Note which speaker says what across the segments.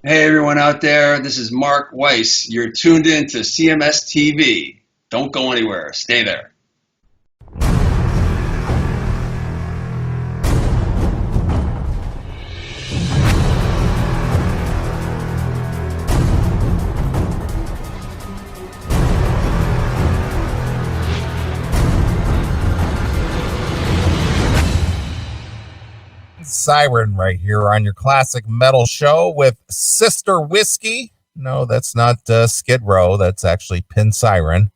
Speaker 1: Hey everyone out there, this is Mark Weiss. You're tuned in to CMS TV. Don't go anywhere. Stay there.
Speaker 2: Siren right here on your classic metal show with Sister Whiskey. No, that's not Skid Row. That's actually Pin Siren.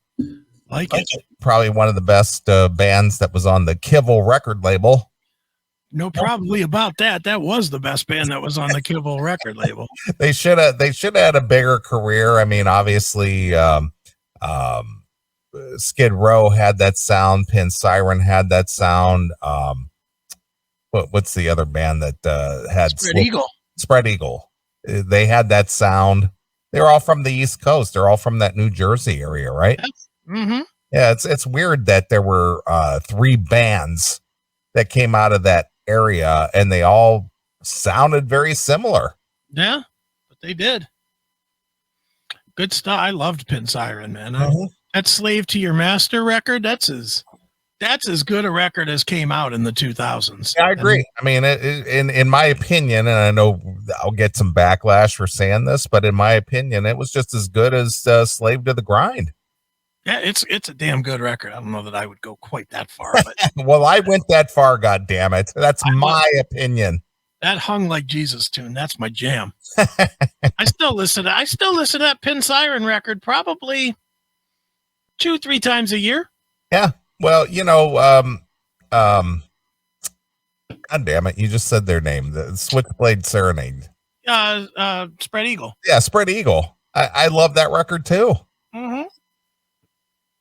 Speaker 3: Like it.
Speaker 2: Probably one of the best bands that was on the Kibble record label.
Speaker 3: No, probably about that. That was the best band that was on the Kibble record label.
Speaker 2: They should have had a bigger career. I mean, obviously, Skid Row had that sound. Pin Siren had that sound. What's the other band that had Spread Eagle. They had that sound. They're all from the East Coast. They're all from that New Jersey area, right?
Speaker 3: Mm-hmm.
Speaker 2: Yeah, it's weird that there were three bands that came out of that area and they all sounded very similar.
Speaker 3: Yeah, but they did. Good stuff. I loved Pin Siren, man. That Slave to Your Master record, that's as good a record as came out in the 2000s.
Speaker 2: Yeah, I agree. I mean, in my opinion, and I know I'll get some backlash for saying this, but in my opinion, it was just as good as Slave to the Grind.
Speaker 3: Yeah, it's a damn good record. I don't know that I would go quite that far, but
Speaker 2: well, I went that far. God damn it! That's my opinion.
Speaker 3: That Hung Like Jesus tune, that's my jam. I still listen to that Pin Siren record probably 2-3 times a year.
Speaker 2: Yeah. Well, God damn it, you just said their name, the Switchblade Serenade.
Speaker 3: Spread Eagle.
Speaker 2: Yeah, Spread Eagle. I love that record too.
Speaker 3: Mm-hmm.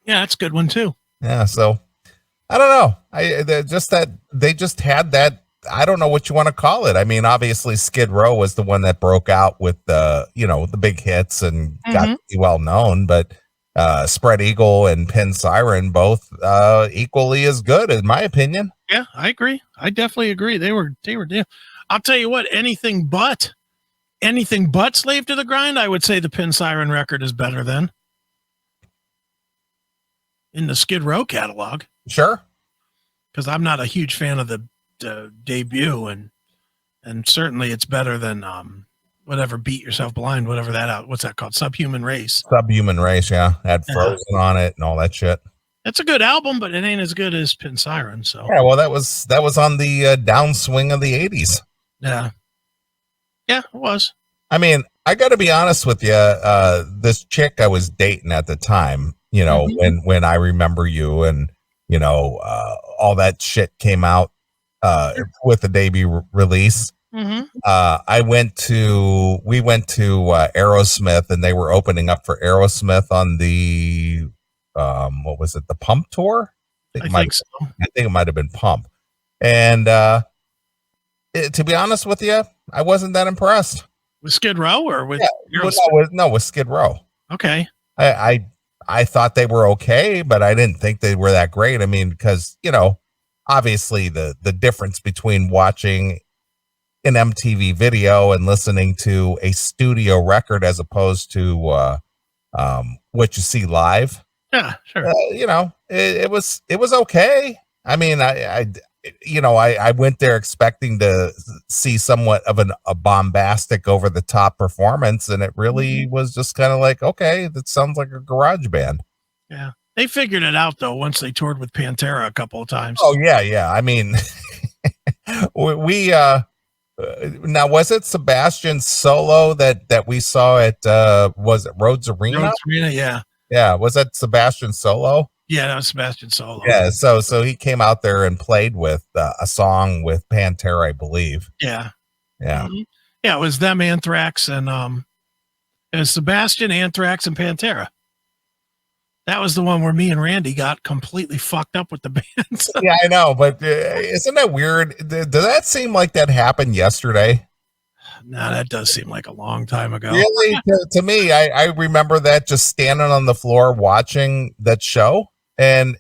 Speaker 3: Yeah, that's a good one too.
Speaker 2: Yeah, so I don't know. They just had that. I don't know what you want to call it. I mean, obviously Skid Row was the one that broke out with the big hits and got to be well known, but Spread Eagle and Pin Siren both equally as good in my opinion.
Speaker 3: Yeah, I agree. I definitely agree. They were I'll tell you what, anything but Slave to the Grind, I would say the Pin Siren record is better than in the Skid Row catalog.
Speaker 2: Sure.
Speaker 3: Because I'm not a huge fan of the debut, and certainly it's better than whatever Beat Yourself Blind, what's that called? Subhuman Race, yeah.
Speaker 2: Had Frozen on it and all that shit.
Speaker 3: It's a good album, but it ain't as good as Pin Siren. So
Speaker 2: yeah, well, that was on the downswing of the 80s.
Speaker 3: Yeah, it was.
Speaker 2: I mean, I got to be honest with you. This chick I was dating at the time, when I Remember You and all that shit came out with the debut release.
Speaker 3: Mm-hmm.
Speaker 2: We went to Aerosmith, and they were opening up for Aerosmith on the what was it, the Pump tour?
Speaker 3: I think so.
Speaker 2: I think it might have been Pump. And to be honest with you, I wasn't that impressed
Speaker 3: with Skid Row or with
Speaker 2: with Skid Row.
Speaker 3: Okay,
Speaker 2: I thought they were okay, but I didn't think they were that great. I mean, because obviously the difference between watching an MTV video and listening to a studio record as opposed to what you see live.
Speaker 3: Yeah, sure.
Speaker 2: It was okay. I mean, I went there expecting to see somewhat of a bombastic, over the top performance, and it really was just kind of like, okay, that sounds like a garage band.
Speaker 3: Yeah, they figured it out though once they toured with Pantera a couple of times.
Speaker 2: Oh yeah. I mean, we now, was it Sebastian solo that we saw at was it Rhodes Arena?
Speaker 3: Rhodes Arena,
Speaker 2: yeah. Was that Sebastian solo?
Speaker 3: Yeah, that was Sebastian solo.
Speaker 2: Yeah, so he came out there and played with a song with Pantera, I believe.
Speaker 3: Yeah.
Speaker 2: Mm-hmm.
Speaker 3: Yeah, it was them, Anthrax, and it was Sebastian, Anthrax, and Pantera. That was the one where me and Randy got completely fucked up with the bands.
Speaker 2: Yeah, I know, but isn't that weird? Does that seem like that happened yesterday?
Speaker 3: No, that does seem like a long time ago.
Speaker 2: Really? To me, I remember that, just standing on the floor watching that show, and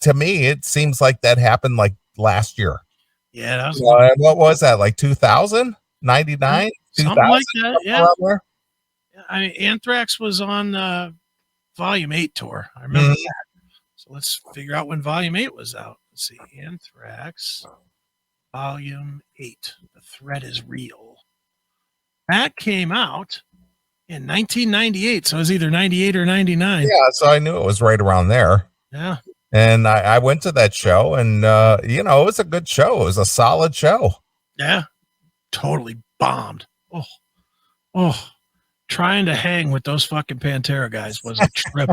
Speaker 2: to me, it seems like that happened like last year.
Speaker 3: Yeah, that was
Speaker 2: what was that, like 2000? 99,
Speaker 3: something like that. Yeah.
Speaker 2: There.
Speaker 3: I mean, Anthrax was on Volume 8 tour. I remember that. So let's figure out when Volume 8 was out. Let's see. Anthrax, Volume 8. The Threat is Real. That came out in 1998. So it was either 98 or 99.
Speaker 2: Yeah, so I knew it was right around there.
Speaker 3: Yeah.
Speaker 2: And I went to that show, and, it was a good show. It was a solid show.
Speaker 3: Yeah. Totally bombed. Oh. Trying to hang with those fucking Pantera guys was a trip.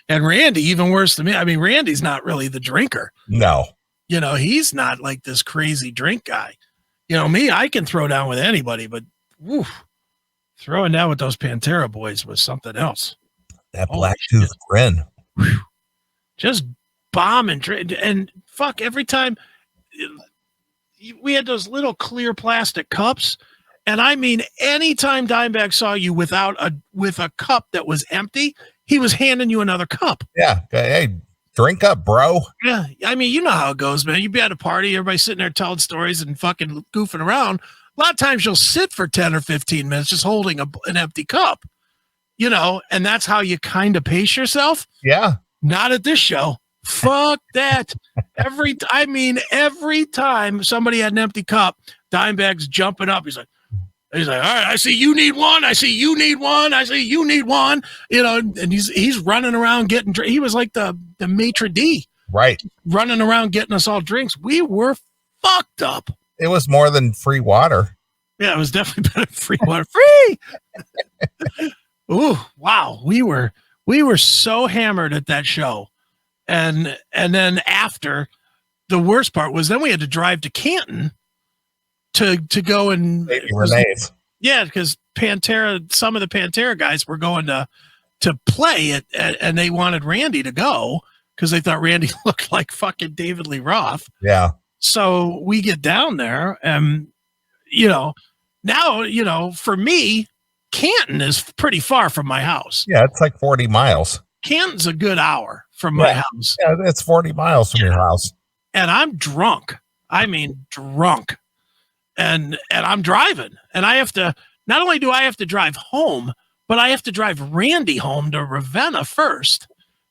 Speaker 3: And Randy, even worse than me. I mean, Randy's not really the drinker.
Speaker 2: No.
Speaker 3: He's not like this crazy drink guy. Me, I can throw down with anybody, but throwing down with those Pantera boys was something else.
Speaker 2: That black tooth grin.
Speaker 3: Whew. Just bombing. And fuck, every time we had those little clear plastic cups. And I mean, anytime Dimebag saw you with a cup that was empty, he was handing you another cup.
Speaker 2: Yeah. Hey, drink up, bro.
Speaker 3: Yeah. I mean, you know how it goes, man. You'd be at a party, everybody sitting there telling stories and fucking goofing around. A lot of times you'll sit for 10 or 15 minutes just holding an empty cup, and that's how you kind of pace yourself.
Speaker 2: Yeah. Not
Speaker 3: at this show. Fuck that. Every time somebody had an empty cup, Dimebag's jumping up. He's like, all right, I see you need one. I see you need one. I see you need one. And he's running around getting. He was like the maitre d',
Speaker 2: right?
Speaker 3: Running around getting us all drinks. We were fucked up.
Speaker 2: It was more than free water.
Speaker 3: Yeah, it was definitely better than free water. Free. Ooh, wow. We were so hammered at that show, and then after, the worst part was then we had to drive to Canton. To go and yeah, because Pantera, some of the Pantera guys were going to play it, and they wanted Randy to go because they thought Randy looked like fucking David Lee Roth.
Speaker 2: Yeah.
Speaker 3: So we get down there, and now for me, Canton is pretty far from my house.
Speaker 2: Yeah, it's like 40 miles.
Speaker 3: Canton's a good hour from my house.
Speaker 2: Yeah, it's 40 miles from your house.
Speaker 3: And I'm drunk. I mean, drunk. And I'm driving, and I have to, not only do I have to drive home, but I have to drive Randy home to Ravenna first.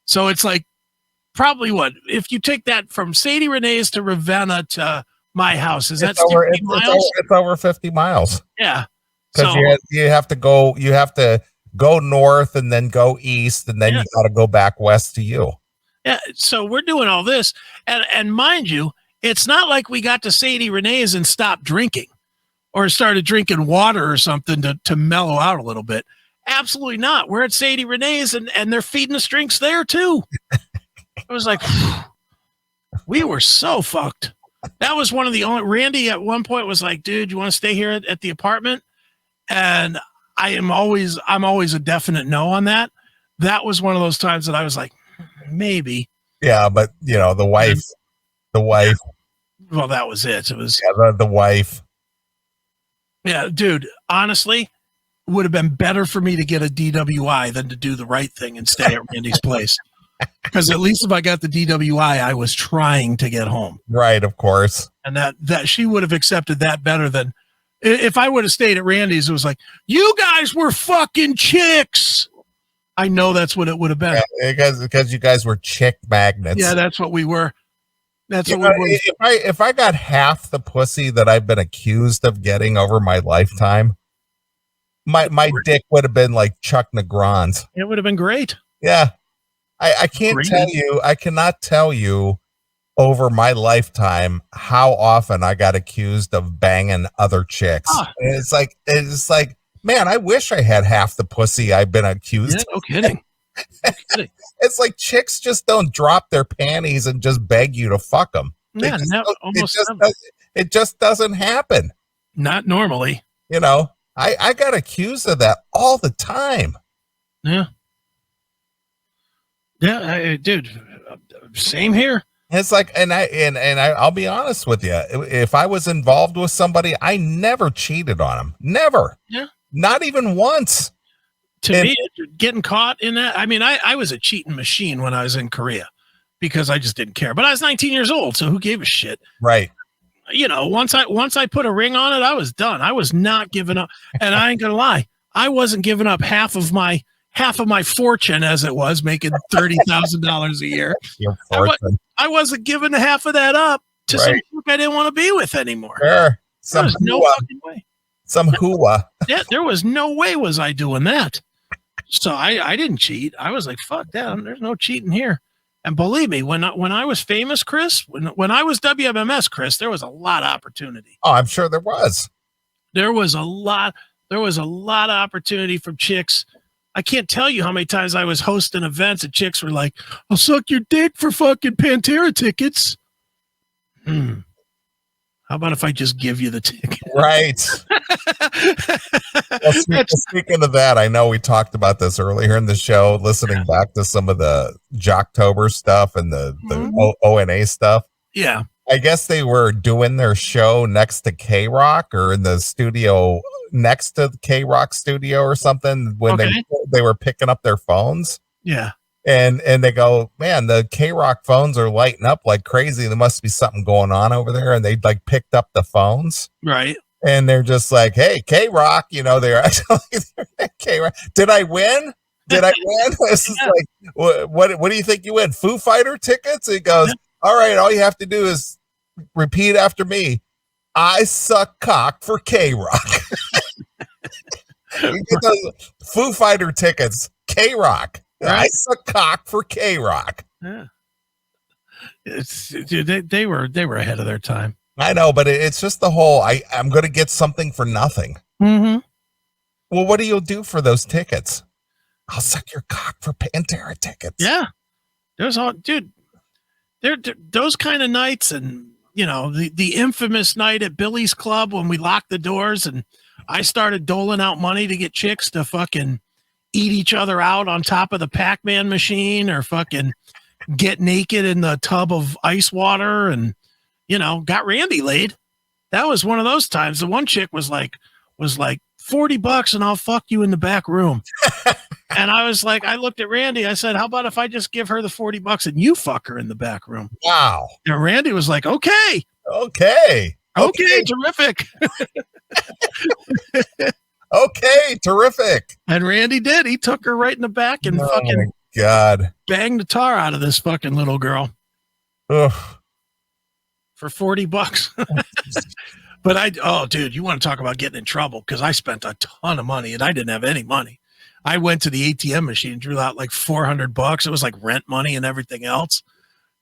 Speaker 3: So it's like probably if you take that from Sadie Renee's to Ravenna to my house, is that 50 miles?
Speaker 2: It's over 50 miles.
Speaker 3: Yeah.
Speaker 2: Because you have to go north and then go east, and then you got to go back west to you.
Speaker 3: Yeah. So we're doing all this, and mind you, it's not like we got to Sadie Renee's and stopped drinking or started drinking water or something to mellow out a little bit. Absolutely not. We're at Sadie Renee's and they're feeding us drinks there too. It was like, we were so fucked. That was one of the only, Randy at one point was like, dude, you want to stay here at the apartment? And I'm always a definite no on that. That was one of those times that I was like, maybe.
Speaker 2: Yeah. But the wife.
Speaker 3: Well, that was it. It was
Speaker 2: the wife.
Speaker 3: Yeah, dude, honestly, it would have been better for me to get a DWI than to do the right thing and stay at Randy's place. Because at least if I got the DWI, I was trying to get home.
Speaker 2: Right, of course.
Speaker 3: And that she would have accepted that better than if I would have stayed at Randy's. It was like, you guys were fucking chicks. I know that's what it would have been.
Speaker 2: Yeah, because you guys were chick magnets.
Speaker 3: Yeah, that's what we were.
Speaker 2: If I got half the pussy that I've been accused of getting over my lifetime, my dick would have been like Chuck Negron's.
Speaker 3: It would have been great.
Speaker 2: Yeah. I cannot tell you over my lifetime how often I got accused of banging other chicks. And it's like, man, I wish I had half the pussy I've been accused.
Speaker 3: Yeah, no kidding.
Speaker 2: It's like chicks just don't drop their panties and just beg you to fuck them.
Speaker 3: Yeah,
Speaker 2: it just doesn't happen.
Speaker 3: Not normally.
Speaker 2: I got accused of that all the time.
Speaker 3: Yeah. Yeah, dude. Same here.
Speaker 2: It's like, and I'll be honest with you. If I was involved with somebody, I never cheated on them. Never.
Speaker 3: Yeah.
Speaker 2: Not even once.
Speaker 3: To me, getting caught in that, I mean, I was a cheating machine when I was in Korea because I just didn't care. But I was 19 years old, so who gave a shit?
Speaker 2: Right.
Speaker 3: once I put a ring on it, I was done. I was not giving up. And I ain't gonna lie, I wasn't giving up half of my fortune as it was making $30,000 a year. I wasn't giving half of that up to some chick I didn't want to be with anymore.
Speaker 2: Sure.
Speaker 3: There was no fucking way.
Speaker 2: Some hooah.
Speaker 3: Yeah, there was no way was I doing that. So I didn't cheat. I was like, fuck that. There's no cheating here. And believe me, when I was famous, Chris, when I was WMMS, Chris, there was a lot of opportunity.
Speaker 2: Oh, I'm sure there was.
Speaker 3: There was a lot of opportunity from chicks. I can't tell you how many times I was hosting events and chicks were like, I'll suck your dick for fucking Pantera tickets. How about if I just give you the ticket?
Speaker 2: Right. Well, speaking of that, I know we talked about this earlier in the show, listening back to some of the Jocktober stuff and the O&A stuff.
Speaker 3: Yeah.
Speaker 2: I guess they were doing their show next to K-Rock or in the studio next to the K-Rock studio or something when they were picking up their phones.
Speaker 3: Yeah.
Speaker 2: And they go, man, the K-Rock phones are lighting up like crazy. There must be something going on over there. And they like picked up the phones. Right. And they're just like, hey, K-Rock, they're actually K-Rock. Did I win? This is like, what do you think you win? Foo Fighter tickets? He goes, all right, all you have to do is repeat after me. I suck cock for K-Rock. You get those Foo Fighter tickets, K-Rock. Right. I suck cock for K-Rock.
Speaker 3: Yeah. Dude, they were ahead of their time.
Speaker 2: I know, but it's just the whole, I'm going to get something for nothing.
Speaker 3: Mm-hmm.
Speaker 2: Well, what do you do for those tickets? I'll suck your cock for Pantera tickets.
Speaker 3: Yeah. There's all, dude, those kind of nights and, the infamous night at Billy's Club when we locked the doors and I started doling out money to get chicks to fucking eat each other out on top of the Pac-Man machine or fucking get naked in the tub of ice water and, got Randy laid. That was one of those times. The one chick was like $40 and I'll fuck you in the back room. And I was like, I looked at Randy. I said, how about if I just give her the $40 and you fuck her in the back room?
Speaker 2: Wow.
Speaker 3: And Randy was like, okay.
Speaker 2: Okay.
Speaker 3: Terrific.
Speaker 2: Okay, terrific.
Speaker 3: And Randy did. He took her right in the back and fucking banged the tar out of this fucking little girl.
Speaker 2: Ugh.
Speaker 3: For $40. But dude, you want to talk about getting in trouble? Because I spent a ton of money and I didn't have any money. I went to the ATM machine and drew out like $400. It was like rent money and everything else.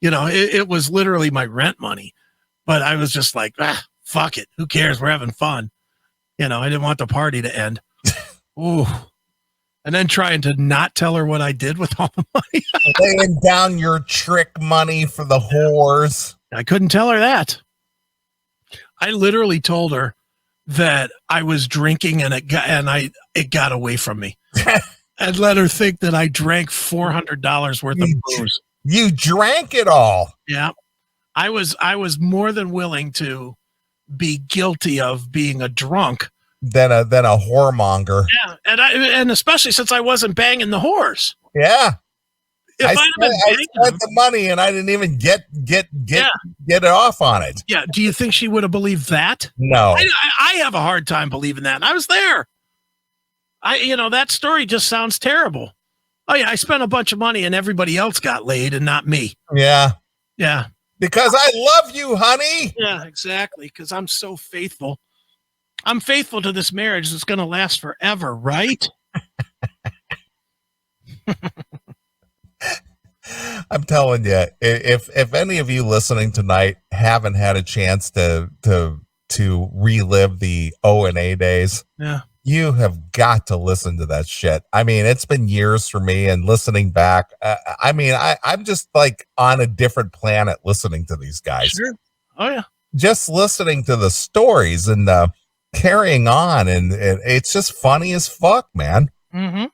Speaker 3: It was literally my rent money. But I was just like, fuck it. Who cares? We're having fun. I didn't want the party to end. Ooh. And then trying to not tell her what I did with all the money.
Speaker 2: Laying down your trick money for the whores.
Speaker 3: I couldn't tell her that. I literally told her that I was drinking and it got away from me. And let her think that I drank $400 worth of booze.
Speaker 2: You drank it all.
Speaker 3: Yeah. I was more than willing to be guilty of being a drunk
Speaker 2: than a whoremonger.
Speaker 3: Yeah, and especially since I wasn't banging the whores.
Speaker 2: Yeah, I spent the money and I didn't even get it off on it.
Speaker 3: Yeah, do you think she would have believed that?
Speaker 2: No,
Speaker 3: I have a hard time believing that. And I was there. That story just sounds terrible. Oh yeah, I spent a bunch of money and everybody else got laid and not me.
Speaker 2: Yeah,
Speaker 3: yeah.
Speaker 2: Because I love you, honey.
Speaker 3: Yeah, exactly. Because I'm so faithful. I'm faithful to this marriage that's going to last forever, right?
Speaker 2: I'm telling you, if any of you listening tonight haven't had a chance to relive the O&A days,
Speaker 3: yeah,
Speaker 2: you have got to listen to that shit. I mean, it's been years for me, and listening back, I'm just like on a different planet listening to these guys.
Speaker 3: Sure. Oh yeah.
Speaker 2: Just listening to the stories and the carrying on, and it's just funny as fuck, man.
Speaker 3: Mm-hmm.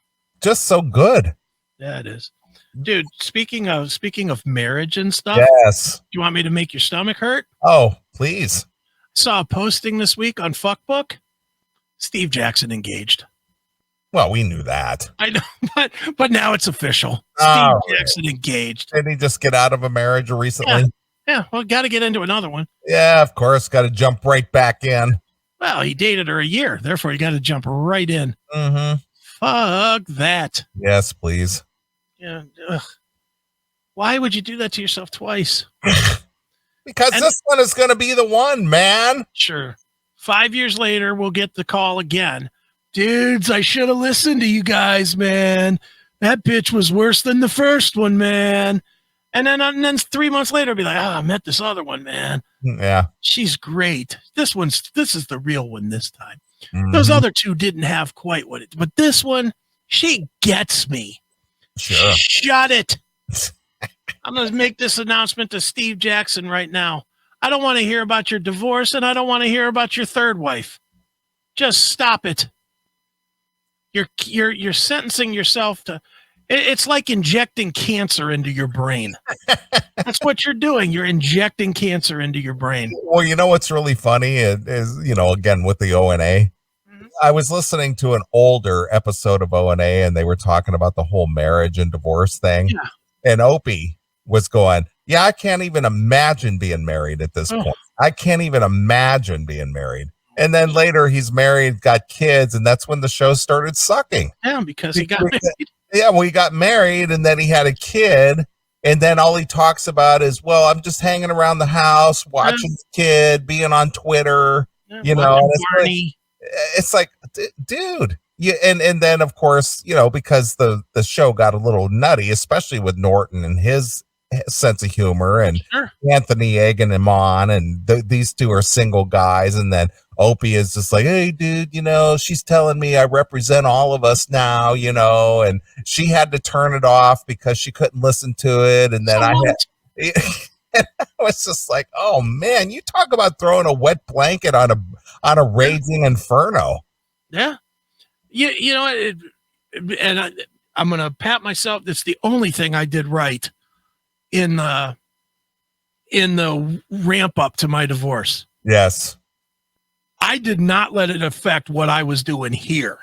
Speaker 2: Just so good.
Speaker 3: Yeah, it is. Dude, speaking of marriage and stuff.
Speaker 2: Yes.
Speaker 3: Do you want me to make your stomach hurt?
Speaker 2: Oh, please.
Speaker 3: Saw a posting this week on Fuckbook. Steve Jackson engaged.
Speaker 2: Well, we knew that.
Speaker 3: I know, but now it's official. Steve Jackson engaged.
Speaker 2: Did he just get out of a marriage recently?
Speaker 3: Yeah, well, got to get into another one.
Speaker 2: Yeah, of course. Got to jump right back in.
Speaker 3: Well, he dated her a year. Therefore, you got to jump right in.
Speaker 2: Mm-hmm.
Speaker 3: Fuck that.
Speaker 2: Yes, please.
Speaker 3: Yeah. Ugh. Why would you do that to yourself twice?
Speaker 2: Because this one is going to be the one, man.
Speaker 3: Sure. 5 years later, we'll get the call again. Dudes, I should have listened to you guys, man. That bitch was worse than the first one, man. And then 3 months later, I'll be like, I met this other one, man.
Speaker 2: Yeah.
Speaker 3: She's great. This is the real one this time. Mm-hmm. Those other two didn't have quite what it, but this one, she gets me.
Speaker 2: Sure.
Speaker 3: Shut it. I'm going to make this announcement to Steve Jackson right now. I don't want to hear about your divorce, and I don't want to hear about your third wife. Just stop it. You're sentencing yourself to. It's like injecting cancer into your brain. That's what you're doing. You're injecting cancer into your brain.
Speaker 2: Well, you know what's really funny is again, with the O&A, I was listening to an older episode of O&A, and they were talking about the whole marriage and divorce thing.
Speaker 3: Yeah.
Speaker 2: And Opie was going, yeah, I can't even imagine being married at this point. I can't even imagine being married. And then later he's married, got kids, and that's when the show started sucking.
Speaker 3: Yeah, because he got married.
Speaker 2: Yeah, well, he got married, and then he had a kid, and then all he talks about is, well, I'm just hanging around the house, watching the kid, being on Twitter, and it's like, dude. Yeah, and then of course, because the show got a little nutty, especially with Norton and his sense of humor, and Anthony egging him on, and these two are single guys, and then Opie is just like, hey, dude, she's telling me I represent all of us now, and she had to turn it off because she couldn't listen to it, and then and I was just like, oh man, you talk about throwing a wet blanket on a raging inferno.
Speaker 3: Yeah. You know, I'm going to pat myself. That's the only thing I did right in the ramp up to my divorce.
Speaker 2: Yes.
Speaker 3: I did not let it affect what I was doing here.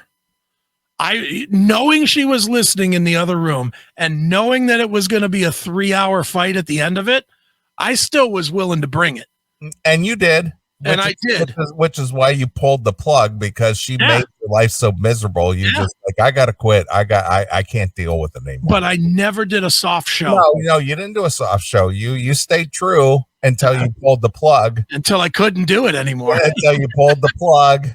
Speaker 3: Knowing she was listening in the other room and knowing that it was going to be a 3-hour fight at the end of it, I still was willing to bring it.
Speaker 2: And you did.
Speaker 3: And I did.
Speaker 2: Which is why you pulled the plug, because she made your life so miserable. You just like, I got to quit. I can't deal with it anymore.
Speaker 3: But I never did a soft show.
Speaker 2: No, you didn't do a soft show. You stayed true until you pulled the plug.
Speaker 3: Until I couldn't do it anymore.
Speaker 2: Until you pulled the plug.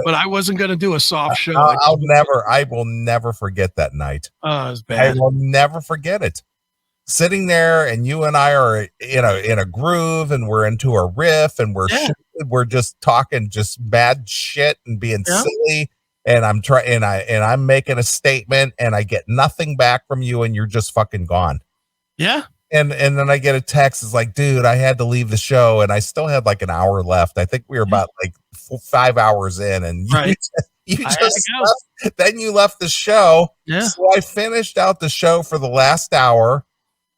Speaker 3: But I wasn't going to do a soft show.
Speaker 2: I will never forget that night.
Speaker 3: Oh, it was bad.
Speaker 2: I will never forget it. Sitting there, and you and I are in a groove, and we're into a riff, and we're just talking just bad shit and being silly. And I'm making a statement, and I get nothing back from you, and you're just fucking gone.
Speaker 3: Yeah.
Speaker 2: And then I get a text. It's like, dude, I had to leave the show, and I still had like an hour left. I think we were about like 5 hours in, and then you left the show.
Speaker 3: Yeah.
Speaker 2: So I finished out the show for the last hour.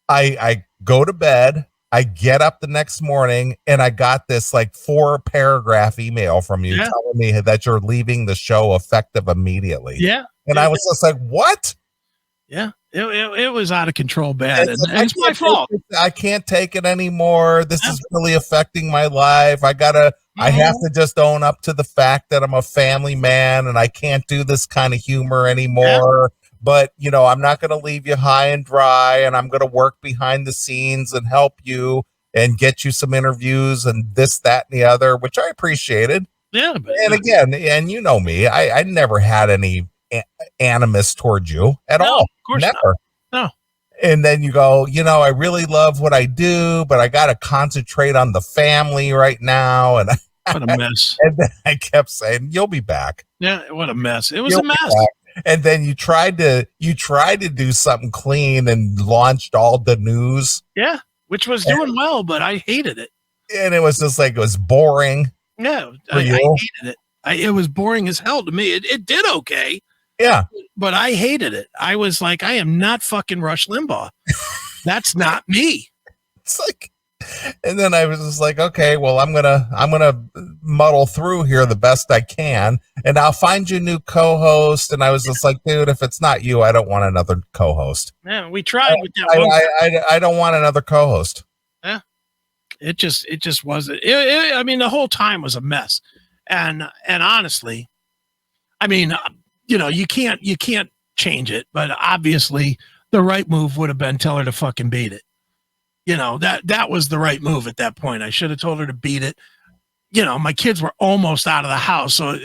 Speaker 2: I go to bed, I get up the next morning, and I got this like 4-paragraph email from you telling me that you're leaving the show effective immediately.
Speaker 3: Yeah.
Speaker 2: And I was just like, what?
Speaker 3: Yeah. It was out of control bad. And it's my fault.
Speaker 2: I can't take it anymore. This is really affecting my life. I have to just own up to the fact that I'm a family man and I can't do this kind of humor anymore. Yeah. But, I'm not going to leave you high and dry, and I'm going to work behind the scenes and help you and get you some interviews and this, that, and the other, which I appreciated.
Speaker 3: Yeah.
Speaker 2: And again, and you know me, I never had any animus towards you at all.
Speaker 3: Of course
Speaker 2: never.
Speaker 3: Not. No.
Speaker 2: And then you go, I really love what I do, but I got to concentrate on the family right now. And
Speaker 3: what a mess.
Speaker 2: And then I kept saying, you'll be back.
Speaker 3: Yeah. What a mess. It was a mess.
Speaker 2: And then you tried to do something clean and launched all the news.
Speaker 3: Yeah, which was doing well, but I hated it.
Speaker 2: And it was just like, it was boring.
Speaker 3: Yeah, I hated it. It was boring as hell to me. It did okay.
Speaker 2: Yeah.
Speaker 3: But I hated it. I was like, I am not fucking Rush Limbaugh. That's not me.
Speaker 2: It's like, and then I was just like, okay, well, I'm gonna muddle through here the best I can, and I'll find you a new co-host. And I was just like, dude, if it's not you, I don't want another co-host.
Speaker 3: Yeah, we tried with that.
Speaker 2: I don't want another co-host.
Speaker 3: It just wasn't. I mean, the whole time was a mess, and honestly, I mean, you can't change it, but obviously the right move would have been tell her to fucking beat it. That was the right move at that point. I should have told her to beat it. My kids were almost out of the house, so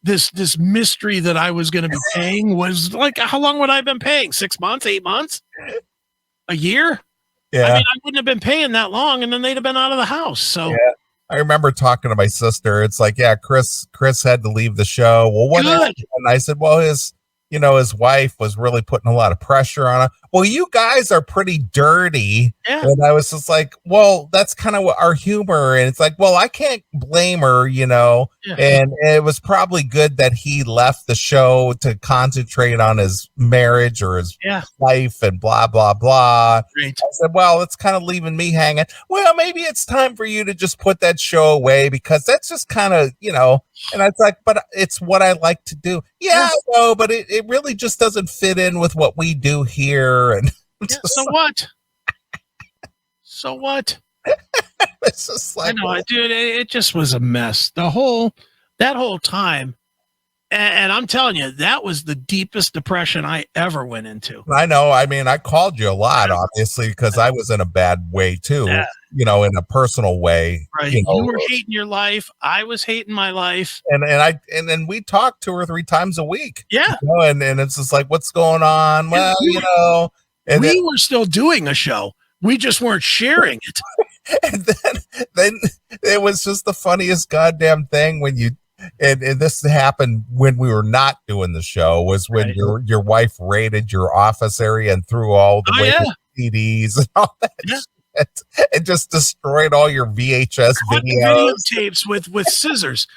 Speaker 3: this mystery that I was going to be paying was like, how long would I have been paying? 6 months, 8 months, a year?
Speaker 2: Yeah.
Speaker 3: I mean, I wouldn't have been paying that long, and then they'd have been out of the house. So
Speaker 2: yeah. I remember talking to my sister. It's like, yeah, Chris had to leave the show. Well, what happened? And I said, well, his wife was really putting a lot of pressure on him. Well, you guys are pretty dirty.
Speaker 3: Yeah.
Speaker 2: And I was just like, well, that's kind of what our humor. And it's like, well, I can't blame her, Yeah. And it was probably good that he left the show to concentrate on his marriage or his life and blah, blah, blah.
Speaker 3: Great.
Speaker 2: I said, well, it's kind of leaving me hanging. Well, maybe it's time for you to just put that show away because that's just kind of, and it's like, but it's what I like to do. Yeah, I know, but it really just doesn't fit in with what we do here. And
Speaker 3: so what? So what?
Speaker 2: It's just like,
Speaker 3: I know, dude. It just was a mess. That whole time, and I'm telling you, that was the deepest depression I ever went into.
Speaker 2: I know. I mean, I called you a lot, obviously, because I was in a bad way too.
Speaker 3: Yeah.
Speaker 2: In a personal way.
Speaker 3: Right. You were hating your life. I was hating my life.
Speaker 2: And then we talked 2 or 3 times a week.
Speaker 3: Yeah.
Speaker 2: And it's just like, what's going on? Well, and
Speaker 3: we were still doing a show. We just weren't sharing it.
Speaker 2: And then it was just the funniest goddamn thing when you and this happened when we were not doing the show was when your wife raided your office area and threw all the CDs and all that shit and just destroyed all your VHS
Speaker 3: videotapes with scissors,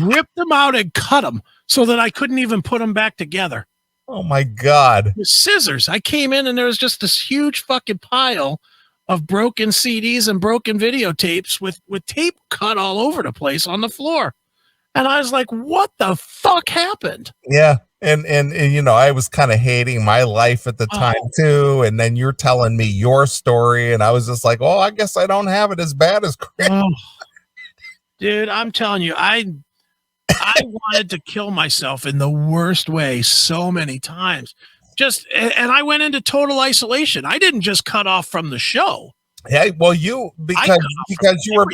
Speaker 3: ripped them out and cut them so that I couldn't even put them back together.
Speaker 2: Oh my God.
Speaker 3: With scissors. I came in and there was just this huge fucking pile of broken CDs and broken videotapes with tape cut all over the place on the floor. And I was like, what the fuck happened?
Speaker 2: Yeah. And I was kind of hating my life at the time too. And then you're telling me your story. And I was just like, oh, I guess I don't have it as bad as Chris.
Speaker 3: Oh, dude, I'm telling you, I wanted to kill myself in the worst way so many times. And I went into total isolation. I didn't just cut off from the show.
Speaker 2: Yeah, well, because you were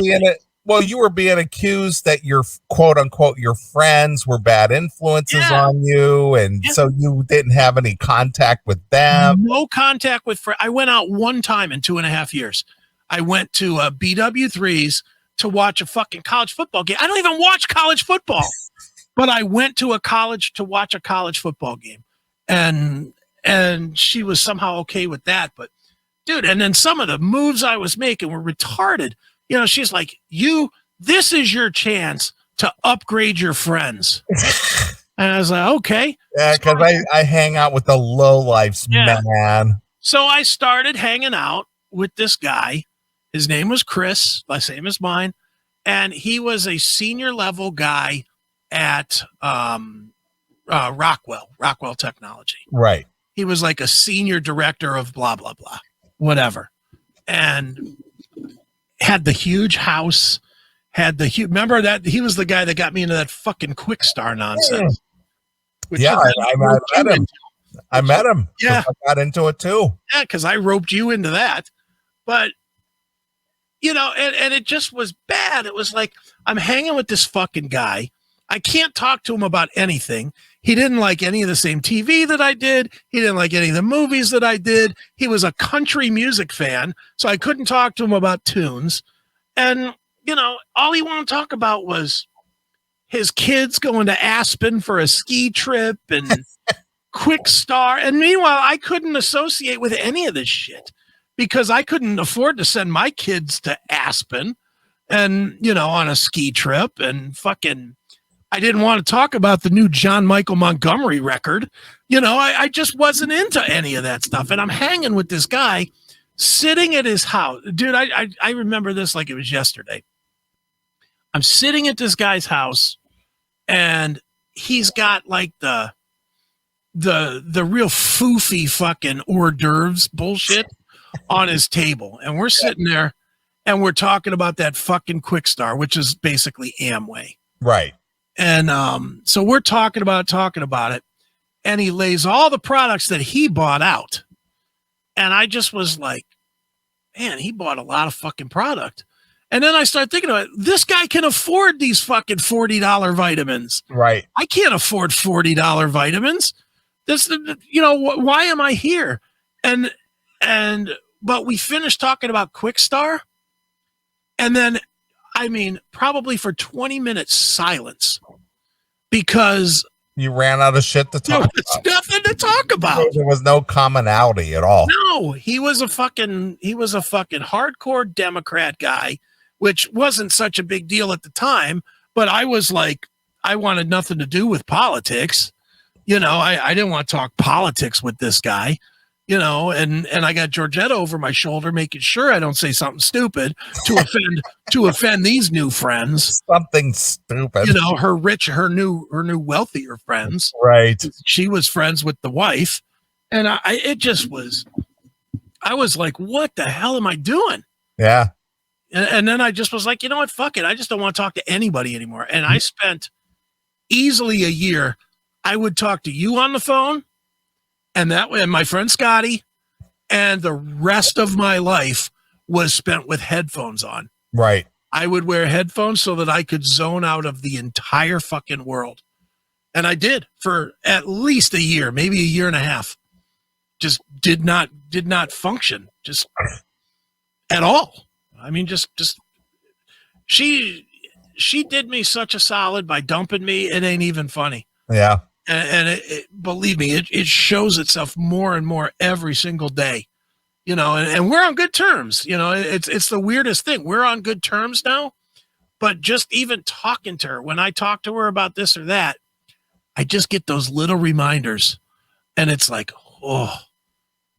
Speaker 2: you were being accused that your quote unquote your friends were bad influences on you, and so you didn't have any contact with them.
Speaker 3: No contact with friends. I went out one time in 2.5 years. I went to BW3's to watch a fucking college football game. I don't even watch college football, but I went to a college to watch a college football game, and she was somehow okay with that. But dude, and then some of the moves I was making were retarded. She's like, this is your chance to upgrade your friends. And I was like, okay.
Speaker 2: Yeah, because I hang out with the lowlifes, man.
Speaker 3: So I started hanging out with this guy. His name was Chris, the same as mine. And he was a senior level guy at Rockwell Technology.
Speaker 2: Right.
Speaker 3: He was like a senior director of blah, blah, blah, whatever. And had the huge house, remember that he was the guy that got me into that fucking Quick Star nonsense.
Speaker 2: Yeah, I met him.
Speaker 3: Yeah.
Speaker 2: I got into it too.
Speaker 3: Yeah, because I roped you into that. But, and it just was bad. It was like, I'm hanging with this fucking guy. I can't talk to him about anything. He didn't like any of the same TV that I did. He didn't like any of the movies that I did. He was a country music fan, so I couldn't talk to him about tunes. And, all he wanted to talk about was his kids going to Aspen for a ski trip and Quick Star. And meanwhile, I couldn't associate with any of this shit because I couldn't afford to send my kids to Aspen and, on a ski trip and fucking... I didn't want to talk about the new John Michael Montgomery record. I just wasn't into any of that stuff. And I'm hanging with this guy sitting at his house. Dude, I remember this like it was yesterday. I'm sitting at this guy's house and he's got like the real foofy fucking hors d'oeuvres bullshit on his table. And we're sitting there and we're talking about that fucking Quick Star, which is basically Amway.
Speaker 2: Right.
Speaker 3: And so we're talking about it, and he lays all the products that he bought out. And I just was like, man, he bought a lot of fucking product. And then I started thinking about it. This guy can afford these fucking $40 vitamins.
Speaker 2: Right.
Speaker 3: I can't afford $40 vitamins. This, you know, why am I here? But we finished talking about Quick Star. And then, I mean, probably for 20 minutes silence, because
Speaker 2: you ran out of shit to talk about.
Speaker 3: Nothing to talk about.
Speaker 2: There was no commonality at all.
Speaker 3: No, he was a fucking hardcore Democrat guy, which wasn't such a big deal at the time. But I was like, I wanted nothing to do with politics. You know, I didn't want to talk politics with this guy. You know, and I got Georgetta over my shoulder, making sure I don't say something stupid to offend these new friends.
Speaker 2: Something stupid.
Speaker 3: You know, her new wealthier friends.
Speaker 2: Right.
Speaker 3: She was friends with the wife, and I was like, what the hell am I doing?
Speaker 2: Yeah.
Speaker 3: And then I just was like, you know what? Fuck it. I just don't want to talk to anybody anymore. And I spent easily a year. I would talk to you on the phone. And that way, and my friend Scotty, and the rest of my life was spent with headphones on.
Speaker 2: Right.
Speaker 3: I would wear headphones so that I could zone out of the entire fucking world. And I did for at least a year, maybe a year and a half. Just did not function just at all. I mean, just she did me such a solid by dumping me. It ain't even funny.
Speaker 2: Yeah.
Speaker 3: And believe me, it shows itself more and more every single day, you know, and we're on good terms. You know, it's the weirdest thing. We're on good terms now, but just even talking to her, when I talk to her about this or that, I just get those little reminders, and it's like, oh,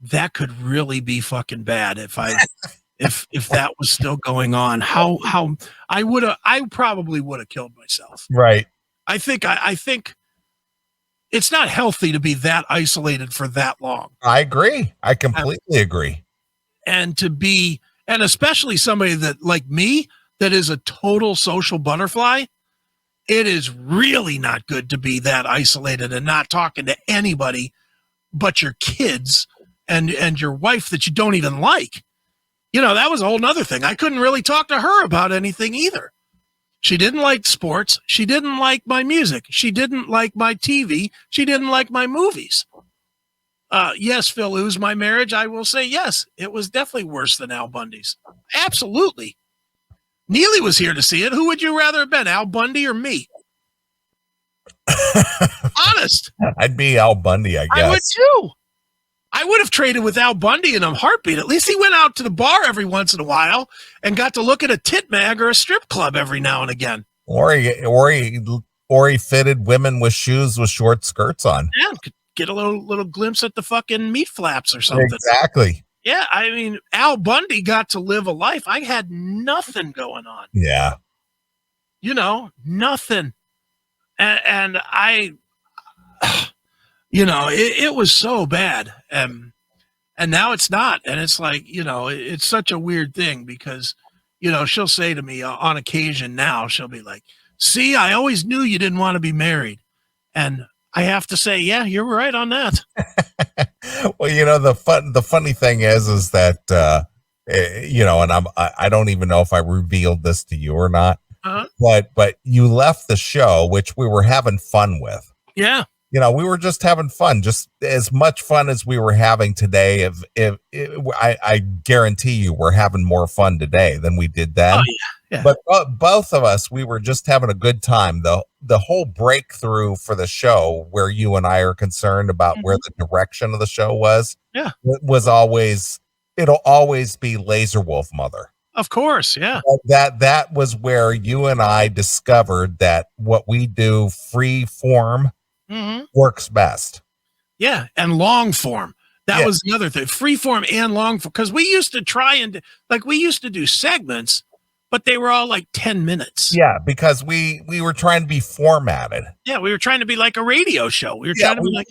Speaker 3: that could really be fucking bad if that was still going on. How I probably would have killed myself.
Speaker 2: Right.
Speaker 3: I think it's not healthy to be that isolated for that long.
Speaker 2: I agree. I completely agree.
Speaker 3: And especially somebody that like me, that is a total social butterfly. It is really not good to be that isolated and not talking to anybody but your kids and your wife that you don't even like. You know, that was a whole nother thing. I couldn't really talk to her about anything either. She didn't like sports. She didn't like my music. She didn't like my TV. She didn't like my movies. Yes, Phil, it was my marriage. I will say yes. It was definitely worse than Al Bundy's. Absolutely. Neeley was here to see it. Who would you rather have been, Al Bundy or me? Honest.
Speaker 2: I'd be Al Bundy, I guess.
Speaker 3: I would too. I would have traded with Al Bundy in a heartbeat. At least he went out to the bar every once in a while and got to look at a tit mag or a strip club every now and again.
Speaker 2: Or he fitted women with shoes with short skirts on.
Speaker 3: Yeah, could get a little glimpse at the fucking meat flaps or something.
Speaker 2: Exactly.
Speaker 3: Yeah, I mean, Al Bundy got to live a life. I had nothing going on.
Speaker 2: Yeah.
Speaker 3: You know, nothing. And I... You know, it was so bad. And now it's not. And it's like, you know, it's such a weird thing because, you know, she'll say to me on occasion now, she'll be like, see, I always knew you didn't want to be married. And I have to say, yeah, you're right on that.
Speaker 2: Well, you know, the funny thing is that, you know, and I don't even know if I revealed this to you or not, but you left the show, which we were having fun with.
Speaker 3: Yeah.
Speaker 2: You know, we were just having fun, just as much fun as we were having today. I guarantee you we're having more fun today than we did then.
Speaker 3: Oh, yeah.
Speaker 2: But both of us, we were just having a good time. The whole breakthrough for the show, where you and I are concerned about where the direction of the show was, it'll always be Laser Wolf Mother.
Speaker 3: Of course, yeah.
Speaker 2: That was where you and I discovered that what we do free form works best.
Speaker 3: Yeah, and long form. That was the other thing. Free form and long form. Because we used to we used to do segments, but they were all like 10 minutes.
Speaker 2: Yeah, because we were trying to be formatted.
Speaker 3: Yeah, we were trying to be like a radio show. We were trying to be like,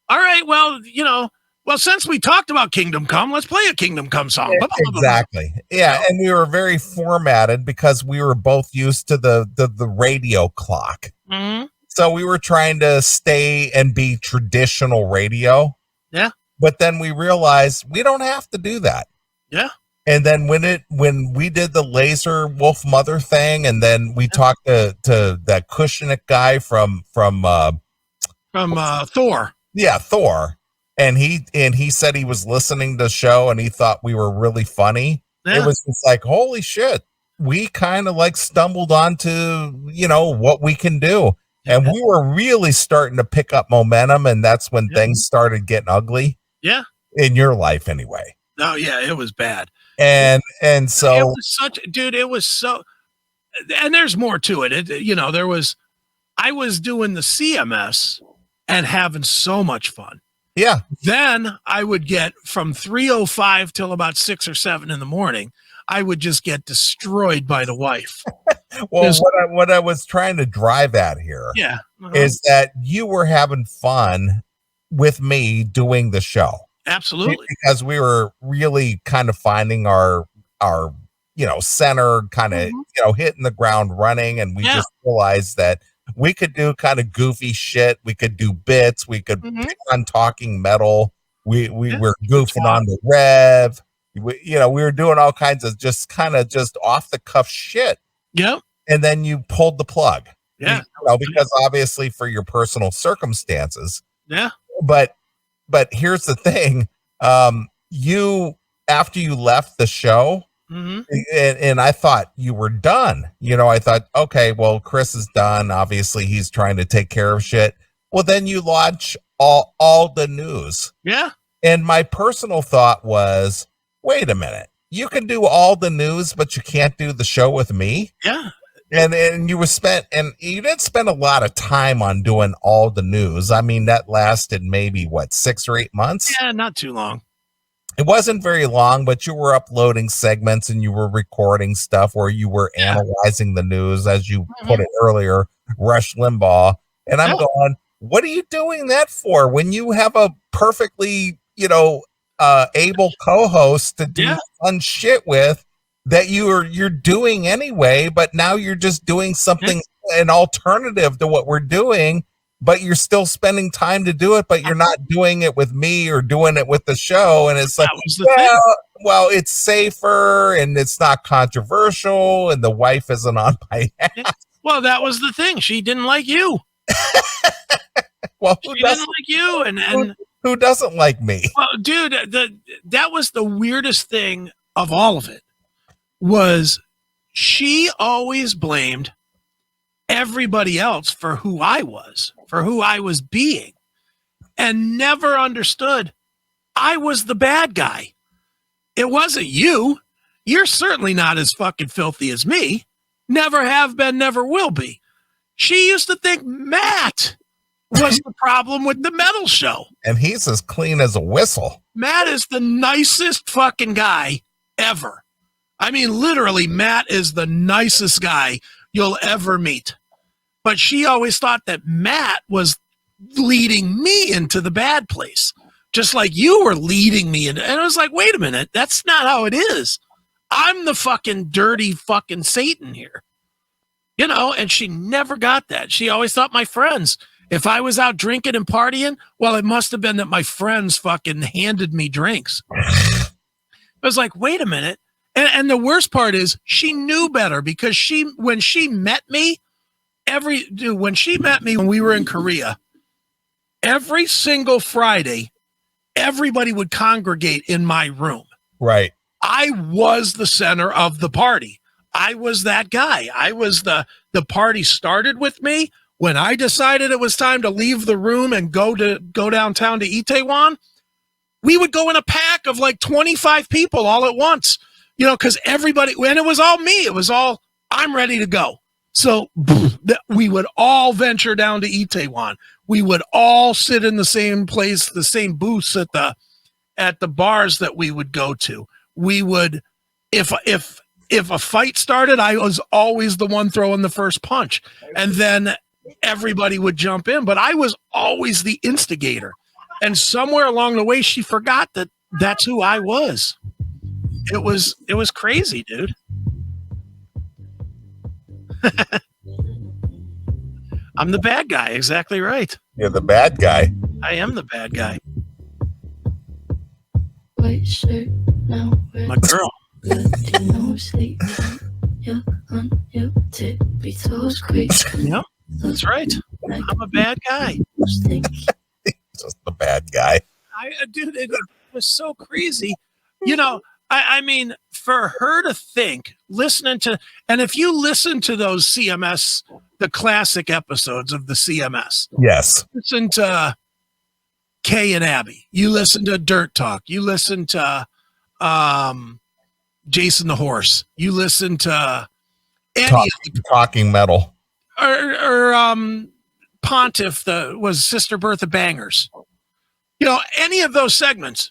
Speaker 3: all right, well, you know, well, since we talked about Kingdom Come, let's play a Kingdom Come song.
Speaker 2: Exactly. Yeah, and we were very formatted because we were both used to the radio clock.
Speaker 3: Mm-hmm.
Speaker 2: So we were trying to stay and be traditional radio.
Speaker 3: Yeah.
Speaker 2: But then we realized we don't have to do that.
Speaker 3: Yeah.
Speaker 2: And then when we did the Laser Wolf Mother thing, and then we talked to that Kushnick guy from
Speaker 3: Thor.
Speaker 2: Yeah, Thor. And he said he was listening to the show and he thought we were really funny.
Speaker 3: Yeah.
Speaker 2: It was just like, holy shit. We kind of like stumbled onto, what we can do. And we were really starting to pick up momentum, and that's when things started getting ugly.
Speaker 3: Yeah.
Speaker 2: In your life anyway.
Speaker 3: Oh yeah, it was bad.
Speaker 2: And so
Speaker 3: it was so, and there's more to it. I was doing the CMS and having so much fun.
Speaker 2: Yeah.
Speaker 3: Then I would get from 3:05 till about 6 or 7 in the morning. I would just get destroyed by the wife.
Speaker 2: Well, what I was trying to drive at here is that you were having fun with me doing the show.
Speaker 3: Absolutely.
Speaker 2: Because we were really kind of finding our center, kind of, hitting the ground running. And we just realized that we could do kind of goofy shit. We could do bits. We could pick on Talking Metal. We were goofing on the Rev. We were doing all kinds of just off the cuff shit.
Speaker 3: Yep.
Speaker 2: And then you pulled the plug.
Speaker 3: Yeah.
Speaker 2: Because obviously for your personal circumstances.
Speaker 3: Yeah.
Speaker 2: But here's the thing. After you left the show, and I thought you were done. I thought, okay, well, Chris is done. Obviously, he's trying to take care of shit. Well, then you launch all the news.
Speaker 3: Yeah.
Speaker 2: And my personal thought was, wait a minute. You can do all the news, but you can't do the show with me?
Speaker 3: Yeah.
Speaker 2: And you didn't spend a lot of time on doing all the news. I mean, that lasted maybe 6 or 8 months.
Speaker 3: Yeah, not too long.
Speaker 2: It wasn't very long, but you were uploading segments and you were recording stuff where you were analyzing the news, as you put it earlier, Rush Limbaugh. And I'm going, what are you doing that for when you have a perfectly, able co-host to do fun shit with? That you're doing anyway, but now you're just doing something, an alternative to what we're doing, but you're still spending time to do it, but you're not doing it with me or doing it with the show. And it's like, well, it's safer and it's not controversial and the wife isn't on my ass.
Speaker 3: Well, that was the thing. She didn't like you.
Speaker 2: Well,
Speaker 3: she didn't like you. And
Speaker 2: who doesn't like me?
Speaker 3: Well, dude, that was the weirdest thing of all of it. Was she always blamed everybody else for who I was being, and never understood I was the bad guy. It wasn't you. You're certainly not as fucking filthy as me. Never have been, never will be. She used to think Matt was the problem with the metal show.
Speaker 2: And he's as clean as a whistle.
Speaker 3: Matt is the nicest fucking guy ever. I mean, literally, Matt is the nicest guy you'll ever meet. But she always thought that Matt was leading me into the bad place, just like you were leading me. And I was like, wait a minute, that's not how it is. I'm the fucking dirty fucking Satan here. And she never got that. She always thought my friends, if I was out drinking and partying, well, it must have been that my friends fucking handed me drinks. I was like, wait a minute. And the worst part is she knew better, because when she met me when we were in Korea, every single Friday, everybody would congregate in my room.
Speaker 2: Right.
Speaker 3: I was the center of the party. I was that guy. I was the party started with me. When I decided it was time to leave the room and go downtown to Itaewon, we would go in a pack of like 25 people all at once. Because everybody, and it was all me. It was all, I'm ready to go. So we would all venture down to Itaewon. We would all sit in the same place, the same booths at the bars that we would go to. We would, if a fight started, I was always the one throwing the first punch. And then everybody would jump in. But I was always the instigator. And somewhere along the way, she forgot that that's who I was. It was crazy, dude. I'm the bad guy. Exactly right.
Speaker 2: You're the bad guy.
Speaker 3: I am the bad guy.
Speaker 4: White shirt, now
Speaker 3: My girl.
Speaker 4: no sleep. You're on your tippy toes, creep.
Speaker 3: Yep, that's right. I'm a bad guy.
Speaker 2: Just the bad guy.
Speaker 3: Dude, it was so crazy. You know, I mean, for her to think, listening to, and if you listen to those CMS, the classic episodes of the CMS,
Speaker 2: Yes.
Speaker 3: listen to Kay and Abby, you listen to Dirt Talk, you listen to Jason the Horse, you listen to
Speaker 2: Talking Metal.
Speaker 3: or Pontiff, was Sister Bertha Bangers. You know, any of those segments,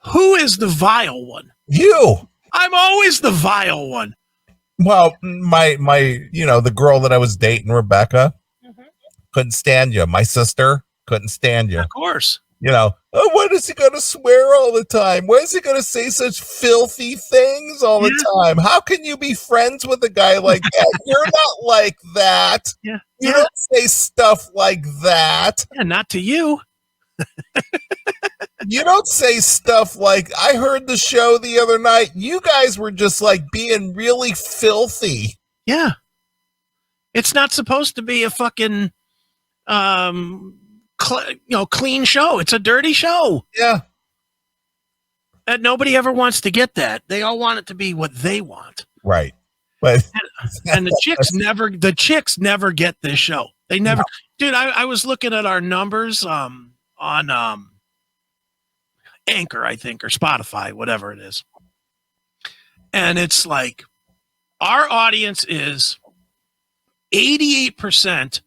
Speaker 3: who is the vile one?
Speaker 2: You.
Speaker 3: I'm always the vile one.
Speaker 2: Well, my the girl that I was dating, Rebecca, couldn't stand you. My sister couldn't stand you.
Speaker 3: Of course.
Speaker 2: Oh, why is he going to swear all the time? Why is he going to say such filthy things all the time? How can you be friends with a guy like that? You're not like that.
Speaker 3: Yeah.
Speaker 2: You don't say stuff like that.
Speaker 3: Yeah, not to you.
Speaker 2: You don't say stuff like, I heard the show the other night. You guys were just like being really filthy.
Speaker 3: Yeah. It's not supposed to be a fucking clean show. It's a dirty show.
Speaker 2: Yeah.
Speaker 3: And nobody ever wants to get that. They all want it to be what they want.
Speaker 2: Right. But
Speaker 3: and the chicks never get this show. They never. No. Dude, I was looking at our numbers on Anchor, I think, or Spotify, whatever it is. And it's like our audience is 88%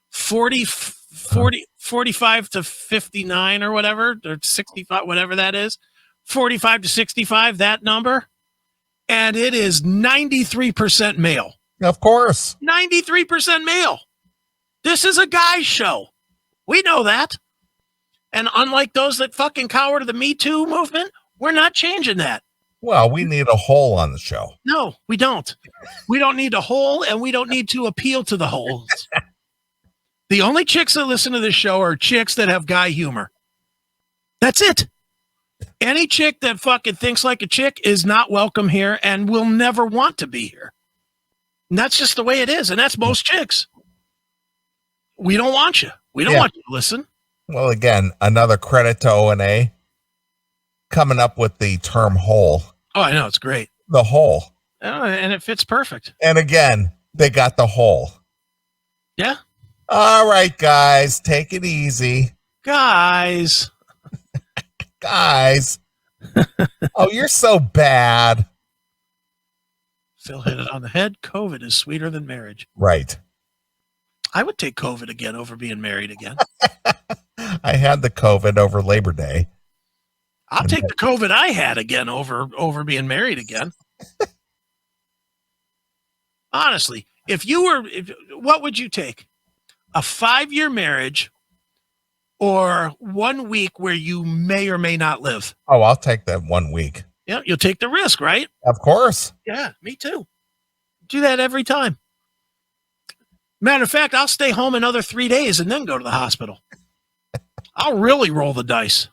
Speaker 3: 45 to 59 or whatever, or 65, whatever that is, 45 to 65, that number. And it is 93% male.
Speaker 2: Of course.
Speaker 3: 93% male. This is a guy's show. We know that. And unlike those that fucking cower to the Me Too movement, we're not changing that.
Speaker 2: Well, we need a hole on the show.
Speaker 3: No, we don't. We don't need a hole, and we don't need to appeal to the holes. The only chicks that listen to this show are chicks that have guy humor. That's it. Any chick that fucking thinks like a chick is not welcome here and will never want to be here. And that's just the way it is. And that's most chicks. We don't want you. We don't want you to listen.
Speaker 2: Well, again, another credit to O&A coming up with the term hole.
Speaker 3: Oh, I know. It's great.
Speaker 2: The hole.
Speaker 3: Oh, and it fits perfect.
Speaker 2: And again, they got the hole.
Speaker 3: Yeah.
Speaker 2: All right, guys, take it easy.
Speaker 3: Guys.
Speaker 2: Oh, you're so bad.
Speaker 3: Phil hit it on the head. COVID is sweeter than marriage.
Speaker 2: Right.
Speaker 3: I would take COVID again over being married again.
Speaker 2: I had the COVID over Labor Day.
Speaker 3: I'll take the COVID I had again over being married again. Honestly, what would you take? A 5-year marriage or 1 week where you may or may not live?
Speaker 2: Oh, I'll take that 1 week.
Speaker 3: Yeah, you'll take the risk, right?
Speaker 2: Of course.
Speaker 3: Yeah, me too. Do that every time. Matter of fact, I'll stay home another 3 days and then go to the hospital. I'll really roll the dice.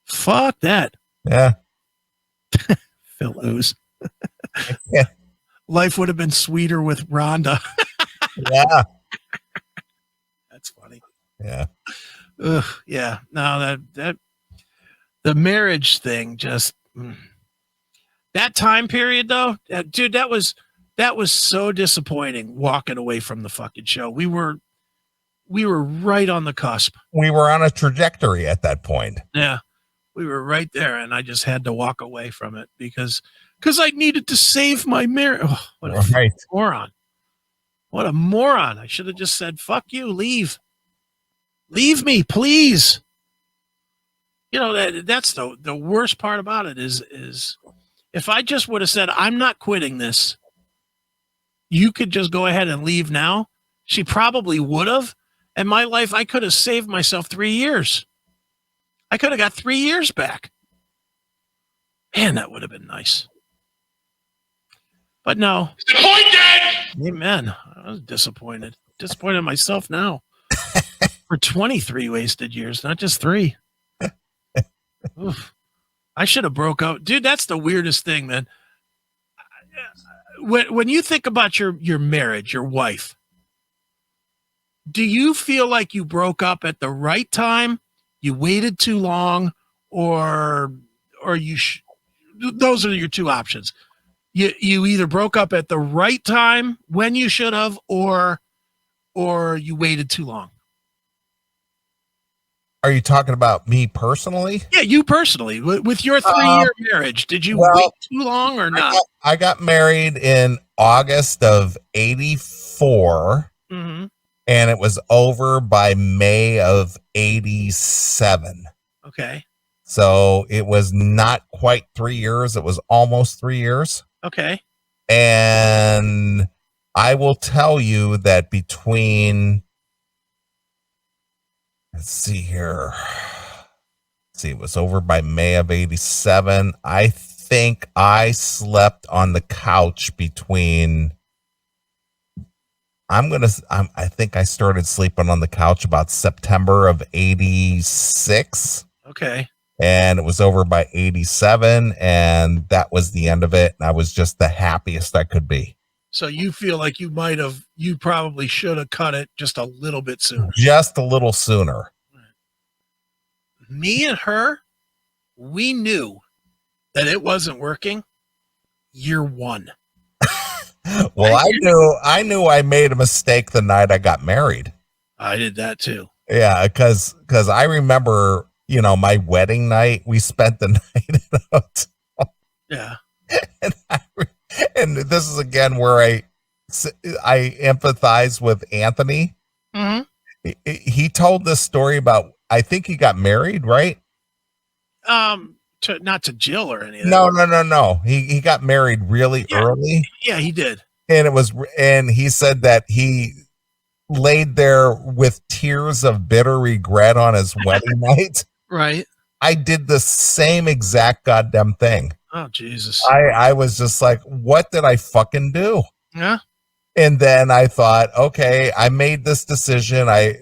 Speaker 3: Fuck that.
Speaker 2: Yeah.
Speaker 3: Phil Ooze.
Speaker 2: Yeah.
Speaker 3: Life would have been sweeter with Rhonda.
Speaker 2: Yeah.
Speaker 3: That's funny.
Speaker 2: Yeah.
Speaker 3: Ugh, yeah. No, that the marriage thing just that time period though, dude, that was so disappointing walking away from the fucking show. We were right on the cusp.
Speaker 2: We were on a trajectory at that point.
Speaker 3: Yeah. We were right there, and I just had to walk away from it because I needed to save my marriage. Oh, what a moron. What a moron. I should have just said, fuck you, leave. Leave me, please. You know, that's the worst part about it is if I just would have said, I'm not quitting this, you could just go ahead and leave now. She probably would have. And my life, I could have saved myself 3 years. I could have got 3 years back. Man, that would have been nice. But no.
Speaker 5: Disappointed!
Speaker 3: Amen. I was disappointed. Disappointed in myself now. For 23 wasted years, not just 3. Oof. I should have broke out. Dude, that's the weirdest thing, man. When you think about your marriage, your wife, do you feel like you broke up at the right time, you waited too long, or those are your two options? You either broke up at the right time when you should have, or you waited too long.
Speaker 2: Are you talking about me personally?
Speaker 3: Yeah, you personally. With your 3-year marriage, did you wait too long or not?
Speaker 2: I got married in August of 84, and it was over by May of 87.
Speaker 3: Okay.
Speaker 2: So it was not quite 3 years. It was almost 3 years.
Speaker 3: Okay.
Speaker 2: And I will tell you that between... Let's see here. It was over by May of 87. I think I slept on the couch between. I think I started sleeping on the couch about September of 86.
Speaker 3: Okay.
Speaker 2: And it was over by 87, and that was the end of it. And I was just the happiest I could be.
Speaker 3: So you feel like you probably should have cut it just a little bit sooner.
Speaker 2: Just a little sooner.
Speaker 3: Me and her, we knew that it wasn't working year 1.
Speaker 2: Well, I knew I made a mistake the night I got married.
Speaker 3: I did that too.
Speaker 2: Yeah, because I remember, my wedding night, we spent the night in a hotel.
Speaker 3: Yeah.
Speaker 2: And this is again where I empathize with Anthony.
Speaker 3: Mm-hmm.
Speaker 2: He told this story about, I think he got married, right?
Speaker 3: Not to Jill or anything.
Speaker 2: No. He got married really early.
Speaker 3: Yeah, he did.
Speaker 2: And he said that he laid there with tears of bitter regret on his wedding night.
Speaker 3: Right.
Speaker 2: I did the same exact goddamn thing.
Speaker 3: Oh, Jesus.
Speaker 2: I was just like, what did I fucking do?
Speaker 3: Yeah.
Speaker 2: And then I thought, okay, I made this decision. I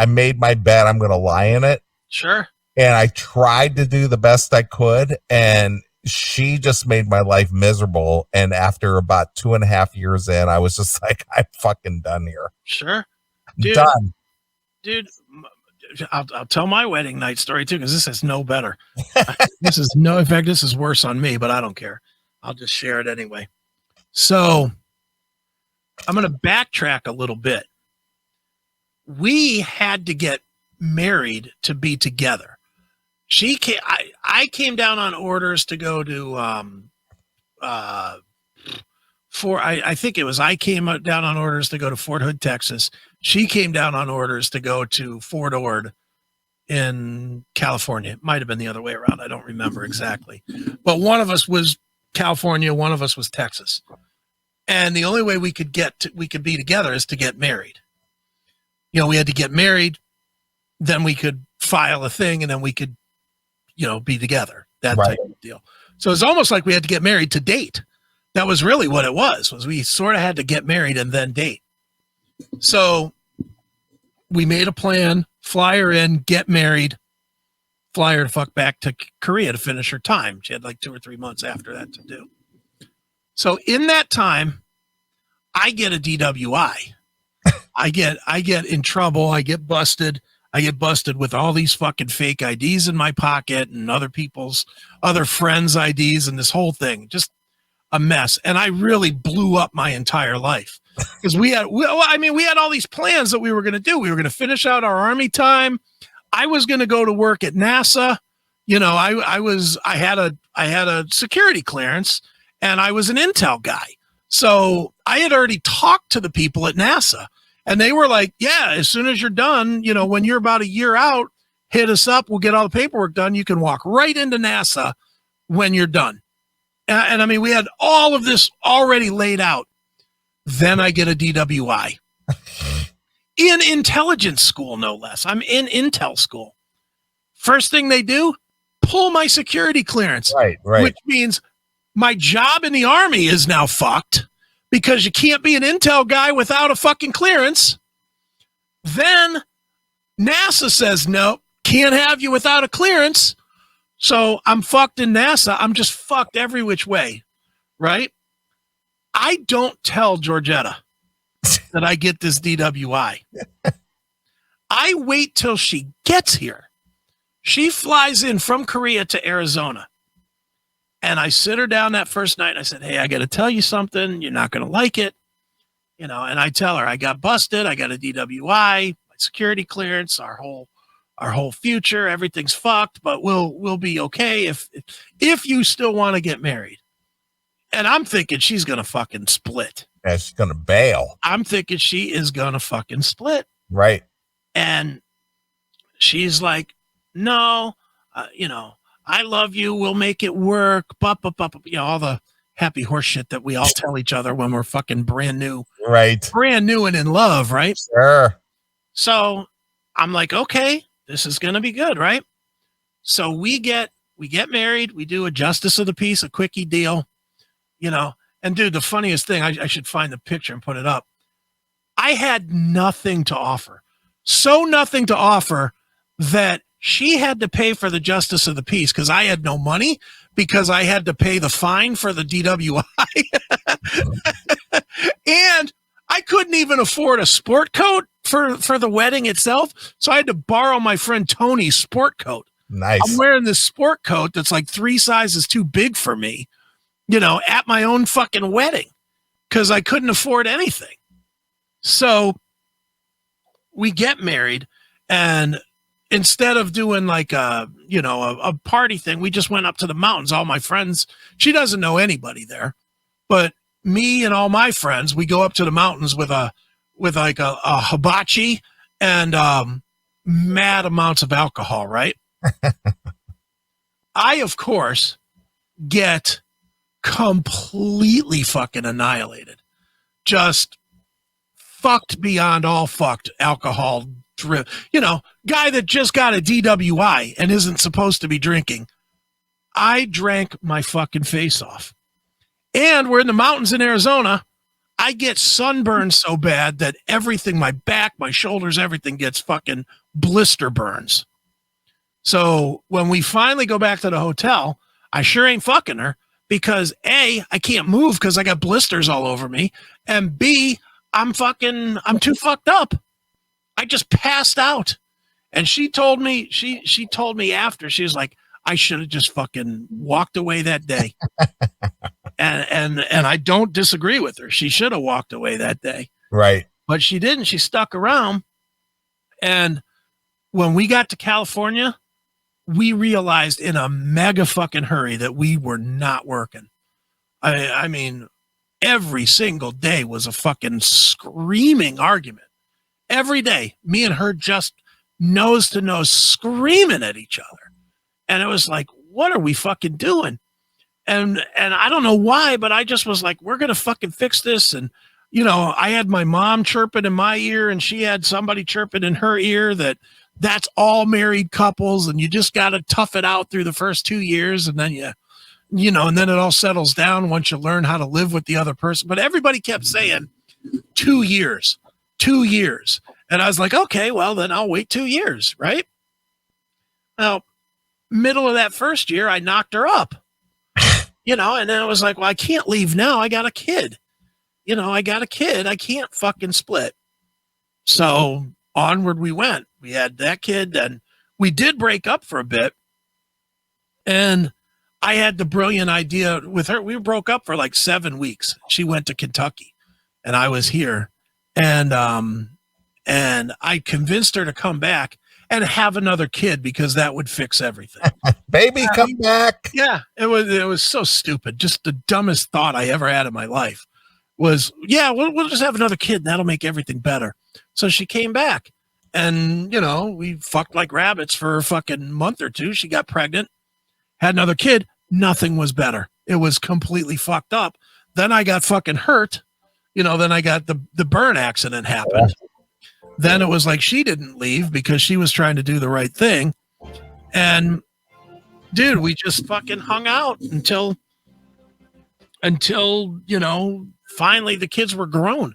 Speaker 2: made my bed. I'm going to lie in it.
Speaker 3: Sure.
Speaker 2: And I tried to do the best I could. And she just made my life miserable. And after about 2.5 years in, I was just like, I'm fucking done here.
Speaker 3: Sure.
Speaker 2: Done.
Speaker 3: Dude, I'll tell my wedding night story too, because this is no better. In fact, this is worse on me, but I don't care. I'll just share it anyway. So I'm going to backtrack a little bit. We had to get married to be together. I came down on orders to go to, I think it was, I came down on orders to go to Fort Hood, Texas. She came down on orders to go to Fort Ord in California. It might have been the other way around. I don't remember exactly, but one of us was California. One of us was Texas. And the only way we could be together is to get married. We had to get married, then we could file a thing, and then we could, be together. That type of deal. So it's almost like we had to get married to date. That was really what it was we sort of had to get married and then date. So we made a plan, fly her in, get married, fly her to fuck back to Korea to finish her time. She had like 2 or 3 months after that to do. So in that time, I get a DWI. I get in trouble. I get busted. I get busted with all these fucking fake IDs in my pocket and other friends' IDs and this whole thing. Just a mess. And I really blew up my entire life because we had all these plans that we were going to do. We were going to finish out our Army time. I was going to go to work at NASA. I had a security clearance and I was an intel guy. So I had already talked to the people at NASA and they were like, yeah, as soon as you're done, when you're about a year out, hit us up. We'll get all the paperwork done. You can walk right into NASA when you're done. And we had all of this already laid out. Then I get a DWI in intelligence school, no less. I'm in intel school First thing they do, pull my security clearance.
Speaker 2: Right.
Speaker 3: Which means my job in the Army is now fucked because you can't be an intel guy without a fucking clearance. Then NASA says, no, can't have you without a clearance. So I'm fucked in NASA. I'm just fucked every which way, right? I don't tell Georgetta that I get this DWI. I wait till she gets here. She flies in from Korea to Arizona. And I sit her down that first night. And I said, hey, I got to tell you something. You're not going to like it. And I tell her I got busted. I got a DWI, my security clearance, our whole future, everything's fucked, but we'll be okay if you still want to get married. And I'm thinking she's going to fucking split.
Speaker 2: Yeah, she's going to bail.
Speaker 3: I'm thinking she is going to fucking split.
Speaker 2: Right.
Speaker 3: And she's like, no, I love you. We'll make it work. All the happy horse shit that we all tell each other when we're fucking brand new.
Speaker 2: Right.
Speaker 3: Brand new and in love, right?
Speaker 2: Sure.
Speaker 3: So I'm like, okay, this is going to be good, right? So we get married. We do a justice of the peace, a quickie deal, And dude, the funniest thing, I should find the picture and put it up. I had nothing to offer. So nothing to offer that she had to pay for the justice of the peace because I had no money because I had to pay the fine for the DWI. And I couldn't even afford a sport coat for the wedding itself. So I had to borrow my friend Tony's sport coat.
Speaker 2: Nice.
Speaker 3: I'm wearing this sport coat that's like 3 sizes too big for me, at my own fucking wedding because I couldn't afford anything. So we get married, and instead of doing like a party thing, we just went up to the mountains. All my friends, she doesn't know anybody there, but me and all my friends, we go up to the mountains with a hibachi and mad amounts of alcohol, right? I, of course, get completely fucking annihilated. Just fucked beyond all fucked, alcohol driven. Guy that just got a DWI and isn't supposed to be drinking. I drank my fucking face off. And we're in the mountains in Arizona. I get sunburned so bad that everything, my back, my shoulders, everything gets fucking blister burns. So when we finally go back to the hotel, I sure ain't fucking her because A, I can't move because I got blisters all over me. And B, I'm too fucked up. I just passed out. And she told me, she told me after, she was like, I should have just fucking walked away that day. and I don't disagree with her. She should have walked away that day.
Speaker 2: Right.
Speaker 3: But she didn't. She stuck around. And when we got to California, we realized in a mega fucking hurry that we were not working. I mean, every single day was a fucking screaming argument. Every day, me and her just nose to nose screaming at each other. And it was like, what are we fucking doing? And I don't know why, but I just was like, we're going to fucking fix this. And, I had my mom chirping in my ear and she had somebody chirping in her ear that's all married couples. And you just got to tough it out through the first 2 years. And then and then it all settles down once you learn how to live with the other person. But everybody kept saying 2 years. And I was like, okay, well, then I'll wait 2 years, right? Now, middle of that first year, I knocked her up, and then it was like, well, I can't leave now. I got a kid. I got a kid. I can't fucking split. So onward we went. We had that kid, and we did break up for a bit. And I had the brilliant idea with her. We broke up for like 7 weeks. She went to Kentucky, and I was here. And I convinced her to come back and have another kid because that would fix everything.
Speaker 2: Baby, come back.
Speaker 3: Yeah, it was so stupid. Just the dumbest thought I ever had in my life was, yeah, we'll just have another kid and that'll make everything better. So she came back and, we fucked like rabbits for a fucking month or two. She got pregnant, had another kid. Nothing was better. It was completely fucked up. Then I got fucking hurt. Then I got the burn accident happened. Then it was like she didn't leave because she was trying to do the right thing. And dude, we just fucking hung out until finally the kids were grown.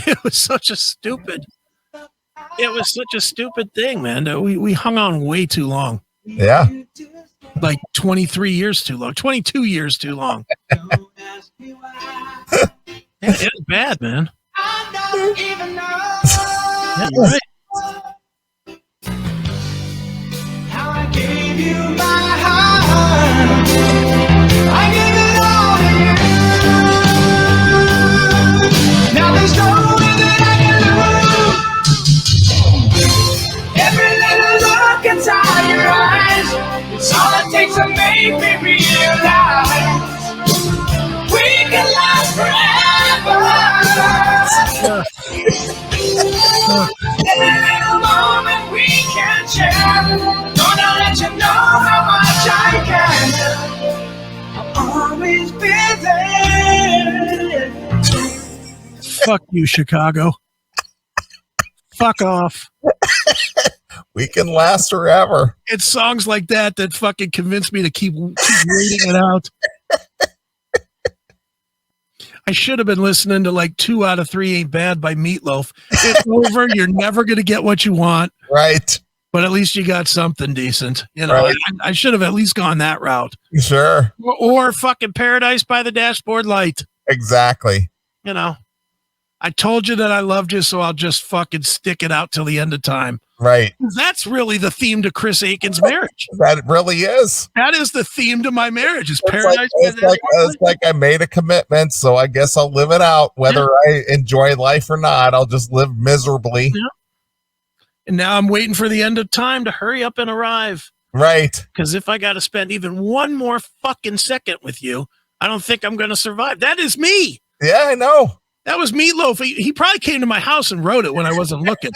Speaker 3: It was such a stupid thing, man. We hung on way too long.
Speaker 2: Yeah.
Speaker 3: Like 23 years too long, 22 years too long. It's bad, man. Yeah, you're right.
Speaker 5: How I gave you my heart. I gave it all to you. Now there's no way that I can lose. Every little look inside your eyes, it's all it takes to make me realize we can last forever. Every little moment we can share, gonna let you know how much I care. I'll always be there.
Speaker 3: Fuck you, Chicago. Fuck off.
Speaker 2: We can last forever.
Speaker 3: It's songs like that fucking convince me to keep waiting it out. I should have been listening to like 2 out of 3 Ain't Bad by Meatloaf. It's over. You're never going to get what you want.
Speaker 2: Right.
Speaker 3: But at least you got something decent. You know,
Speaker 2: Right.
Speaker 3: I should have at least gone that route.
Speaker 2: Sure.
Speaker 3: Or fucking Paradise by the Dashboard Light.
Speaker 2: Exactly.
Speaker 3: You know, I told you that I loved you, so I'll just fucking stick it out till the end of time.
Speaker 2: Right.
Speaker 3: That's really the theme to Chris Aiken's marriage.
Speaker 2: That really is.
Speaker 3: That is the theme to my marriage. Is
Speaker 2: It's
Speaker 3: Paradise by the
Speaker 2: it's like I made a commitment, so I guess I'll live it out. Whether I enjoy life or not, I'll just live miserably.
Speaker 3: Yeah. And now I'm waiting for the end of time to hurry up and arrive.
Speaker 2: Right.
Speaker 3: Because if I got to spend even one more fucking second with you, I don't think I'm going to survive. That is me.
Speaker 2: Yeah, I know.
Speaker 3: That was Meatloaf. He probably came to my house and wrote it when I wasn't looking.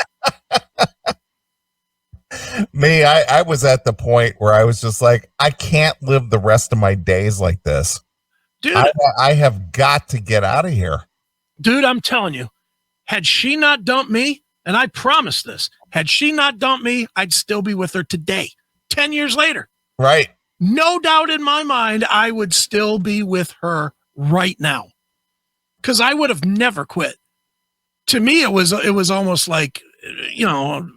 Speaker 2: Me, I was at the point where I was just like, I can't live the rest of my days like this.
Speaker 3: Dude,
Speaker 2: I have got to get out of here.
Speaker 3: dude, I'm telling you, had she not dumped me, and I promise this, had she not dumped me, I'd still be with her today, 10 years later.
Speaker 2: Right.
Speaker 3: No doubt in my mind, I would still be with her right now. Because I would have never quit. To me, it was almost like, you know,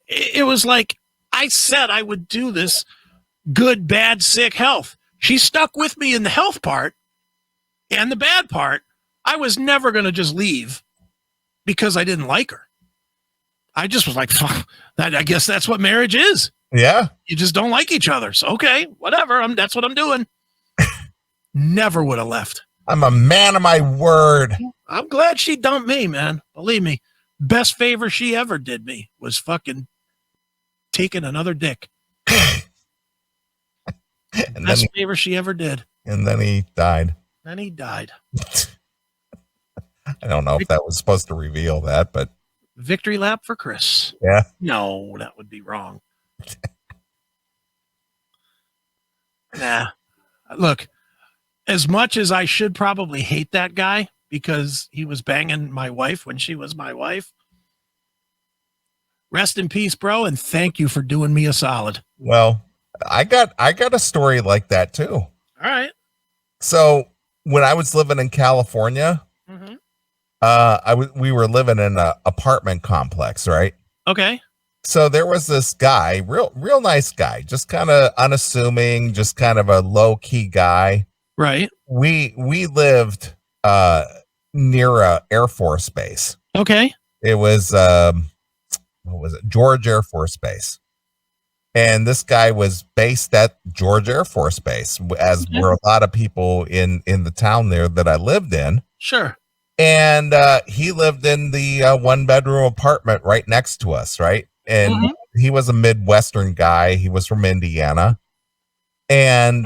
Speaker 3: it was like I said I would do this good, bad, sick, health. She stuck with me in the health part and the bad part. I was never going to just leave because I didn't like her. I just was like, fuck, I guess that's what marriage is.
Speaker 2: Yeah.
Speaker 3: You just don't like each other. So, okay, whatever. That's what I'm doing. Never would have left.
Speaker 2: I'm a man of my word.
Speaker 3: I'm glad she dumped me, man. Believe me. Best favor she ever did me was fucking taking another dick.
Speaker 2: And
Speaker 3: Best favor she ever did.
Speaker 2: And then he died.
Speaker 3: Then he died.
Speaker 2: I don't know if that was supposed to reveal that, but
Speaker 3: Victory lap for Chris.
Speaker 2: yeah.
Speaker 3: No, that would be wrong. Nah. Look, as much as I should probably hate that guy because he was banging my wife when she was my wife, rest in peace, bro, and thank you for doing me a solid.
Speaker 2: Well, I got a story like that too.
Speaker 3: All right.
Speaker 2: So when I was living in California, we were living in an apartment complex, right?
Speaker 3: Okay.
Speaker 2: So there was this guy, real nice guy, just kind of unassuming, just kind of a low key guy.
Speaker 3: Right.
Speaker 2: We lived near a Air Force base.
Speaker 3: Okay.
Speaker 2: It was what was it? George Air Force Base. And this guy was based at George Air Force Base, as were a lot of people in the town there that I lived in.
Speaker 3: Sure.
Speaker 2: And he lived in the 1-bedroom apartment right next to us, right? And he was a Midwestern guy. He was from Indiana. And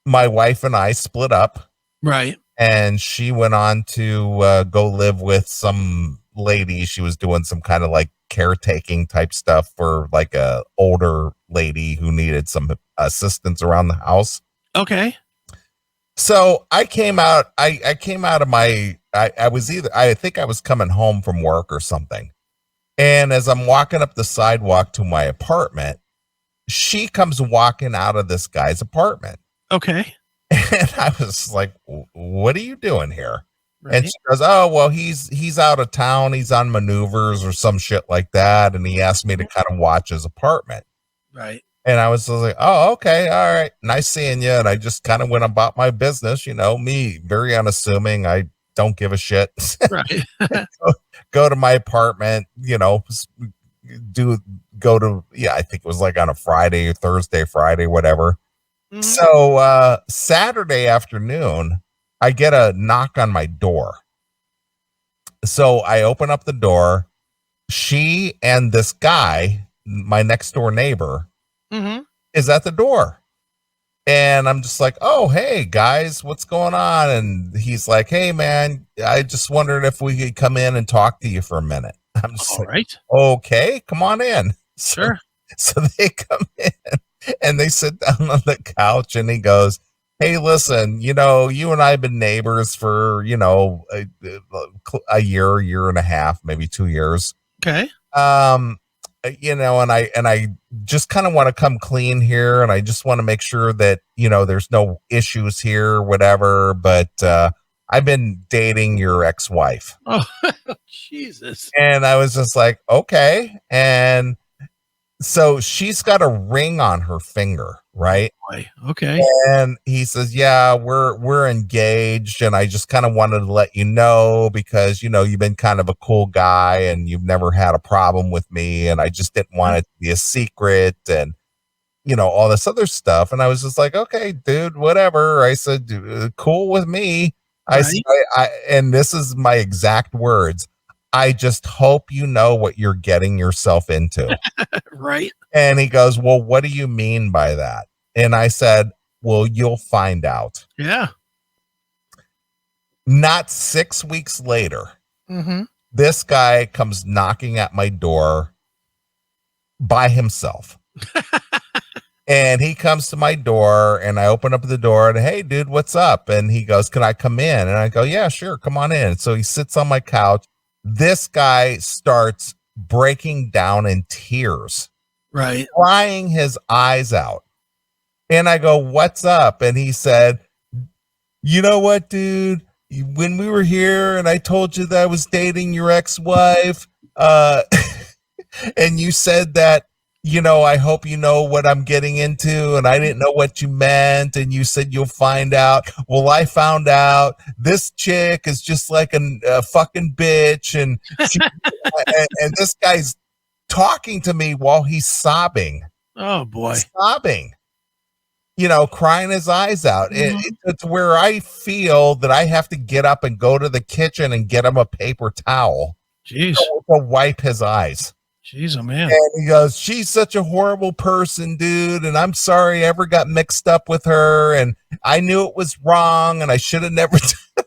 Speaker 2: my wife and I split up.
Speaker 3: Right.
Speaker 2: And she went on to go live with some lady. She was doing some kind of like caretaking type stuff for like a older lady who needed some assistance around the house.
Speaker 3: Okay.
Speaker 2: So I came out, I came out of my, I think I was coming home from work or something. And as I'm walking up the sidewalk to my apartment, she comes walking out of this guy's apartment.
Speaker 3: Okay.
Speaker 2: And I was like, what are you doing here?
Speaker 3: Right.
Speaker 2: And she goes, oh, well, he's out of town. He's on maneuvers or some shit like that. And he asked me to kind of watch his apartment.
Speaker 3: Right.
Speaker 2: And I was like, oh, okay. All right. Nice seeing you. And I just kind of went about my business. You know, me, very unassuming. I don't give a shit.
Speaker 3: Right.
Speaker 2: Go to my apartment, you know, I think it was like on a Friday or Thursday, Friday, whatever. Mm-hmm. So Saturday afternoon, I get a knock on my door. So I open up the door. She and this guy, my next door neighbor, is at the door. And I'm just like, oh, hey, guys, what's going on? And he's like, hey, man, I just wondered if we could come in and talk to you for a minute. I'm just
Speaker 3: all right.
Speaker 2: Okay, come on in.
Speaker 3: Sure.
Speaker 2: So they come in and they sit down on the couch and he goes, hey, listen, you know, you and I have been neighbors for, you know, a year and a half, maybe 2 years.
Speaker 3: Okay.
Speaker 2: You know, and I just kind of want to come clean here, and I just want to make sure that, you know, there's no issues here, whatever. But I've been dating your ex-wife.
Speaker 3: Oh, Jesus.
Speaker 2: And I was just like, okay. And so she's got a ring on her finger, right?
Speaker 3: Okay.
Speaker 2: And he says, yeah, we're engaged, and I just kind of wanted to let you know because, you know, you've been kind of a cool guy and you've never had a problem with me, and I just didn't want it to be a secret and, you know, all this other stuff. And I was just like, okay, dude, whatever. I said, cool with me. Right. And this is my exact words. I just hope you know what you're getting yourself into.
Speaker 3: Right.
Speaker 2: And he goes, well, what do you mean by that? And I said, well, you'll find out.
Speaker 3: Yeah.
Speaker 2: Not 6 weeks later, this guy comes knocking at my door by himself. And he comes to my door, and I open up the door and, hey, dude, what's up? And he goes, can I come in? And I go, yeah, sure. Come on in. So he sits on my couch. This guy starts breaking down in tears,
Speaker 3: right,
Speaker 2: crying his eyes out. And I go, what's up? And he said, you know what, dude? When we were here and I told you that I was dating your ex-wife, and you said that, you know, I hope you know what I'm getting into, and I didn't know what you meant, and you said you'll find out. Well, I found out this chick is just like a fucking bitch, and and this guy's talking to me while he's sobbing.
Speaker 3: Oh boy,
Speaker 2: sobbing, you know, crying his eyes out. It's where I feel that I have to get up and go to the kitchen and get him a paper towel,
Speaker 3: jeez,
Speaker 2: to wipe his eyes.
Speaker 3: Jeez, oh man.
Speaker 2: And he goes, she's such a horrible person, dude. And I'm sorry I ever got mixed up with her. And I knew it was wrong. And I should have never done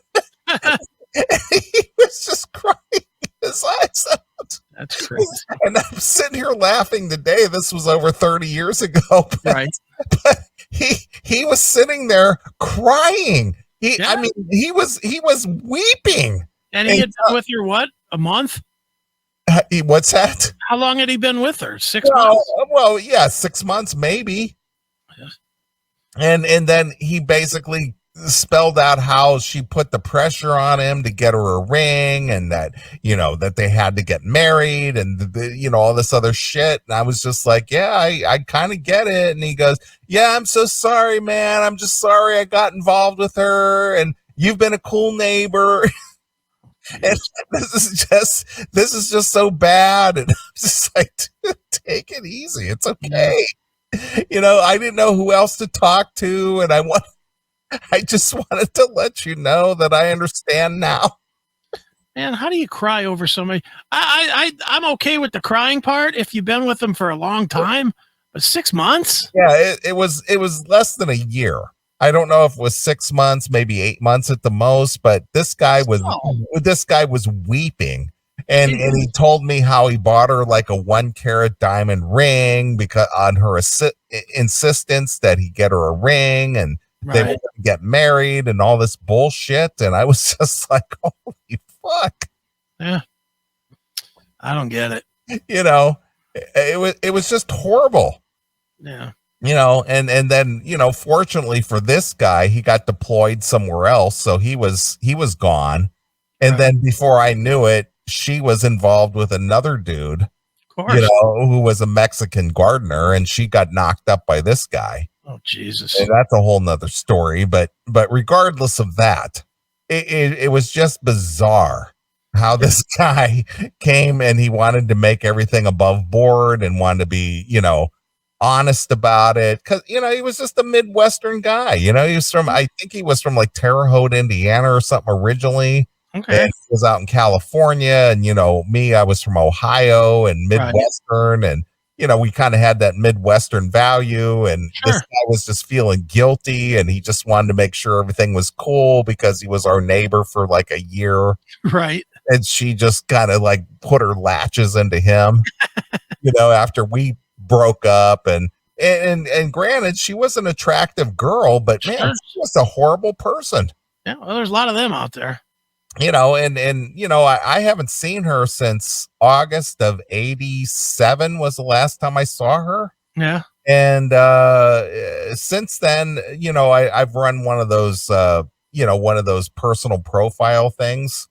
Speaker 2: it. And he was just crying his eyes out.
Speaker 3: That's crazy.
Speaker 2: And I'm sitting here laughing today. This was over 30 years ago.
Speaker 3: Right.
Speaker 2: But he was sitting there crying. I mean, he was weeping.
Speaker 3: And he had been with your what? A month?
Speaker 2: What's that?
Speaker 3: How long had he been with her? 6 months?
Speaker 2: Well, yeah, 6 months, maybe. Yeah. And then he basically spelled out how she put the pressure on him to get her a ring, and that, you know, that they had to get married, and you know, all this other shit. And I was just like, yeah, I kind of get it. And he goes, yeah, I'm so sorry, man. I'm just sorry I got involved with her, and you've been a cool neighbor. And this is just so bad. And I'm just like, dude, take it easy. It's okay. You know, I didn't know who else to talk to. And I just wanted to let you know that I understand now.
Speaker 3: Man, how do you cry over somebody? I'm okay with the crying part if you've been with them for a long time, but 6 months?
Speaker 2: Yeah, it was less than a year. I don't know if it was 6 months, maybe 8 months at the most, but this guy was weeping. And he told me how he bought her like a 1 carat diamond ring because on her insistence that he get her a ring, and they were going to get married and all this bullshit. And I was just like, holy fuck.
Speaker 3: Yeah. I don't get it.
Speaker 2: you know, it was just horrible.
Speaker 3: Yeah.
Speaker 2: You know, and then, you know, fortunately for this guy, he got deployed somewhere else, so he was gone. And
Speaker 3: Right.
Speaker 2: then before I knew it, she was involved with another dude,
Speaker 3: Of course.
Speaker 2: you know, who was a Mexican gardener, and she got knocked up by this guy.
Speaker 3: Oh, Jesus.
Speaker 2: And that's a whole nother story. But regardless of that, it was just bizarre how this guy came and he wanted to make everything above board and wanted to be, you know, honest about it. Cause, you know, he was just a Midwestern guy. You know, he was from, I think he was from like Terre Haute, Indiana or something originally.
Speaker 3: Okay.
Speaker 2: And he was out in California. And, you know, I was from Ohio and Midwestern. Right. And, you know, we kind of had that Midwestern value, and this guy was just feeling guilty, and he just wanted to make sure everything was cool because he was our neighbor for like a year.
Speaker 3: Right.
Speaker 2: And she just kind of like put her latches into him, you know, after we broke up. And granted, she was an attractive girl, but man, she was a horrible person.
Speaker 3: Yeah. Well, there's a lot of them out there.
Speaker 2: You know, and you know, I haven't seen her since August of 87 was the last time I saw her.
Speaker 3: Yeah.
Speaker 2: And since then, you know, I've run one of those, you know, one of those personal profile things.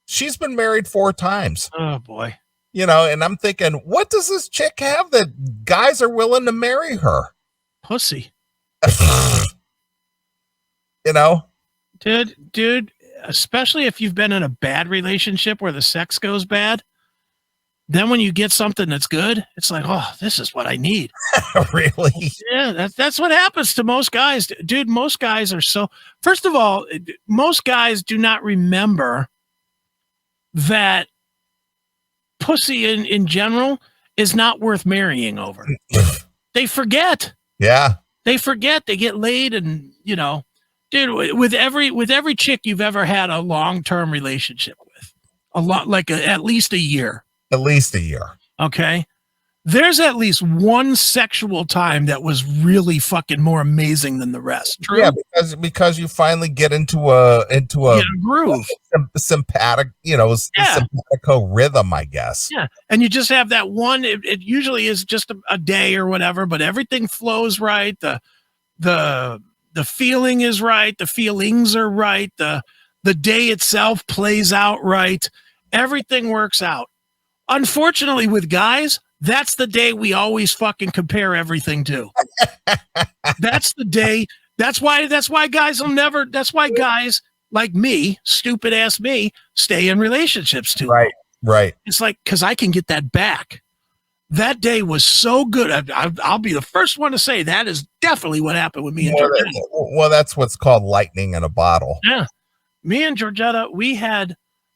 Speaker 2: She's been married 4 times.
Speaker 3: Oh, boy.
Speaker 2: You know, and I'm thinking, what does this chick have that guys are willing to marry her?
Speaker 3: Pussy.
Speaker 2: You know?
Speaker 3: Dude. Especially if you've been in a bad relationship where the sex goes bad, then when you get something that's good, it's like, oh, this is what I need.
Speaker 2: Really?
Speaker 3: Yeah, that's what happens to most guys. Dude, most guys are so... First of all, most guys do not remember that pussy in general is not worth marrying over. They forget.
Speaker 2: Yeah.
Speaker 3: They forget. They get laid and, you know... Dude, with every chick you've ever had a long-term relationship with, at least a year.
Speaker 2: At least a year.
Speaker 3: Okay. There's at least one sexual time that was really fucking more amazing than the rest. True?
Speaker 2: Yeah, because you finally get into a
Speaker 3: groove.
Speaker 2: Sympathetic, you know, simpatico rhythm, I guess.
Speaker 3: Yeah. And you just have that one, it usually is just a day or whatever, but everything flows right. The feeling is right. The feelings are right. The day itself plays out right. Everything works out. Unfortunately, with guys, that's the day we always fucking compare everything to. That's the day. That's why guys like me, stupid ass me, stay in relationships too.
Speaker 2: Right.
Speaker 3: It's like, because I can get that back. That day was so good. I'll be the first one to say that is definitely what happened with me and Georgetta.
Speaker 2: Well, that's what's called lightning in a bottle.
Speaker 3: Yeah. Me and Georgetta, we had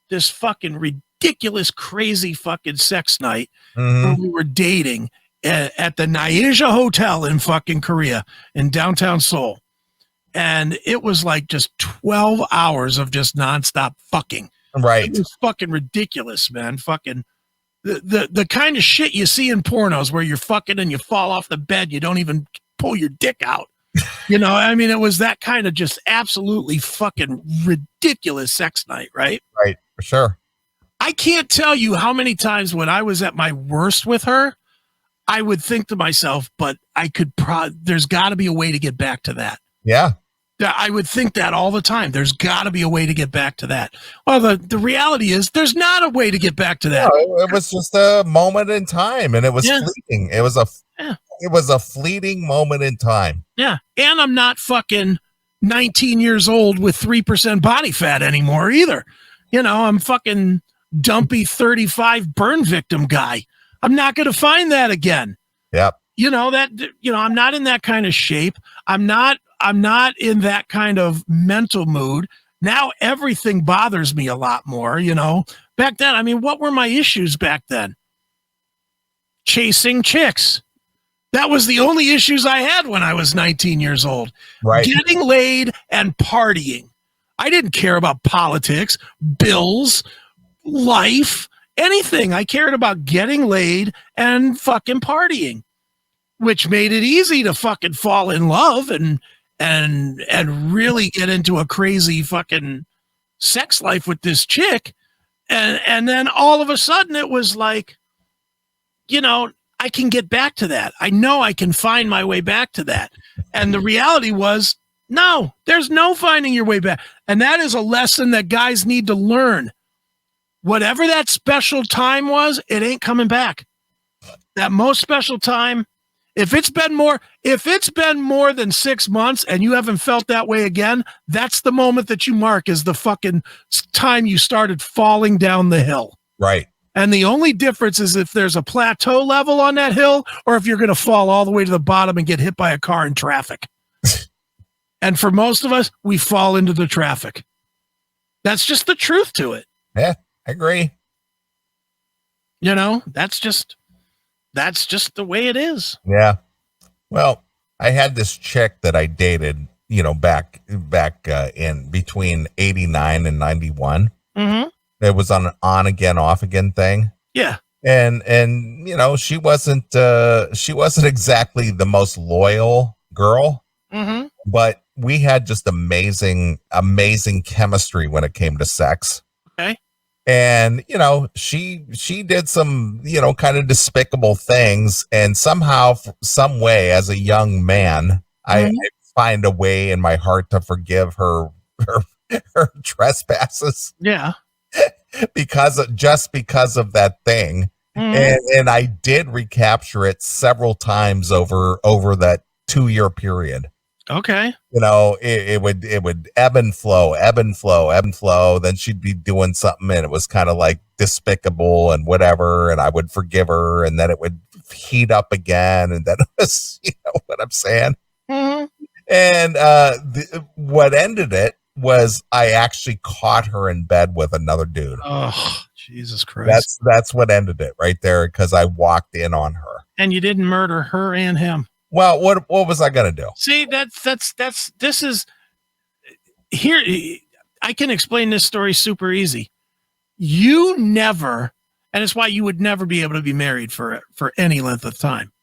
Speaker 3: this fucking ridiculous, crazy fucking sex night when we were dating at the Naija Hotel in fucking Korea in downtown Seoul. And it was like just 12 hours of just nonstop fucking.
Speaker 2: Right.
Speaker 3: It was fucking ridiculous, man. Fucking. The kind of shit you see in pornos where you're fucking and you fall off the bed, you don't even pull your dick out. You know, I mean, it was that kind of just absolutely fucking ridiculous sex night, right?
Speaker 2: Right, for sure.
Speaker 3: I can't tell you how many times when I was at my worst with her, I would think to myself, but I could there's got to be a way to get back to that.
Speaker 2: Yeah.
Speaker 3: I would think that all the time. There's got to be a way to get back to that. Well, the reality is there's not a way to get back to that.
Speaker 2: No, it was just a moment in time, and it was fleeting. It was a fleeting moment in time.
Speaker 3: Yeah, and I'm not fucking 19 years old with 3% body fat anymore either. You know, I'm fucking dumpy 35 burn victim guy. I'm not going to find that again.
Speaker 2: Yep.
Speaker 3: You know, I'm not in that kind of shape. I'm not in that kind of mental mood. Now everything bothers me a lot more, you know. Back then, I mean, what were my issues back then? Chasing chicks. That was the only issues I had when I was 19 years old.
Speaker 2: Right.
Speaker 3: Getting laid and partying. I didn't care about politics, bills, life, anything. I cared about getting laid and fucking partying, which made it easy to fucking fall in love and really get into a crazy fucking sex life with this chick. And then all of a sudden it was like, I can get back to that. I know I can find my way back to that. And the reality was, no, there's no finding your way back. And that is a lesson that guys need to learn. Whatever that special time was, it ain't coming back. That most special time, if it's been more than 6 months and you haven't felt that way again, that's the moment that you mark as the fucking time you started falling down the hill.
Speaker 2: Right.
Speaker 3: And the only difference is if there's a plateau level on that hill or if you're going to fall all the way to the bottom and get hit by a car in traffic. And for most of us, we fall into the traffic. That's just the truth to it.
Speaker 2: Yeah, I agree.
Speaker 3: That's just the way it is.
Speaker 2: Yeah. Well, I had this chick that I dated, back in between 89 and 91.
Speaker 3: Mm-hmm.
Speaker 2: It was on an on again, off again thing.
Speaker 3: Yeah.
Speaker 2: And she wasn't exactly the most loyal girl,
Speaker 3: mm-hmm.
Speaker 2: but we had just amazing chemistry when it came to sex.
Speaker 3: Okay.
Speaker 2: And, she did some, kind of despicable things. And somehow, some way, as a young man, I find a way in my heart to forgive her trespasses.
Speaker 3: Yeah.
Speaker 2: because of that thing. And I did recapture it several times over that 2-year period.
Speaker 3: Okay.
Speaker 2: It would ebb and flow. Then she'd be doing something and it was kind of like despicable and whatever. And I would forgive her and then it would heat up again. And then it was, what I'm saying?
Speaker 3: Mm-hmm.
Speaker 2: And what ended it was I actually caught her in bed with another dude.
Speaker 3: Oh, Jesus Christ.
Speaker 2: That's what ended it right there because I walked in on her.
Speaker 3: And you didn't murder her and him.
Speaker 2: Well, what was I going to do?
Speaker 3: See, this is here. I can explain this story super easy. You never, and it's why you would never be able to be married for any length of time.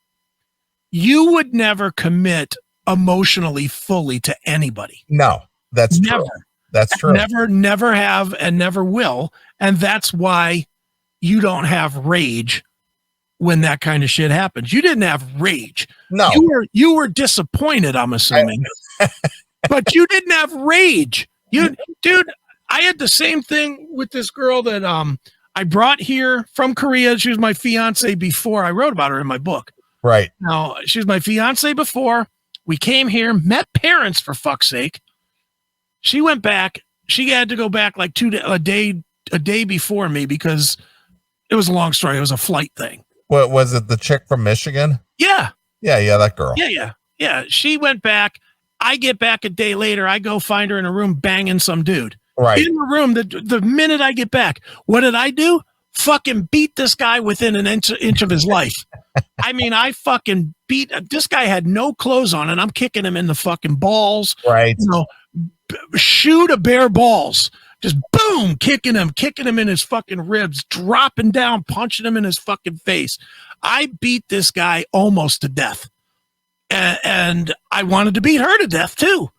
Speaker 3: You would never commit emotionally fully to anybody.
Speaker 2: No, that's
Speaker 3: never.
Speaker 2: True. That's true.
Speaker 3: Never have and never will. And that's why you don't have rage when that kind of shit happens. You didn't have rage.
Speaker 2: No.
Speaker 3: You were disappointed, I'm assuming. But you didn't have rage. Dude, I had the same thing with this girl that I brought here from Korea. She was my fiance before. I wrote about her in my book.
Speaker 2: Right.
Speaker 3: Now, she was my fiance before. We came here, met parents for fuck's sake. She went back. She had to go back like a day before me because it was a long story. It was a flight thing.
Speaker 2: What was it? The chick from Michigan?
Speaker 3: Yeah.
Speaker 2: Yeah. That girl.
Speaker 3: Yeah. She went back. I get back a day later. I go find her in a room banging some dude.
Speaker 2: Right.
Speaker 3: In the room. The minute I get back, what did I do? Fucking beat this guy within an inch of his life. I mean, I fucking beat this guy. Had no clothes on, and I'm kicking him in the fucking balls.
Speaker 2: Right.
Speaker 3: Shoot a bare balls. Just boom, kicking him in his fucking ribs, dropping down, punching him in his fucking face. I beat this guy almost to death. And I wanted to beat her to death too.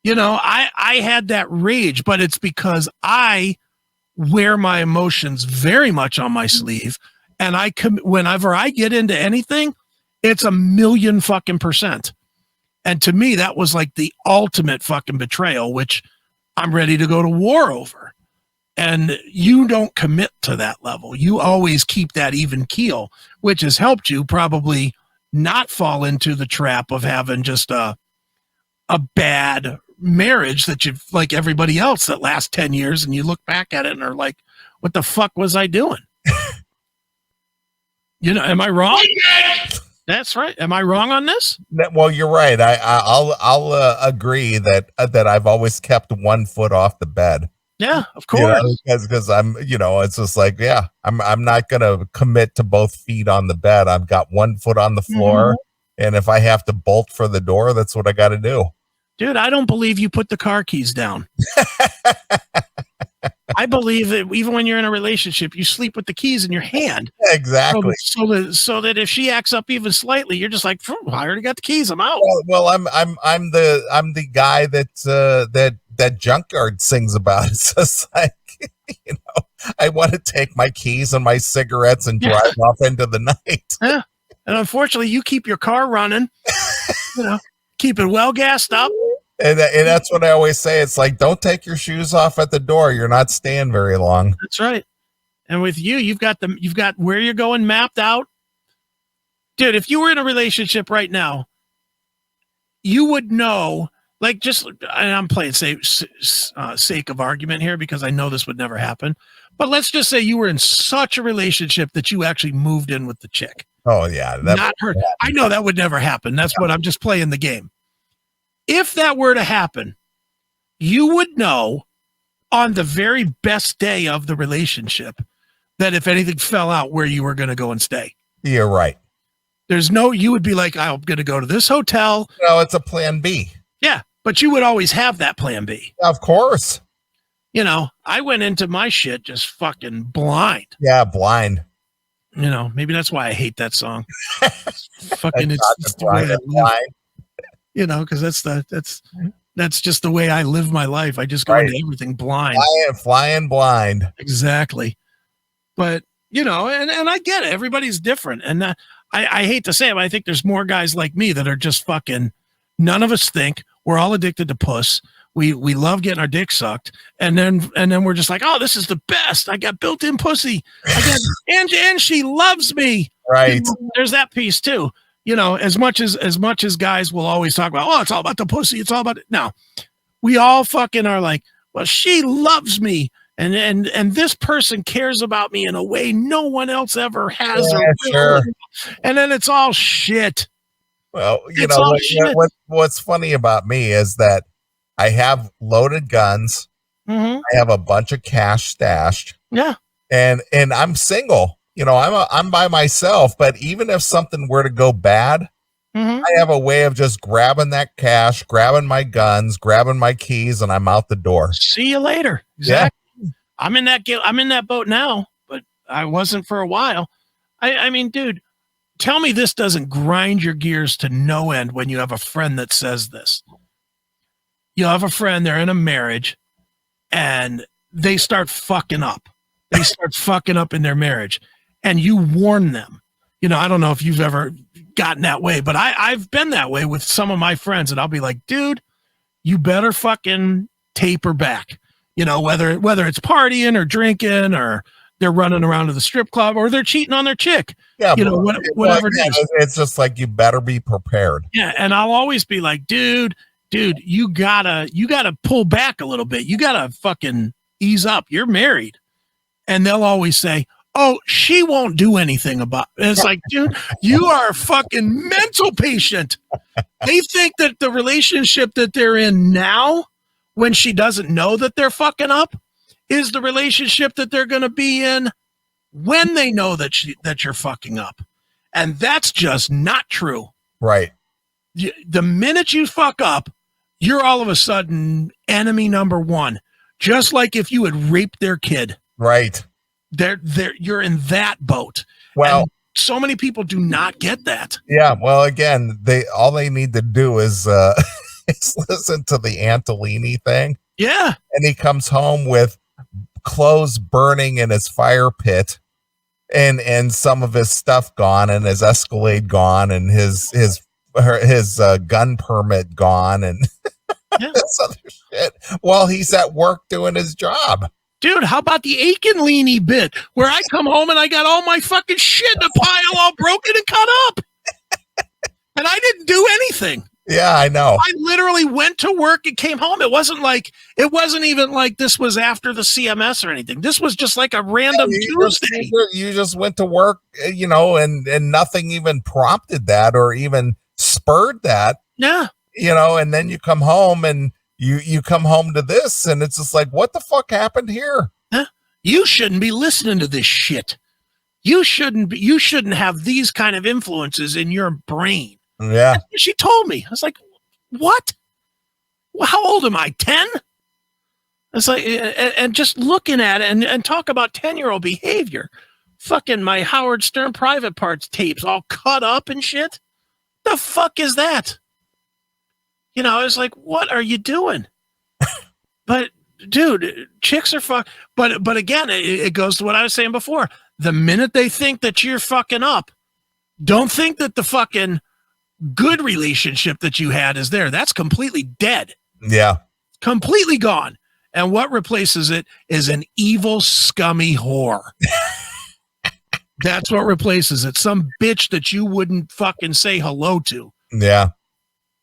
Speaker 3: I had that rage, but it's because I wear my emotions very much on my sleeve. And whenever I get into anything, it's 1,000,000 fucking %. And to me, that was like the ultimate fucking betrayal, which I'm ready to go to war over. And you don't commit to that level. You always keep that even keel, which has helped you probably not fall into the trap of having just a bad marriage that you've like everybody else that lasts 10 years and you look back at it and are like, what the fuck was I doing? Am I wrong? That's right. Am I wrong on this?
Speaker 2: Well, you're right. I'll agree that I've always kept one foot off the bed.
Speaker 3: Yeah, of course.
Speaker 2: Because I'm, it's just like, yeah, I'm not gonna commit to both feet on the bed. I've got one foot on the floor, and if I have to bolt for the door, that's what I got to do.
Speaker 3: Dude, I don't believe you put the car keys down. I believe that even when you're in a relationship, you sleep with the keys in your hand.
Speaker 2: Exactly.
Speaker 3: So that if she acts up even slightly, you're just like, I already got the keys. I'm out.
Speaker 2: Well, I'm the guy that Junkyard sings about. It's just like, I want to take my keys and my cigarettes and drive off into the night.
Speaker 3: Yeah. And unfortunately, you keep your car running, keep it well gassed up.
Speaker 2: And that's what I always say. It's like, don't take your shoes off at the door. You're not staying very long.
Speaker 3: That's right. And with you've got where you're going mapped out. Dude, if you were in a relationship right now, you would know, like, just, and I'm playing sake of argument here because I know this would never happen. But let's just say you were in such a relationship that you actually moved in with the chick.
Speaker 2: Oh, yeah.
Speaker 3: Not her. I know that would never happen. That's what I'm just playing the game. If that were to happen, you would know on the very best day of the relationship that if anything fell out, where you were going to go and stay.
Speaker 2: You're right.
Speaker 3: You would be like, I'm going to go to this hotel.
Speaker 2: No, it's a plan B.
Speaker 3: Yeah, but you would always have that plan B.
Speaker 2: Of course.
Speaker 3: I went into my shit just fucking blind.
Speaker 2: Yeah, blind.
Speaker 3: Maybe that's why I hate that song. Fucking it's the way I live. Because that's just the way I live my life. I just go into everything blind.
Speaker 2: Flying blind.
Speaker 3: Exactly. But and I get it. Everybody's different. And I hate to say it, but I think there's more guys like me that are just fucking, none of us think. We're all addicted to puss. We love getting our dick sucked. And then we're just like, oh, this is the best. I got built-in pussy. And she loves me.
Speaker 2: Right.
Speaker 3: There's that piece too. As much as guys will always talk about, oh, it's all about the pussy. It's all about it. No, we all fucking are like, well, she loves me. And this person cares about me in a way no one else ever has.
Speaker 2: Sure.
Speaker 3: And then it's all shit.
Speaker 2: Well, what's funny about me is that I have loaded guns.
Speaker 3: Mm-hmm.
Speaker 2: I have a bunch of cash stashed.
Speaker 3: Yeah.
Speaker 2: And I'm single. I'm by myself, but even if something were to go bad,
Speaker 3: mm-hmm.
Speaker 2: I have a way of just grabbing that cash, grabbing my guns, grabbing my keys, and I'm out the door.
Speaker 3: See you later. Exactly. Yeah. I'm in that boat now, but I wasn't for a while. I mean, dude, tell me this doesn't grind your gears to no end when you have a friend that says this. You'll have a friend, they're in a marriage, and they start fucking up. They start fucking up in their marriage, and you warn them. I don't know if you've ever gotten that way, but I've been that way with some of my friends, and I'll be like, dude, you better fucking taper back. Whether it's partying or drinking or they're running around to the strip club or they're cheating on their chick.
Speaker 2: Yeah,
Speaker 3: whatever it is.
Speaker 2: It's just like, you better be prepared.
Speaker 3: Yeah, and I'll always be like, dude, you gotta pull back a little bit. You gotta fucking ease up. You're married. And they'll always say, oh, she won't do anything about it. And it's like, dude, you are a fucking mental patient. They think that the relationship that they're in now, when she doesn't know that they're fucking up, is the relationship that they're going to be in when they know that you're fucking up. And that's just not true.
Speaker 2: Right.
Speaker 3: The minute you fuck up, you're all of a sudden enemy number one. Just like if you had raped their kid.
Speaker 2: Right.
Speaker 3: You're in that boat.
Speaker 2: Well,
Speaker 3: and so many people do not get that.
Speaker 2: Yeah. Well, again, all they need to do is listen to the Antolini thing.
Speaker 3: Yeah.
Speaker 2: And he comes home with clothes burning in his fire pit and some of his stuff gone and his Escalade gone and his gun permit gone and this other shit while he's at work doing his job.
Speaker 3: Dude, how about the Aiken-Leany bit where I come home and I got all my fucking shit in a pile all broken and cut up? And I didn't do anything.
Speaker 2: Yeah, I know.
Speaker 3: I literally went to work and came home. It wasn't even like this was after the CMS or anything. This was just like a random Tuesday.
Speaker 2: You just went to work, and nothing even prompted that or even spurred that.
Speaker 3: Yeah.
Speaker 2: And then you come home and you come home to this and it's just like, what the fuck happened here?
Speaker 3: Huh? You shouldn't be listening to this shit. You shouldn't have these kind of influences in your brain.
Speaker 2: Yeah.
Speaker 3: That's what she told me. I was like, what? Well, how old am I? 10? It's like, and just looking at it and talk about 10-year-old behavior. Fucking my Howard Stern Private Parts tapes all cut up and shit. The fuck is that? I was like, what are you doing? But dude, chicks are but again, it goes to what I was saying before. The minute they think that you're fucking up, don't think that the fucking good relationship that you had is there. That's completely dead.
Speaker 2: Yeah.
Speaker 3: Completely gone. And what replaces it is an evil, scummy whore. That's what replaces it. Some bitch that you wouldn't fucking say hello to.
Speaker 2: Yeah.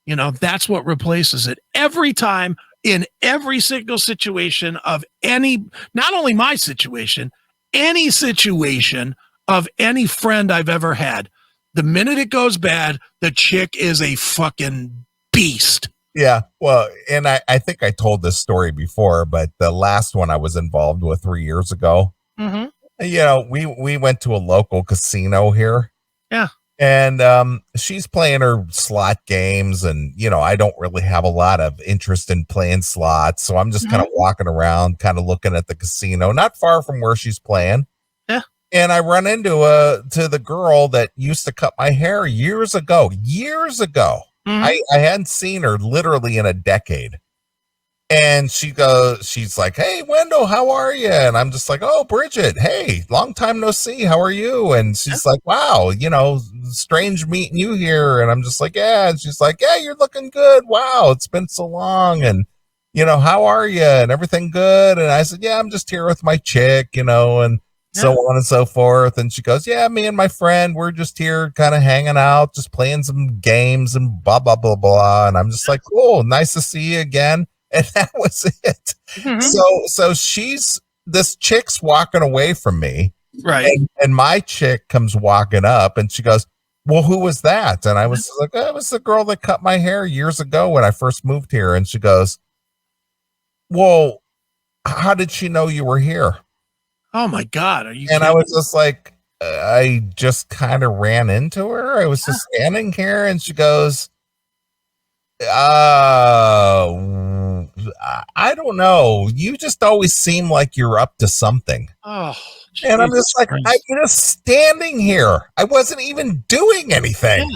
Speaker 3: You know, that's what replaces it. Every time, in every single situation of any, not only my situation, any situation of any friend I've ever had, the minute it goes bad, the chick is a fucking beast.
Speaker 2: Yeah. Well, and I think I told this story before, but the last one I was involved with 3 years ago, you know, we went to a local casino here.
Speaker 3: Yeah.
Speaker 2: And she's playing her slot games, and you know, I don't really have a lot of interest in playing slots, so I'm just kind of walking around, kind of looking at the casino, not far from where she's playing.
Speaker 3: Yeah.
Speaker 2: And I run into to the girl that used to cut my hair years ago. I hadn't seen her literally in a decade. And she's like, "Hey, Wendell, how are you?" And I'm just like, "Oh, Bridget, hey, long time no see. How are you?" And she's like, "Wow, you know, strange meeting you here." And I'm just like, "Yeah." And she's like, "Yeah, you're looking good. Wow, it's been so long. And, you know, how are you? And everything good?" And I said, "Yeah, I'm just here with my chick, you know, and so on and so forth." And she goes, "Yeah, me and my friend, we're just here kind of hanging out, just playing some games and blah, blah, blah, blah." And I'm just like, "Cool, nice to see you again." And that was it. So this chick's walking away from me.
Speaker 3: Right.
Speaker 2: And my chick comes walking up and she goes, "Well, who was that?" And I was like, "It was the girl that cut my hair years ago when I first moved here." And she goes, "Well, how did she know you were here?"
Speaker 3: Oh my God. Are you
Speaker 2: And
Speaker 3: kidding?
Speaker 2: I was just like, I just kind of ran into her. I was just standing here and she goes, "I don't know. You just always seem like you're up to something."
Speaker 3: Oh,
Speaker 2: and I'm just like,
Speaker 3: Christ.
Speaker 2: I'm just standing here. I wasn't even doing anything.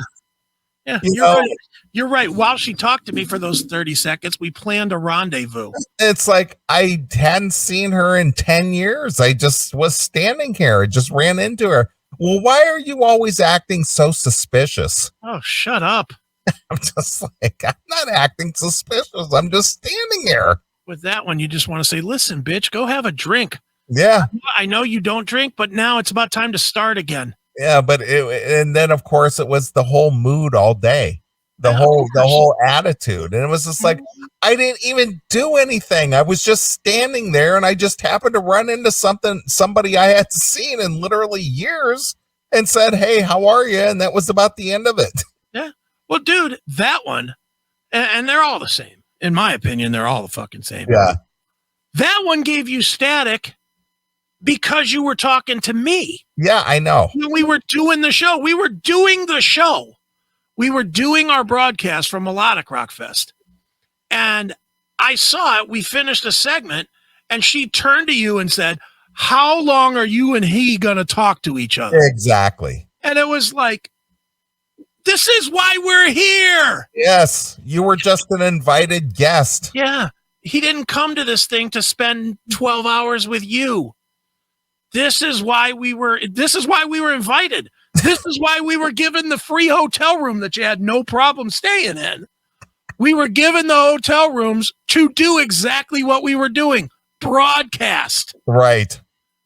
Speaker 3: Yeah,
Speaker 2: You
Speaker 3: you're
Speaker 2: know?
Speaker 3: right. You're right. While she talked to me for those 30 seconds, we planned a rendezvous.
Speaker 2: It's like I hadn't seen her in 10 years. I just was standing here. I just ran into her. "Well, why are you always acting so suspicious?"
Speaker 3: Oh, shut up.
Speaker 2: I'm just like, I'm not acting suspicious. I'm just standing here.
Speaker 3: With that one, you just want to say, "Listen, bitch, go have a drink.
Speaker 2: Yeah.
Speaker 3: I know you don't drink, but now it's about time to start again."
Speaker 2: Yeah. But and then of course it was the whole mood all day, the whole attitude. And it was just like, I didn't even do anything. I was just standing there and I just happened to run into somebody I hadn't seen in literally years and said, "Hey, how are you?" And that was about the end of it.
Speaker 3: Yeah. Well, dude, that one, and they're all the same. In my opinion, they're all the fucking same.
Speaker 2: Yeah.
Speaker 3: That one gave you static because you were talking to me.
Speaker 2: Yeah, I know.
Speaker 3: When we were doing the show. We were doing our broadcast from Melodic Rock Fest. And I saw it. We finished a segment and she turned to you and said, "How long are you and he going to talk to each other?"
Speaker 2: Exactly.
Speaker 3: And it was like, this is why we're here.
Speaker 2: Yes. You were just an invited guest.
Speaker 3: Yeah. He didn't come to this thing to spend 12 hours with you. This is why we were invited. This is why we were given the free hotel room that you had no problem staying in. We were given the hotel rooms to do exactly what we were doing. Broadcast.
Speaker 2: Right.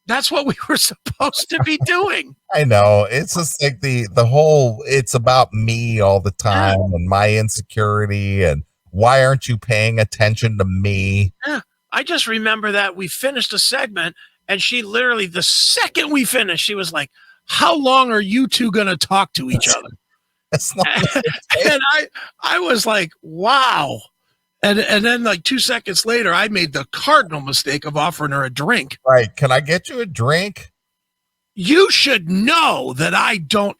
Speaker 3: That's what we were supposed to be doing.
Speaker 2: I know. It's just like the whole, it's about me all the time and my insecurity and why aren't you paying attention to me?
Speaker 3: Yeah. I just remember that we finished a segment and she literally, the second we finished, she was like, "How long are you two going to talk to each other?"
Speaker 2: That's not
Speaker 3: And I was like, wow. And then like 2 seconds later, I made the cardinal mistake of offering her a drink.
Speaker 2: right. Can I get you a drink?
Speaker 3: You should know that I don't.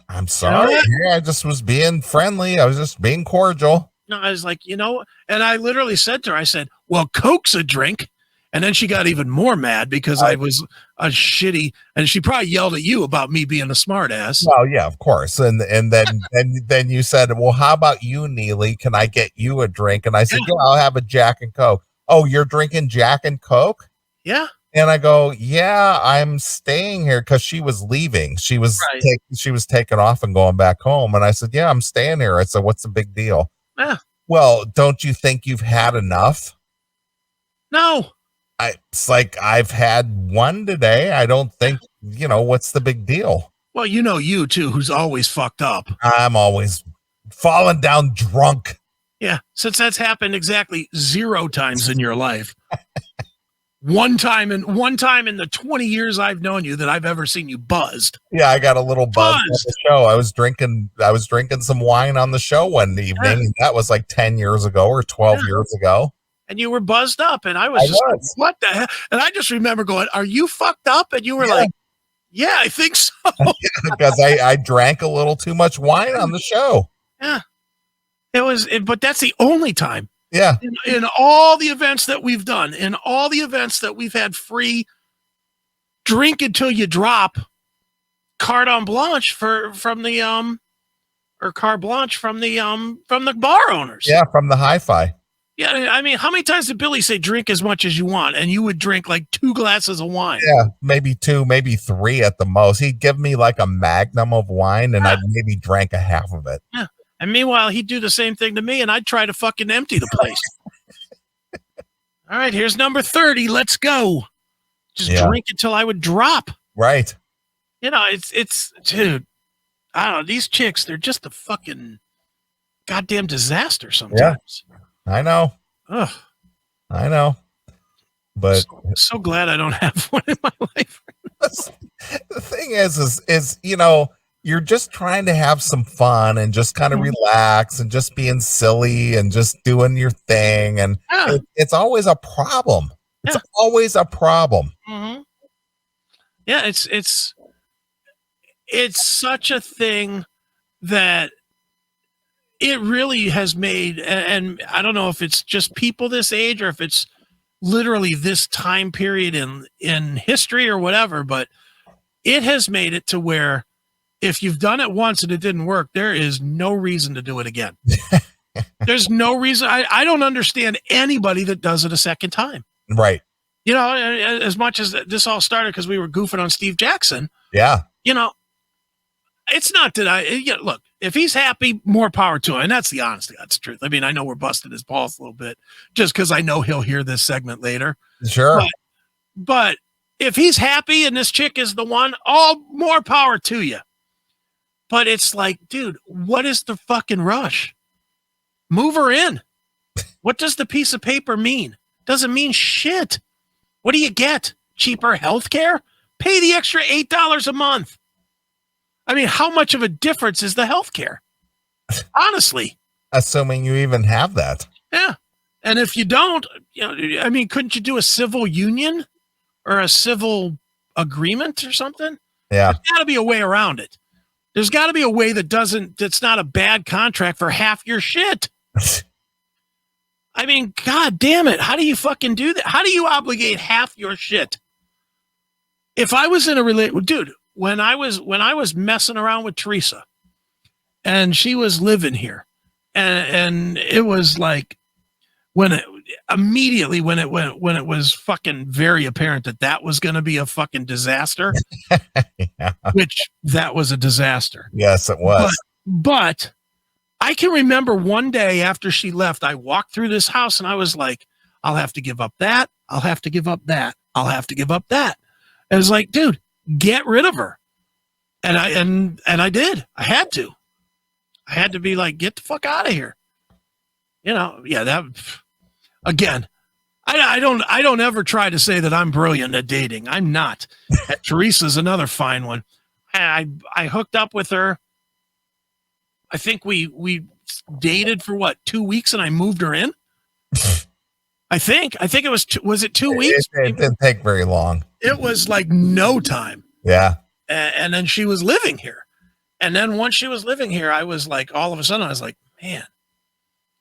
Speaker 2: I'm sorry. Yeah, I just was being friendly. I was just being cordial.
Speaker 3: No, I was like, and I literally said to her, I said, "Well, Coke's a drink." And then she got even more mad because I was a shitty, and she probably yelled at you about me being a smart ass.
Speaker 2: Well, yeah, of course. And then you said, "Well, how about you, Neeley? Can I get you a drink?" And I said, "Yeah, I'll have a Jack and Coke." "Oh, you're drinking Jack and Coke?"
Speaker 3: Yeah.
Speaker 2: And I go, "Yeah, I'm staying here," because she was leaving. She was
Speaker 3: Right.
Speaker 2: she was taking off and going back home. And I said, "Yeah, I'm staying here." I said, "What's the big deal?"
Speaker 3: Yeah.
Speaker 2: "Well, don't you think you've had enough?"
Speaker 3: No.
Speaker 2: It's like, I've had one today. I don't think, what's the big deal?
Speaker 3: Well, you too, who's always fucked up.
Speaker 2: I'm always falling down drunk.
Speaker 3: Yeah. Since that's happened exactly 0 times in your life. One time in the 20 years I've known you that I've ever seen you buzzed.
Speaker 2: Yeah, I got a little buzzed on the show. I was drinking some wine on the show one evening.
Speaker 3: Yeah.
Speaker 2: And that was like 10 years ago or 12 years ago.
Speaker 3: And you were buzzed up, and I was like, what the hell? And I just remember going, "Are you fucked up?" And you were like, "Yeah, I think so."
Speaker 2: Because I drank a little too much wine on the show.
Speaker 3: Yeah. But that's the only time.
Speaker 2: Yeah.
Speaker 3: In all the events that we've done, in all the events that we've had free drink until you drop carte blanche from the bar owners.
Speaker 2: Yeah, from the hi-fi.
Speaker 3: Yeah, I mean, how many times did Billy say drink as much as you want, and you would drink like 2 glasses of wine?
Speaker 2: Yeah, maybe 2, maybe 3 at the most. He'd give me like a magnum of wine, and I'd maybe drank a half of it.
Speaker 3: Yeah. And meanwhile, he'd do the same thing to me, and I'd try to fucking empty the place. All right, here's number 30. Let's go. Just drink until I would drop.
Speaker 2: Right.
Speaker 3: It's dude, I don't know. These chicks, they're just a fucking goddamn disaster sometimes.
Speaker 2: Yeah. I know.
Speaker 3: Ugh.
Speaker 2: I know. But
Speaker 3: so glad I don't have one in my life.
Speaker 2: The thing is, you're just trying to have some fun and just kind of relax and just being silly and just doing your thing. And it's always a problem. It's always a problem.
Speaker 3: Mm-hmm. Yeah, it's such a thing that it really has made, and I don't know if it's just people this age or if it's literally this time period in history or whatever, but it has made it to where if you've done it once and it didn't work, there is no reason to do it again. There's no reason. I don't understand anybody that does it a second time.
Speaker 2: Right.
Speaker 3: As much as this all started because we were goofing on Steve Jackson.
Speaker 2: Yeah.
Speaker 3: It's not that look, if he's happy, more power to him. And that's the honest, that's the truth. I mean, I know we're busting his balls a little bit just because I know he'll hear this segment later.
Speaker 2: Sure.
Speaker 3: But if he's happy and this chick is the one, all more power to you. But it's like, dude, what is the fucking rush? Move her in. What does the piece of paper mean? Doesn't mean shit. What do you get? Cheaper health care? Pay the extra $8 a month. I mean, how much of a difference is the health care? Honestly.
Speaker 2: Assuming you even have that.
Speaker 3: Yeah. And if you don't, couldn't you do a civil union or a civil agreement or something?
Speaker 2: Yeah.
Speaker 3: There's got to be a way around it. There's got to be a way that's not a bad contract for half your shit. I mean, God damn it. How do you fucking do that? How do you obligate half your shit? If I was in a relationship, dude, when I was messing around with Teresa and she was living here and it was like when it was fucking very apparent that was going to be a fucking disaster,
Speaker 2: yeah.
Speaker 3: Which that was a disaster.
Speaker 2: Yes, it was.
Speaker 3: But I can remember one day after she left, I walked through this house and I was like, I'll have to give up that. I'll have to give up that. I'll have to give up that. And it's like, dude, get rid of her. And I did. I had to be like, get the fuck out of here. That again, I don't ever try to say that I'm brilliant at dating. I'm not. Teresa's another fine one. I hooked up with her. I think we dated for 2 weeks and I moved her in. I think it was it 2 weeks?
Speaker 2: It didn't take very long.
Speaker 3: It was like no time.
Speaker 2: Yeah.
Speaker 3: And then she was living here. And then once she was living here, I was like, all of a sudden I was like, man,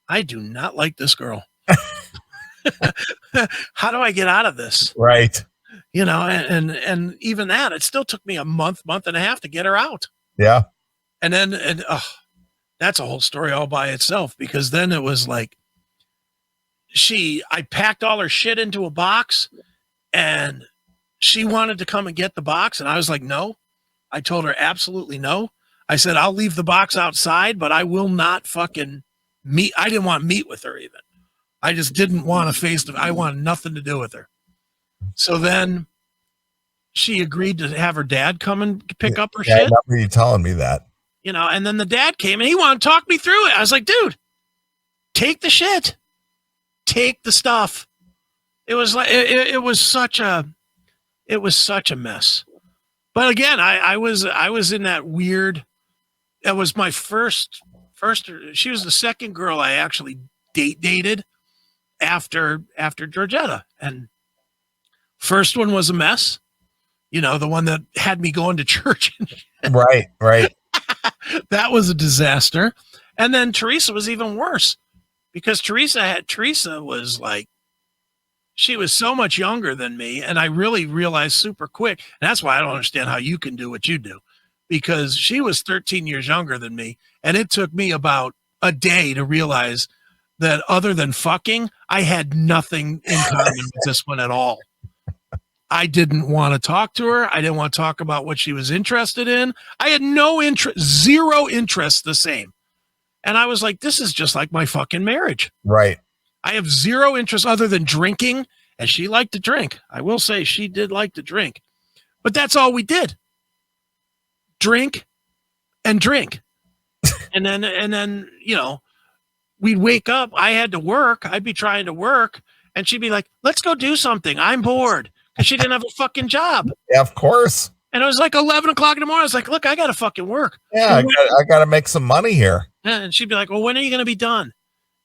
Speaker 3: I do not like this girl. How do I get out of this?
Speaker 2: Right.
Speaker 3: And even that, it still took me a month and a half to get her out.
Speaker 2: Yeah.
Speaker 3: And then, that's a whole story all by itself, because then it was like, I packed all her shit into a box, and she wanted to come and get the box. And I was like, no. I told her absolutely no. I said, I'll leave the box outside, but I will not fucking meet. I didn't want to meet with her even. I just didn't want to I wanted nothing to do with her. So then she agreed to have her dad come and pick up her shit.
Speaker 2: I remember you telling me that.
Speaker 3: You know, and then the dad came and he wanted to talk me through it. I was like, dude, take the shit. Take the stuff. It was like it was such a mess. But again, I was in that weird. It was my first. She was the second girl I actually dated after Georgetta, and first one was a mess. You know, the one that had me going to church.
Speaker 2: Right.
Speaker 3: That was a disaster. And then Teresa was even worse, because Teresa was like, she was so much younger than me. And I really realized super quick. And that's why I don't understand how you can do what you do, because she was 13 years younger than me. And it took me about a day to realize that other than fucking, I had nothing in common with this one at all. I didn't want to talk to her. I didn't want to talk about what she was interested in. I had no interest, zero interest the same. And I was like, this is just like my fucking marriage.
Speaker 2: Right.
Speaker 3: I have zero interest other than drinking, and she liked to drink. I will say she did like to drink, but that's all we did. Drink and drink. and then, you know, we'd wake up. I had to work. I'd be trying to work, and she'd be like, let's go do something. I'm bored. Because she didn't have a fucking job.
Speaker 2: Yeah, of course.
Speaker 3: And it was like 11 o'clock in the morning. I was like, look, I got to fucking work.
Speaker 2: Yeah, I got to make some money here.
Speaker 3: And she'd be like, well, when are you going to be done?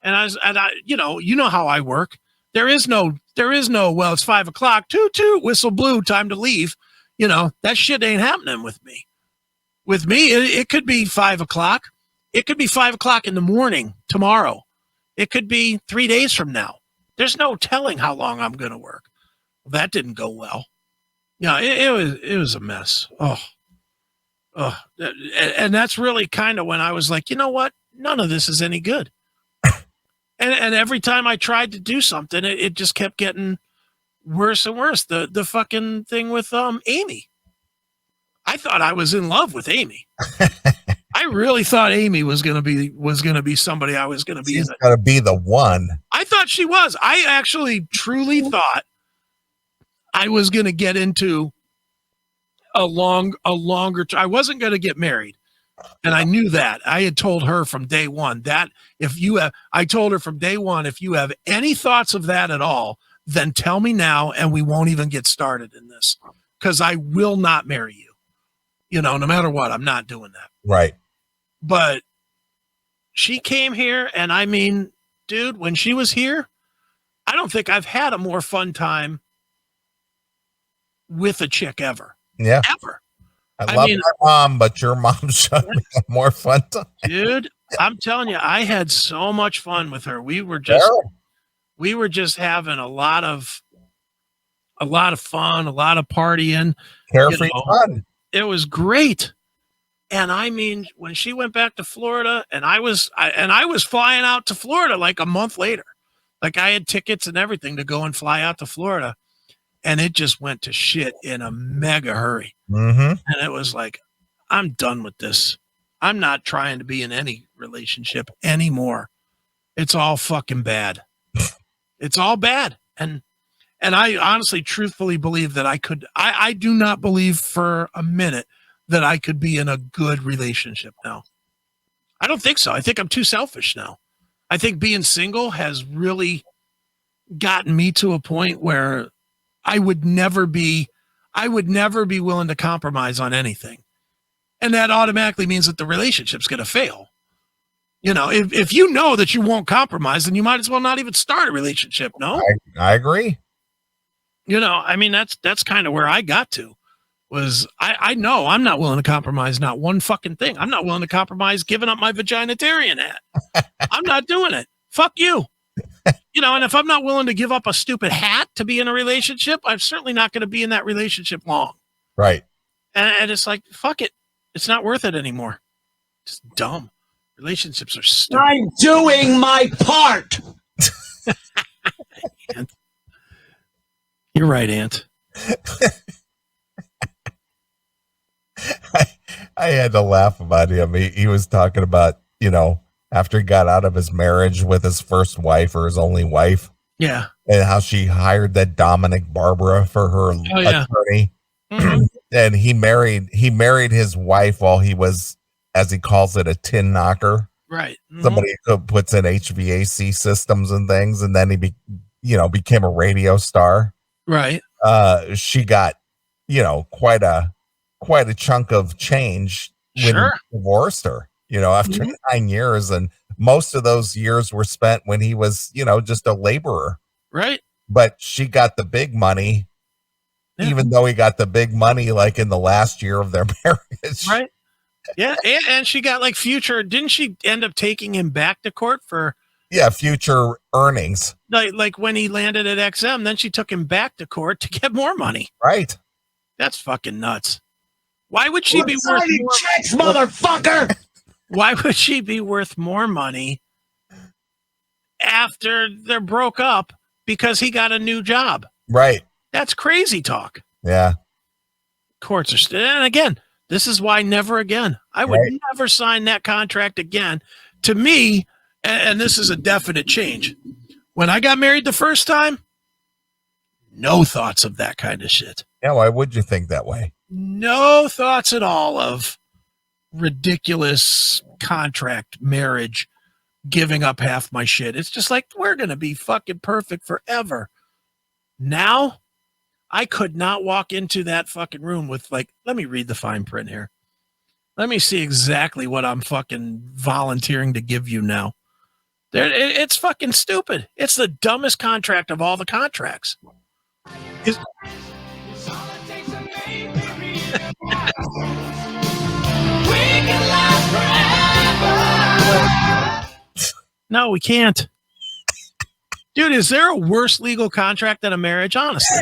Speaker 3: And I, you know how I work. There is no, well, it's 5 o'clock, toot, whistle blew, time to leave. You know, that shit ain't happening with me. With me, it could be 5 o'clock. It could be 5 o'clock in the morning tomorrow. It could be 3 days from now. There's no telling how long I'm going to work. That didn't go well. Yeah, it was a mess. And that's really kind of when I was like, you know what? None of this is any good. and every time I tried to do something, it just kept getting worse and worse. The fucking thing with Amy. I thought I was in love with Amy. I really thought Amy was gonna be somebody I was gonna be.
Speaker 2: She's gonna be the one.
Speaker 3: I thought she was. I actually truly thought I was going to get into a longer. I wasn't going to get married, and I knew that. I had told her from day one that I told her from day one, if you have any thoughts of that at all, then tell me now, and we won't even get started in this, because I will not marry you. You know, no matter what, I'm not doing that.
Speaker 2: Right.
Speaker 3: But she came here, and I mean, dude, when she was here, I don't think I've had a more fun time with a chick ever.
Speaker 2: Yeah.
Speaker 3: Ever.
Speaker 2: I love my mom, but your mom showed me a more fun time.
Speaker 3: Dude, I'm telling you, I had so much fun with her. We were just having a lot of fun, a lot of partying.
Speaker 2: Carefree fun.
Speaker 3: It was great. And I mean, when she went back to Florida, and I was flying out to Florida like a month later. Like, I had tickets and everything to go and fly out to Florida. And it just went to shit in a mega hurry.
Speaker 2: Mm-hmm.
Speaker 3: And it was like, I'm done with this. I'm not trying to be in any relationship anymore. It's all fucking bad. It's all bad. And I honestly, truthfully believe that I do not believe for a minute that I could be in a good relationship now. I don't think so. I think I'm too selfish now. I think being single has really gotten me to a point where I would never be willing to compromise on anything. And that automatically means that the relationship's going to fail. You know, if you know that you won't compromise, then you might as well not even start a relationship. No,
Speaker 2: I agree.
Speaker 3: You know, I mean, that's kind of where I got to. Was I know I'm not willing to compromise not one fucking thing. I'm not willing to compromise giving up my vaginitarian hat. I'm not doing it. Fuck you. You know, and if I'm not willing to give up a stupid hat to be in a relationship, I'm certainly not going to be in that relationship long.
Speaker 2: Right.
Speaker 3: And it's like, fuck it. It's not worth it anymore. It's dumb. Relationships are stupid.
Speaker 5: I'm doing my part.
Speaker 3: Aunt. You're right, Aunt.
Speaker 2: I had to laugh about him. He was talking about, after he got out of his marriage with his first wife or his only wife,
Speaker 3: Yeah.
Speaker 2: and how she hired that Dominic Barbara for her attorney.
Speaker 3: Mm-hmm.
Speaker 2: And he married his wife while he was, as he calls it, a tin knocker.
Speaker 3: Right. Mm-hmm.
Speaker 2: Somebody who puts in HVAC systems and things, and then he became a radio star.
Speaker 3: Right.
Speaker 2: She got, quite a chunk of change when he divorced her, after 9 years. And most of those years were spent when he was, just a laborer.
Speaker 3: Right.
Speaker 2: But she got the big money, even though he got the big money like in the last year of their marriage.
Speaker 3: Right. Yeah. And she got like future. Didn't she end up taking him back to court for?
Speaker 2: Yeah. Future earnings.
Speaker 3: Like when he landed at XM, then she took him back to court to get more money.
Speaker 2: Right.
Speaker 3: That's fucking nuts. Why would she be worth more
Speaker 5: checks, motherfucker?
Speaker 3: Why would she be worth more money after they're broke up because he got a new job?
Speaker 2: Right.
Speaker 3: That's crazy talk.
Speaker 2: Yeah.
Speaker 3: Courts are still, and again, this is why never again. I would never sign that contract again. To me, and this is a definite change. When I got married the first time, no thoughts of that kind of shit.
Speaker 2: Yeah, why would you think that way?
Speaker 3: No thoughts at all of ridiculous contract, marriage, giving up half my shit. It's just like, we're going to be fucking perfect forever. Now, I could not walk into that fucking room with let me read the fine print here. Let me see exactly what I'm fucking volunteering to give you now. It's fucking stupid. It's the dumbest contract of all the contracts. No, we can't. Dude, is there a worse legal contract than a marriage? Honestly.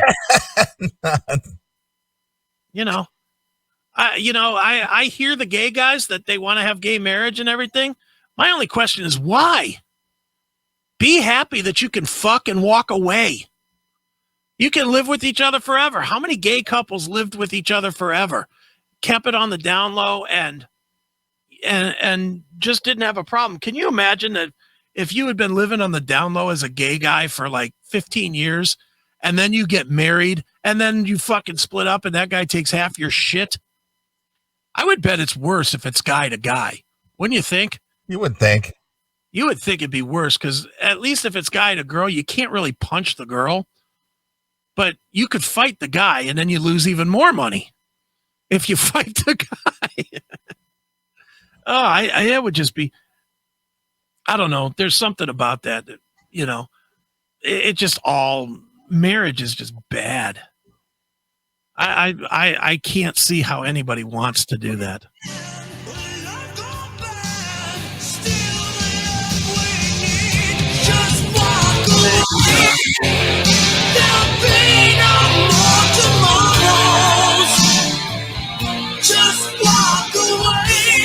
Speaker 3: I hear the gay guys that they want to have gay marriage and everything. My only question is why? Be happy that you can fuck and walk away. You can live with each other forever. How many gay couples lived with each other forever, kept it on the down low, and just didn't have a problem? Can you imagine that if you had been living on the down low as a gay guy for 15 years, and then you get married, and then you fucking split up, and that guy takes half your shit? I would bet it's worse if it's guy to guy. Wouldn't you think?
Speaker 2: You would think.
Speaker 3: You would think it'd be worse, because at least if it's guy to girl, you can't really punch the girl. But you could fight the guy, and then you lose even more money if you fight the guy. It would just be, I don't know. There's something about that, it just all, marriage is just bad. I can't see how anybody wants to do that.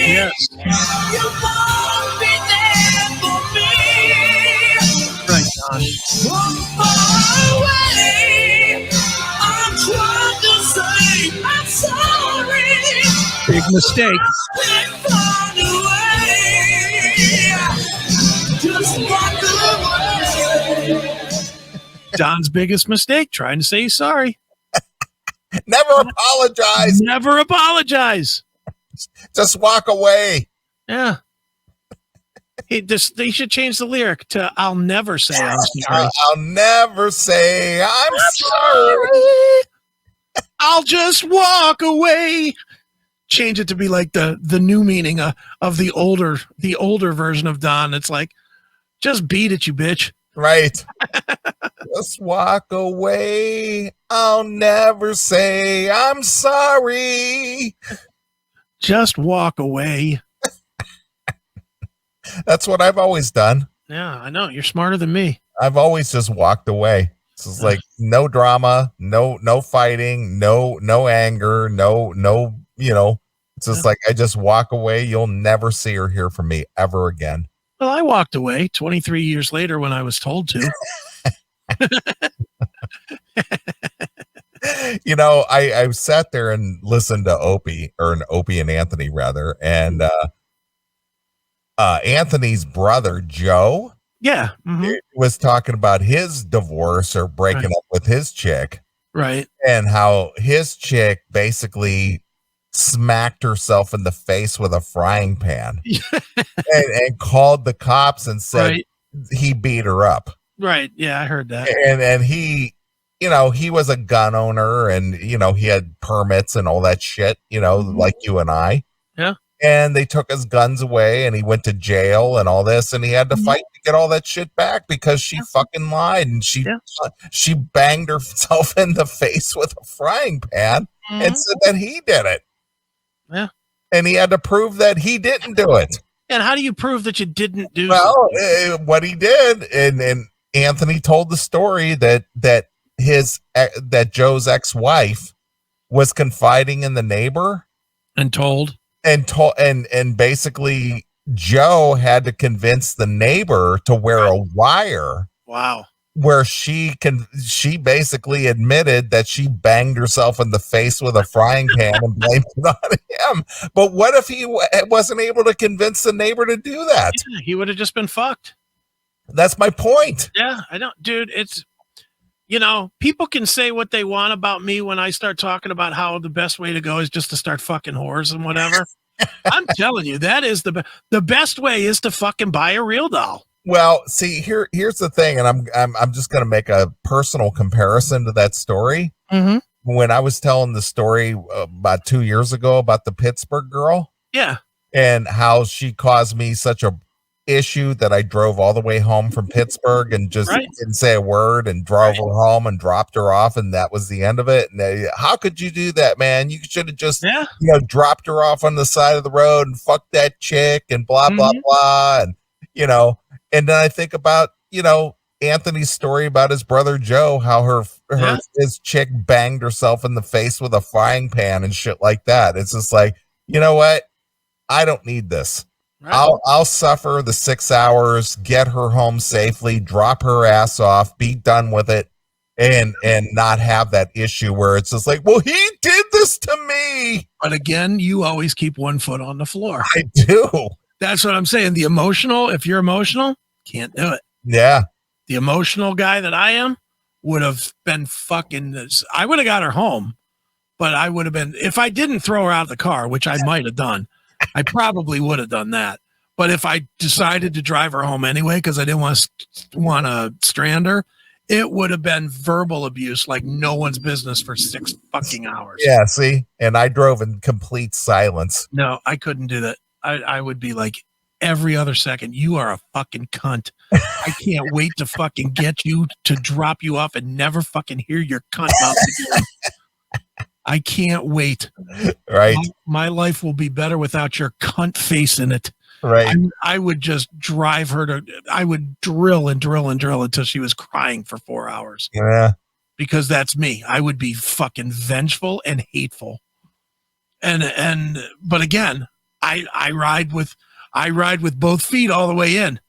Speaker 3: Yes.
Speaker 5: You won't be there for me.
Speaker 3: Right, John.
Speaker 5: One far away. I'm trying to say I'm sorry.
Speaker 3: Big mistake.
Speaker 5: Been far away. Just walk away.
Speaker 3: Don's biggest mistake, trying to say he's sorry.
Speaker 2: Never apologize.
Speaker 3: Never apologize.
Speaker 2: Just walk away.
Speaker 3: Yeah. They should change the lyric to "I'll never say I'm sorry."
Speaker 2: I'll never say I'm sorry.
Speaker 3: I'll just walk away. Change it to be like the new meaning of the older version of Don. It's like, just beat it, you bitch.
Speaker 2: Right. Just walk away. I'll never say I'm sorry.
Speaker 3: Just walk away.
Speaker 2: That's what I've always done.
Speaker 3: Yeah, I know. You're smarter than me.
Speaker 2: I've always just walked away. It's just like no drama, no fighting, no anger, no, it's just like I just walk away. You'll never see or hear from me ever again.
Speaker 3: Well, I walked away 23 years later when I was told to.
Speaker 2: I sat there and listened to Opie and Anthony rather, and Anthony's brother Joe
Speaker 3: Yeah.
Speaker 2: was talking about his divorce or breaking up with his chick,
Speaker 3: Right.
Speaker 2: and how his chick basically smacked herself in the face with a frying pan and called the cops and said he beat her up.
Speaker 3: Right. Yeah, I heard that.
Speaker 2: And he, he was a gun owner, and he had permits and all that shit, like you and I.
Speaker 3: Yeah.
Speaker 2: And they took his guns away, and he went to jail and all this, and he had to fight to get all that shit back because she fucking lied, and she banged herself in the face with a frying pan and said that he did it.
Speaker 3: Yeah.
Speaker 2: And he had to prove that he didn't do it.
Speaker 3: And how do you prove that you didn't do
Speaker 2: what he did, and Anthony told the story that Joe's ex-wife was confiding in the neighbor and basically Joe had to convince the neighbor to wear a wire.
Speaker 3: Wow.
Speaker 2: Where she basically admitted that she banged herself in the face with a frying pan and blamed it on him. But what if he wasn't able to convince the neighbor to do that?
Speaker 3: Yeah, he would have just been fucked.
Speaker 2: That's my point.
Speaker 3: Yeah, I don't, dude. It's, people can say what they want about me when I start talking about how the best way to go is just to start fucking whores and whatever. I'm telling you, that is the best way is to fucking buy a real doll.
Speaker 2: Well, see, here's the thing, and I'm just going to make a personal comparison to that story.
Speaker 3: Mm-hmm.
Speaker 2: When I was telling the story about 2 years ago about the Pittsburgh girl,
Speaker 3: yeah,
Speaker 2: and how she caused me such a issue that I drove all the way home from Pittsburgh and just didn't say a word and drove her home and dropped her off, and that was the end of it. And how could you do that, man? You should have just dropped her off on the side of the road and fucked that chick and blah blah blah, and and then I think about Anthony's story about his brother Joe, how his chick banged herself in the face with a frying pan and shit like that. It's just like, you know what? I don't need this. Right. I'll suffer the 6 hours, get her home safely, drop her ass off, be done with it, and not have that issue where it's just like, well, he did this to me.
Speaker 3: But again, you always keep one foot on the floor.
Speaker 2: I do.
Speaker 3: That's what I'm saying. If you're emotional, can't do it.
Speaker 2: Yeah.
Speaker 3: The emotional guy that I am would have been I would have got her home, but I would have been, if I didn't throw her out of the car, which I might have done, I probably would have done that. But if I decided to drive her home anyway, because I didn't want to strand her, it would have been verbal abuse like no one's business for 6 fucking hours.
Speaker 2: Yeah, see? And I drove in complete silence.
Speaker 3: No, I couldn't do that. I would be like, every other second, you are a fucking cunt. I can't wait to fucking get you to drop you off and never fucking hear your cunt mouth again. I can't wait.
Speaker 2: Right.
Speaker 3: My life will be better without your cunt face in it.
Speaker 2: Right.
Speaker 3: I would just drive her I would drill and drill and drill until she was crying for 4 hours.
Speaker 2: Yeah.
Speaker 3: Because that's me. I would be fucking vengeful and hateful. But again, I ride with both feet all the way in.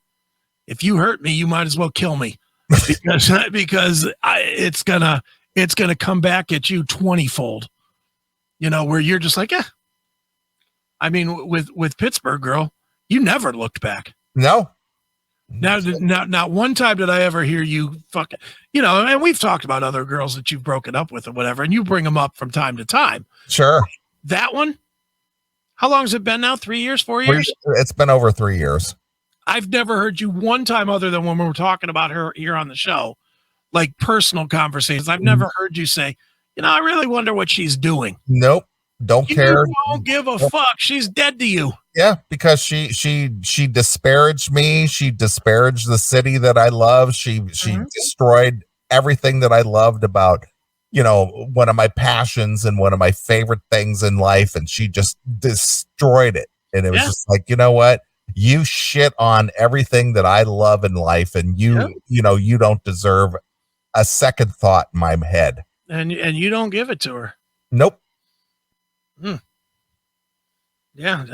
Speaker 3: If you hurt me, you might as well kill me because it's gonna come back at you 20-fold. Where you're just like, I mean, with Pittsburgh girl, you never looked back.
Speaker 2: No.
Speaker 3: Not one time did I ever hear you fucking, and we've talked about other girls that you've broken up with or whatever, and you bring them up from time to time.
Speaker 2: Sure.
Speaker 3: That one, how long has it been now? 3 years, 4 years?
Speaker 2: It's been over 3 years.
Speaker 3: I've never heard you one time other than when we were talking about her here on the show, like personal conversations. I've never heard you say, I really wonder what she's doing.
Speaker 2: Nope. Don't care.
Speaker 3: Don't give a fuck. She's dead to you.
Speaker 2: Yeah, because she disparaged me. She disparaged the city that I love. She destroyed everything that I loved about, one of my passions and one of my favorite things in life. And she just destroyed it. And it was just like, you know what? You shit on everything that I love in life. And you don't deserve a second thought in my head. And
Speaker 3: you don't give it to her.
Speaker 2: Nope.
Speaker 3: Yeah,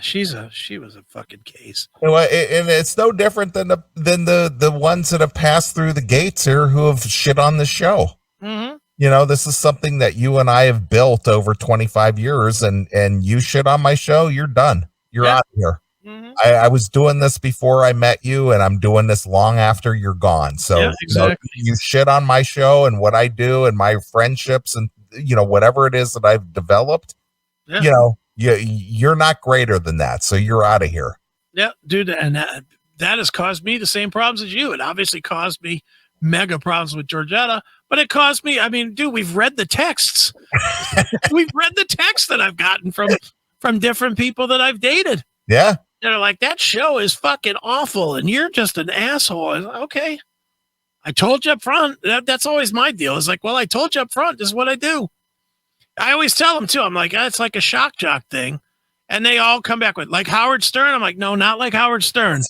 Speaker 3: she was a fucking case.
Speaker 2: You know, and it's no different than the ones that have passed through the gates here who have shit on the show.
Speaker 3: Mm-hmm.
Speaker 2: You know, this is something that you and I have built over 25 years, and you shit on my show, you're done. You're out of here.
Speaker 3: Mm-hmm.
Speaker 2: I was doing this before I met you, and I'm doing this long after you're gone. So
Speaker 3: yeah, exactly.
Speaker 2: you shit on my show and what I do and my friendships and, you know, whatever it is that I've developed,
Speaker 3: Yeah.
Speaker 2: you know, you're not greater than that. So you're out of here.
Speaker 3: Yeah, dude. And that has caused me the same problems as you. It obviously caused me mega problems with Georgetta, but it caused me, I mean, dude, we've read the texts. We've read the texts that I've gotten from different people that I've dated.
Speaker 2: Yeah.
Speaker 3: They're like, that show is fucking awful and you're just an asshole. Like, okay. I told you up front. That's always my deal. It's like, well, I told you up front. This is what I do. I always tell them too. I'm like, it's like a shock jock thing. And they all come back with like Howard Stern. I'm like, no, not like Howard Stern.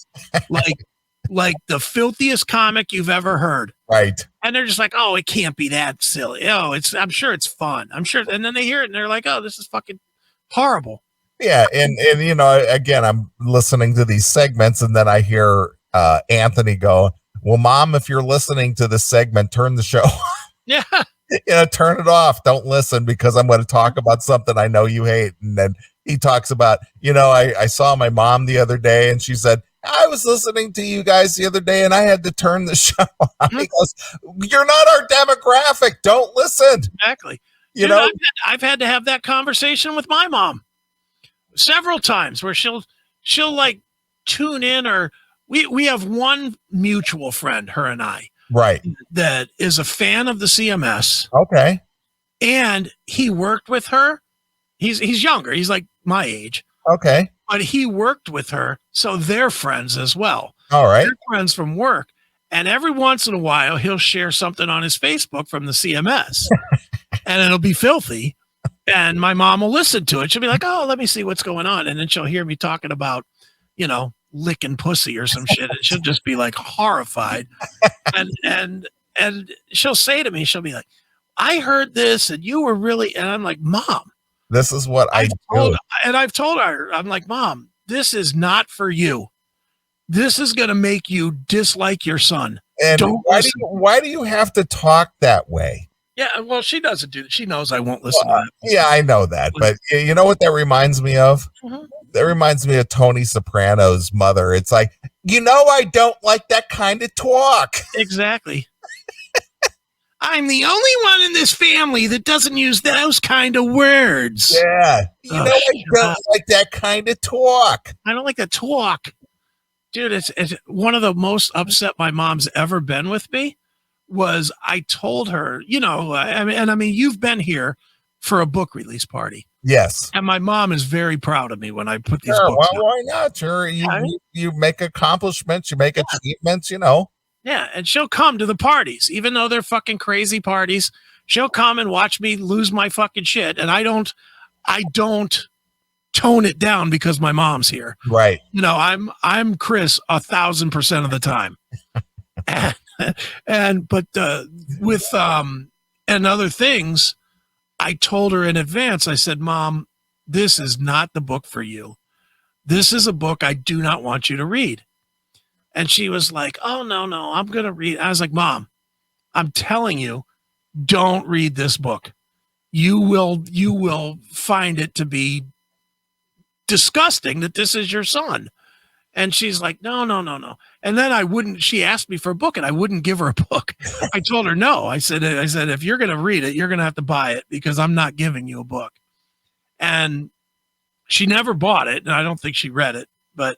Speaker 3: like the filthiest comic you've ever heard.
Speaker 2: Right.
Speaker 3: And they're just like, oh, it can't be that silly. Oh, I'm sure it's fun. I'm sure. And then they hear it and they're like, oh, this is fucking horrible.
Speaker 2: Yeah. And you know, again, I'm listening to these segments and then I hear Anthony go, well, Mom, if you're listening to this segment, turn the show.
Speaker 3: Yeah.
Speaker 2: You know, turn it off. Don't listen because I'm going to talk about something I know you hate. And then he talks about, you know, I saw my mom the other day and she said, I was listening to you guys the other day and I had to turn the show off. He goes, you're not our demographic. Don't listen.
Speaker 3: Exactly.
Speaker 2: You know,
Speaker 3: I've had to have that conversation with my mom several times where she'll like tune in, or we have one mutual friend, her and I,
Speaker 2: right,
Speaker 3: that is a fan of the CMS.
Speaker 2: Okay.
Speaker 3: And he worked with her. He's younger. He's like my age.
Speaker 2: Okay.
Speaker 3: But he worked with her, so they're friends as well.
Speaker 2: All right.
Speaker 3: They're friends from work. And every once in a while, he'll share something on his Facebook from the CMS. And it'll be filthy. And my mom will listen to it. She'll be like, oh, let me see what's going on. And then she'll hear me talking about, you know, licking pussy or some shit. And she'll just be like horrified. And she'll say to me, she'll be like, I heard this and you were really, and I'm like, Mom,
Speaker 2: this is what I do.
Speaker 3: And I've told her, I'm like, Mom, this is not for you. This is going to make you dislike your son.
Speaker 2: And why do you have to talk that way?
Speaker 3: Yeah, well, she doesn't do that. She knows I won't listen to that.
Speaker 2: Yeah, I know that. But you know what that reminds me of? Mm-hmm. That reminds me of Tony Soprano's mother. It's like, you know, I don't like that kind of talk.
Speaker 3: Exactly. I'm the only one in this family that doesn't use those kind of words.
Speaker 2: Yeah. You know, I don't like that kind of talk.
Speaker 3: I don't like that talk. Dude, it's one of the most upset my mom's ever been with me was I told her, you know, I mean, you've been here for a book release party.
Speaker 2: Yes.
Speaker 3: And my mom is very proud of me when I put these books out.
Speaker 2: Why not? Sure. You make accomplishments, you make achievements, you know.
Speaker 3: Yeah, and she'll come to the parties, even though they're fucking crazy parties. She'll come and watch me lose my fucking shit, and I don't tone it down because my mom's here.
Speaker 2: Right.
Speaker 3: You know, I'm Chris 1,000% of the time. With and other things, I told her in advance. I said, Mom, this is not the book for you. This is a book I do not want you to read. And she was like, oh, no, I'm going to read. I was like, Mom, I'm telling you, don't read this book. You will find it to be disgusting that this is your son. And she's like, no. And then she asked me for a book and I wouldn't give her a book. I told her, no. I said, if you're going to read it, you're going to have to buy it because I'm not giving you a book. And she never bought it. And I don't think she read it, but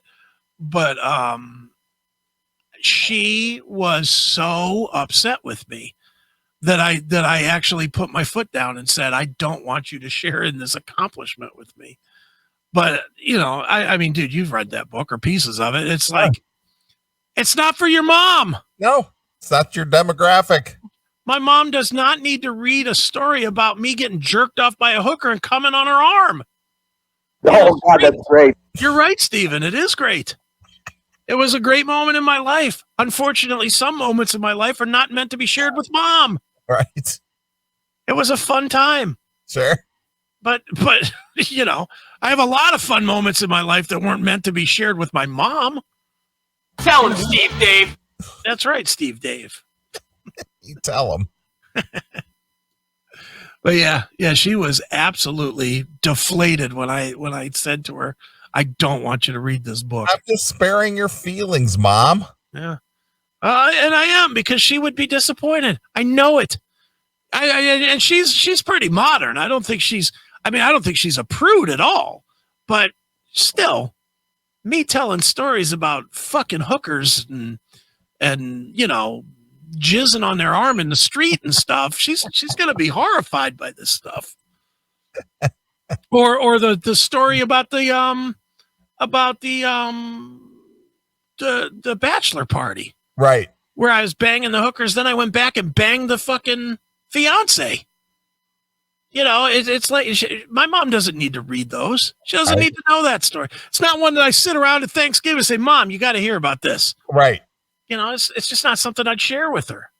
Speaker 3: she was so upset with me that I actually put my foot down and said, I don't want you to share in this accomplishment with me. But, you know, I mean, dude, you've read that book or pieces of it. It's like, it's not for your mom.
Speaker 2: No, it's not your demographic.
Speaker 3: My mom does not need to read a story about me getting jerked off by a hooker and coming on her arm.
Speaker 6: Oh, God, that's great.
Speaker 3: You're right, Stephen. It is great. It was a great moment in my life. Unfortunately, some moments in my life are not meant to be shared with Mom.
Speaker 2: Right.
Speaker 3: It was a fun time.
Speaker 2: Sure.
Speaker 3: But you know, I have a lot of fun moments in my life that weren't meant to be shared with my mom.
Speaker 5: Tell him, Steve Dave.
Speaker 3: That's right, Steve Dave.
Speaker 2: You tell him.
Speaker 3: But yeah, she was absolutely deflated when I said to her, I don't want you to read this book.
Speaker 2: I'm just sparing your feelings, Mom.
Speaker 3: Yeah. And I am, because she would be disappointed. I know it. And she's pretty modern. I don't think she's a prude at all. But still, me telling stories about fucking hookers and jizzing on their arm in the street and stuff, she's gonna be horrified by this stuff. Or the story about the bachelor party.
Speaker 2: Right.
Speaker 3: Where I was banging the hookers, then I went back and banged the fucking fiance. It's like my mom doesn't need to read those. She doesn't need to know that story. It's not one that I sit around at Thanksgiving and say, Mom, you got to hear about this.
Speaker 2: Right.
Speaker 3: It's just not something I'd share with her.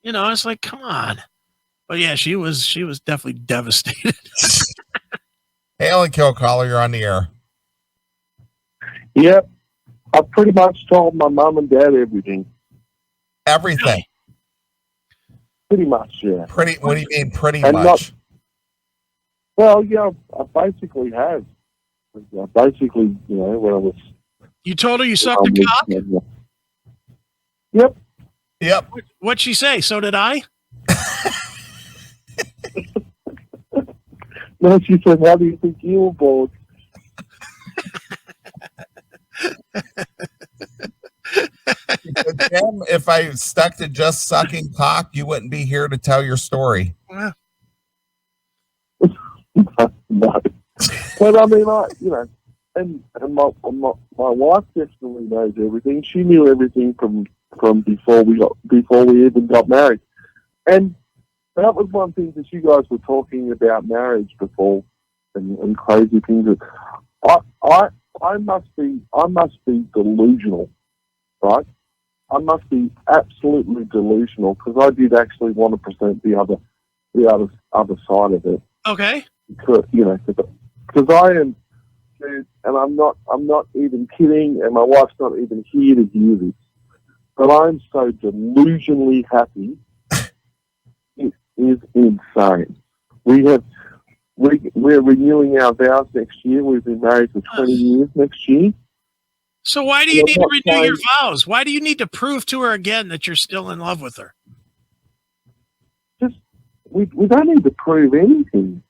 Speaker 3: It's like, come on. But yeah, she was definitely devastated.
Speaker 2: Hail and kill caller, you're on the air.
Speaker 6: Yep. I pretty much told my mom and dad everything.
Speaker 2: Everything.
Speaker 6: Pretty much, yeah.
Speaker 2: What do you mean pretty
Speaker 6: and
Speaker 2: much?
Speaker 6: Well, yeah, I basically have. Basically, when I was...
Speaker 3: You told her you sucked a cock?
Speaker 6: Yep.
Speaker 3: What'd she say? So did I?
Speaker 6: No, she said, how do you think you were born?
Speaker 2: Tim, if I stuck to just sucking cock, you wouldn't be here to tell your story.
Speaker 6: No. But I mean, and my wife definitely knows everything. She knew everything from before we even got married. And that was one thing that you guys were talking about marriage before and crazy things. I must be delusional, right? I must be absolutely delusional, because I did actually want to present the other side of it.
Speaker 3: Okay.
Speaker 6: Because I am, and I'm not even kidding, and my wife's not even here to hear this, but I'm so delusionally happy. It is insane. We're renewing our vows next year. We've been married for 20 years next year.
Speaker 3: So why do you need to renew your vows? Why do you need to prove to her again that you're still in love with her?
Speaker 6: We don't need to prove anything.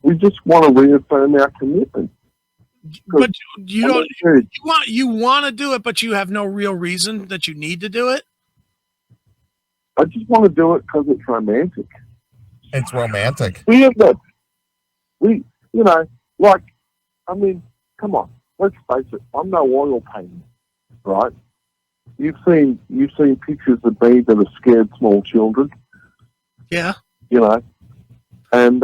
Speaker 6: We just want to reaffirm our commitment.
Speaker 3: But you want to do it, but you have no real reason that you need to do it?
Speaker 6: I just want to do it because it's romantic.
Speaker 2: It's romantic.
Speaker 6: We have that. Come on. Let's face it. I'm no oil painter, right? You've seen pictures of me that have scared small children.
Speaker 3: Yeah.
Speaker 6: And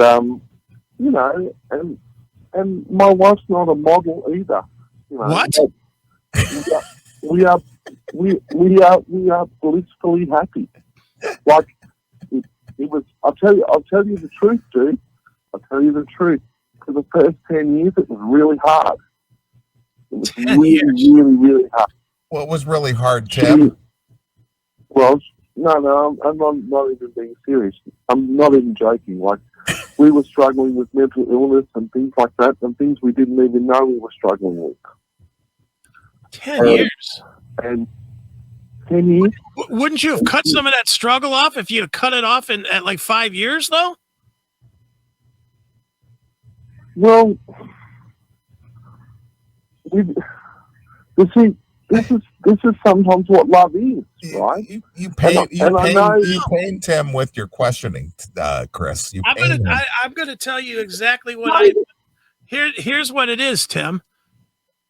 Speaker 6: my wife's not a model either.
Speaker 3: What?
Speaker 6: We are blissfully happy. Like it was. I'll tell you the truth, dude. I'll tell you the truth. For the first 10 years, it was really hard. It was really hard.
Speaker 2: What was really hard, Tim?
Speaker 6: Well, no, I'm not even being serious. I'm not even joking. Like, we were struggling with mental illness and things like that, and things we didn't even know we were struggling with.
Speaker 3: 10 years.
Speaker 6: And 10 years.
Speaker 3: Wouldn't you have cut some of that struggle off if you had cut it off at like 5 years, though?
Speaker 6: Well, this is sometimes what love is, right?
Speaker 2: You pain Tim with your questioning, Chris.
Speaker 3: I'm gonna tell you exactly what here's what it is, Tim.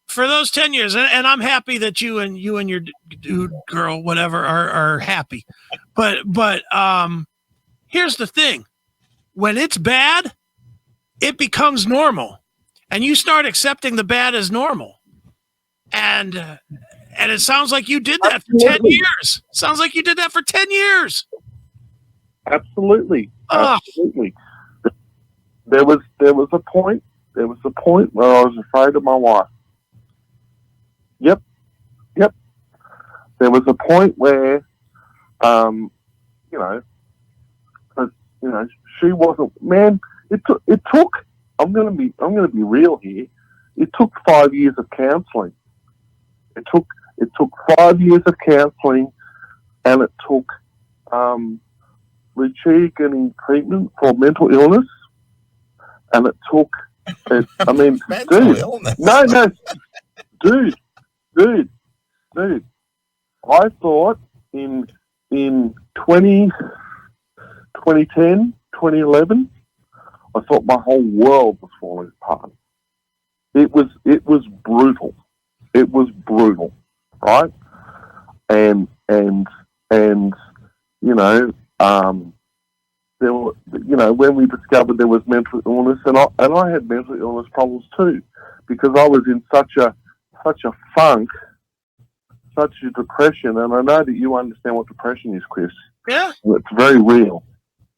Speaker 3: For those 10 years, and I'm happy that you and your dude, girl, whatever, are happy. But here's the thing: when it's bad, it becomes normal, and you start accepting the bad as normal. And it sounds like you did that for 10 years. Sounds like you did that for 10 years.
Speaker 6: Absolutely. Absolutely. There was a point There was a point where I was afraid of my wife. Yep. There was a point where, she wasn't. Man, it took. I'm gonna be real here. It took 5 years of counselling. It took 5 years of counselling, and it took Lucia getting treatment for mental illness, and it took.
Speaker 2: Mental illness.
Speaker 6: No, dude. I thought in 2010, 2011, I thought my whole world was falling apart. It was brutal. It was brutal, right? And there were, when we discovered there was mental illness, and I had mental illness problems too, because I was in such a funk, such a depression, and I know that you understand what depression is, Chris.
Speaker 3: Yeah,
Speaker 6: it's very real.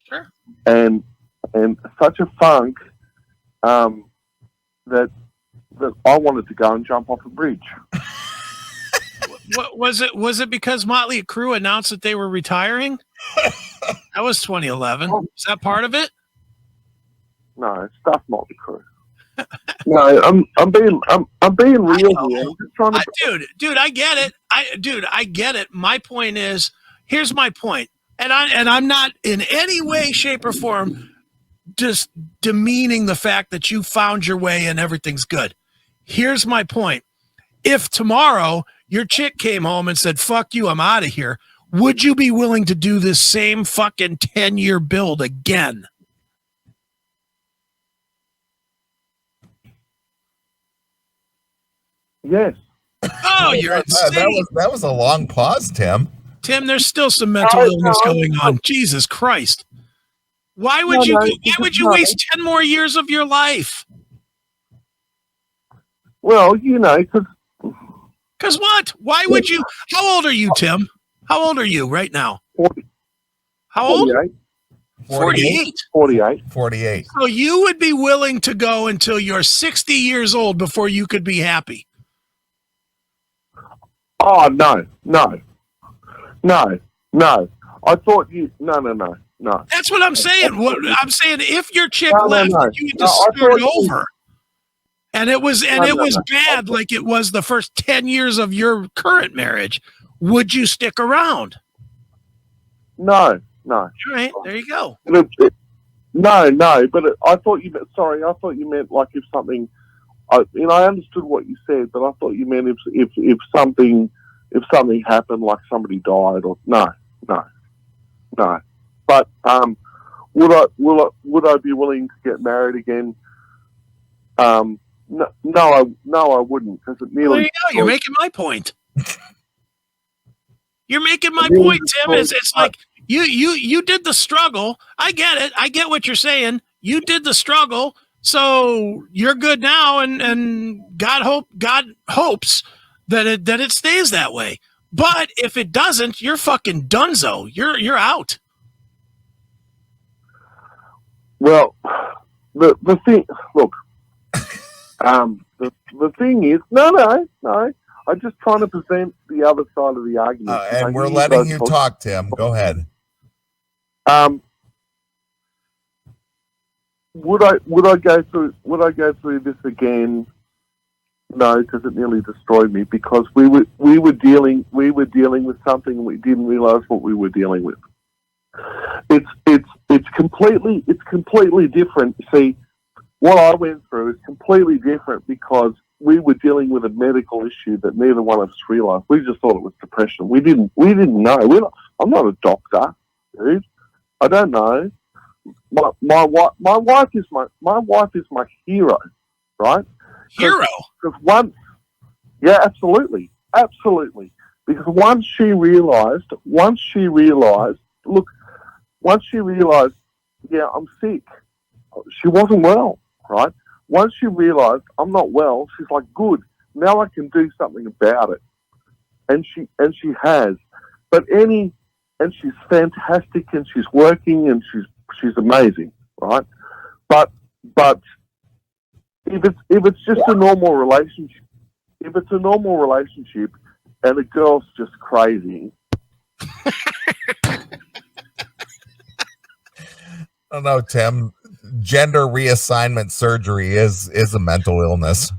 Speaker 3: Sure.
Speaker 6: And such a funk that I wanted to go and jump off a bridge.
Speaker 3: What was it? Was it because Motley Crue announced that they were retiring? That was 2011. Is that part of it?
Speaker 6: No, stuff Motley Crue. No, I'm being real here. I'm just trying to...
Speaker 3: Dude, I get it. I get it. My point is, here's my point, and I'm not in any way, shape, or form just demeaning the fact that you found your way and everything's good. Here's my point. If tomorrow your chick came home and said, "Fuck you, I'm out of here," would you be willing to do this same fucking 10-year build again?
Speaker 6: Yes.
Speaker 3: Oh, you're insane.
Speaker 2: That was a long pause, Tim.
Speaker 3: Tim, there's still some mental illness going on. Jesus Christ. Why would you waste 10 more years of your life?
Speaker 6: Well, because
Speaker 3: what? Why would you? How old are you, Tim? How old are you right now?
Speaker 6: 40.
Speaker 3: How old?
Speaker 6: 48.
Speaker 2: 48.
Speaker 3: So you would be willing to go until you're 60 years old before you could be happy?
Speaker 6: Oh, no. I thought you... No.
Speaker 3: That's what I'm saying. I'm saying if your chick left, you had to start over. And it was bad like it was the first 10 years of your current marriage. Would you stick around?
Speaker 6: No.
Speaker 3: All right, there you go.
Speaker 6: No, but I thought you meant... Sorry, I thought you meant like if something... I understood what you said, but I thought you meant if something happened, like somebody died or... No. But would I be willing to get married again? No, I wouldn't, because it nearly...
Speaker 3: There you go. You're making my point. You're making my point, Tim. It's like you did the struggle. I get it. I get what you're saying. You did the struggle, so you're good now, and God hopes that it stays that way. But if it doesn't, you're fucking donezo. You're out.
Speaker 6: Well, the thing, look, the thing is, no. I'm just trying to present the other side of the argument.
Speaker 2: And we're letting you talk, Tim. Go ahead.
Speaker 6: Would I go through this again? No, because it nearly destroyed me. Because we were dealing with something we didn't realize what we were dealing with. It's completely different. See, what I went through is completely different because we were dealing with a medical issue that neither one of us realized. We just thought it was depression. We didn't know. I'm not a doctor, dude. I don't know. My wife is my hero, right?
Speaker 3: Hero.
Speaker 6: Because yeah, absolutely. Because once she realized, yeah, I'm sick. She wasn't well, right? Once she realized I'm not well, she's like, good, now I can do something about it. And she has. And she's fantastic, and she's working, and she's amazing, right? But if it's just a normal relationship, if it's a normal relationship and the girl's just crazy.
Speaker 2: I don't know, Tim. Gender reassignment surgery is a mental illness.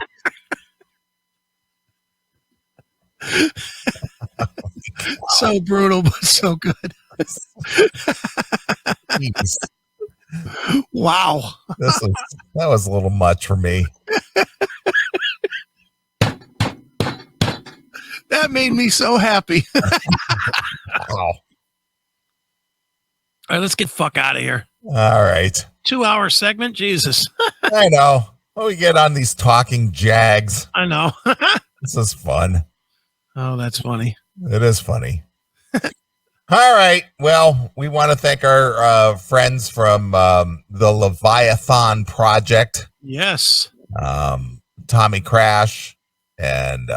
Speaker 3: So brutal, but so good.
Speaker 2: Jeez.
Speaker 3: Wow.
Speaker 2: That was a little much for me.
Speaker 3: That made me so happy.
Speaker 2: Wow.
Speaker 3: All right, let's get fuck out of here.
Speaker 2: All right.
Speaker 3: 2-hour segment. Jesus.
Speaker 2: I know. Well, we get on these talking jags.
Speaker 3: I know.
Speaker 2: This is fun.
Speaker 3: Oh, that's funny.
Speaker 2: It is funny. All right. Well, we want to thank our friends from the Leviathan Project.
Speaker 3: Yes.
Speaker 2: Tommy Crash and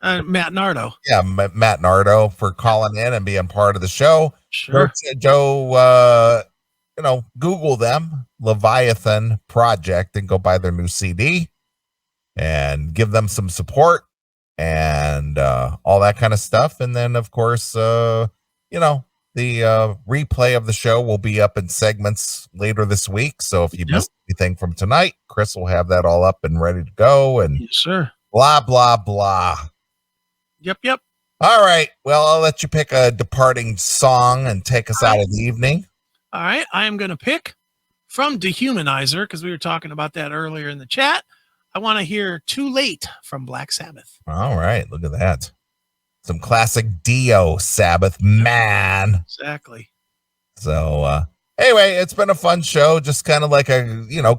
Speaker 3: Matt Nardo.
Speaker 2: Yeah, Matt Nardo for calling in and being part of the show.
Speaker 3: Sure.
Speaker 2: Joe, Google them, Leviathan Project, and go buy their new CD and give them some support and all that kind of stuff. And then, of course, the replay of the show will be up in segments later this week. So if you missed anything from tonight, Chris will have that all up and ready to go. And
Speaker 3: yes, sir.
Speaker 2: Blah, blah, blah.
Speaker 3: Yep.
Speaker 2: All right. Well, I'll let you pick a departing song and take us out of the evening.
Speaker 3: All right. I am going to pick from Dehumanizer, because we were talking about that earlier in the chat. I want to hear Too Late from Black Sabbath.
Speaker 2: All right. Look at that. Some classic Dio Sabbath, man.
Speaker 3: Exactly.
Speaker 2: So, anyway, it's been a fun show. Just kind of like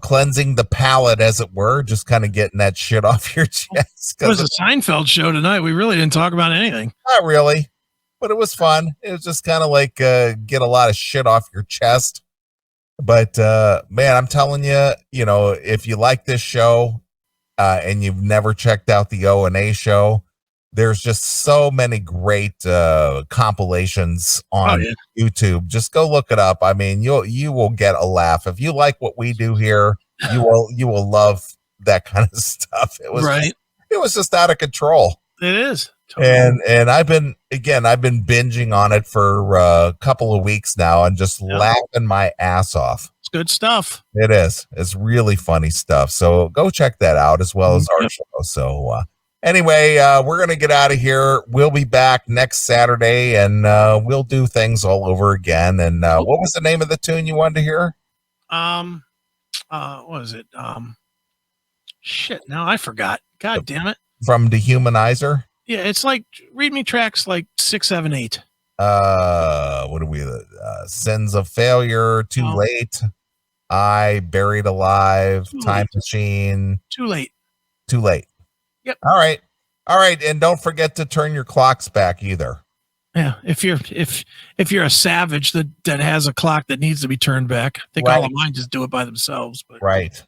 Speaker 2: cleansing the palate, as it were. Just kind of getting that shit off your chest.
Speaker 3: It was a Seinfeld show tonight. We really didn't talk about anything.
Speaker 2: Not really, but it was fun. It was just kind of like get a lot of shit off your chest. But, man, I'm telling you, if you like this show and you've never checked out the O&A show, there's just so many great compilations on YouTube. Just go look it up. I mean, you will get a laugh. If you like what we do here, you will love that kind of stuff. It was just out of control.
Speaker 3: It is. Totally.
Speaker 2: And I've been binging on it for a couple of weeks now and just laughing my ass off.
Speaker 3: It's good stuff.
Speaker 2: It is. It's really funny stuff. So go check that out as well as our show. So anyway, we're going to get out of here. We'll be back next Saturday and we'll do things all over again. And what was the name of the tune you wanted to hear?
Speaker 3: What was it? Shit, now I forgot. God damn it.
Speaker 2: From Dehumanizer?
Speaker 3: Yeah, it's like read me tracks like 6, 7, 8.
Speaker 2: What are we? Sins of Failure, Too Late, I, Buried Alive, Time Machine.
Speaker 3: Too Late. Yep.
Speaker 2: All right. And don't forget to turn your clocks back either.
Speaker 3: Yeah, if you're a savage that has a clock that needs to be turned back, I think all of mine just do it by themselves. But
Speaker 2: right.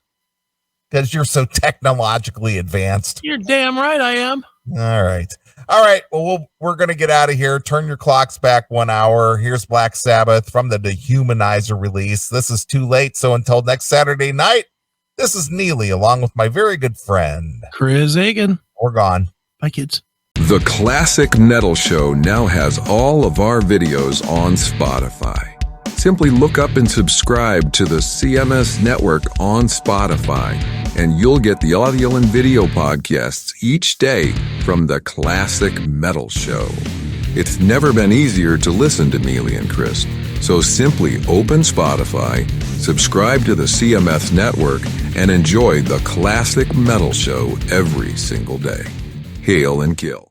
Speaker 2: Because you're so technologically advanced.
Speaker 3: You're damn right I am.
Speaker 2: All right. Well, we're going to get out of here. Turn your clocks back 1 hour. Here's Black Sabbath from the Dehumanizer release. This is Too Late. So until next Saturday night, this is Neeley along with my very good friend
Speaker 3: Chris Hagen.
Speaker 2: We're gone.
Speaker 3: Bye, kids.
Speaker 7: The Classic Metal Show now has all of our videos on Spotify. Simply look up and subscribe to the CMS network on Spotify, and you'll get the audio and video podcasts each day from the Classic Metal Show. It's never been easier to listen to Neeley and Chris, so simply open Spotify, subscribe to the CMS network, and enjoy the Classic Metal Show every single day. Hail and kill.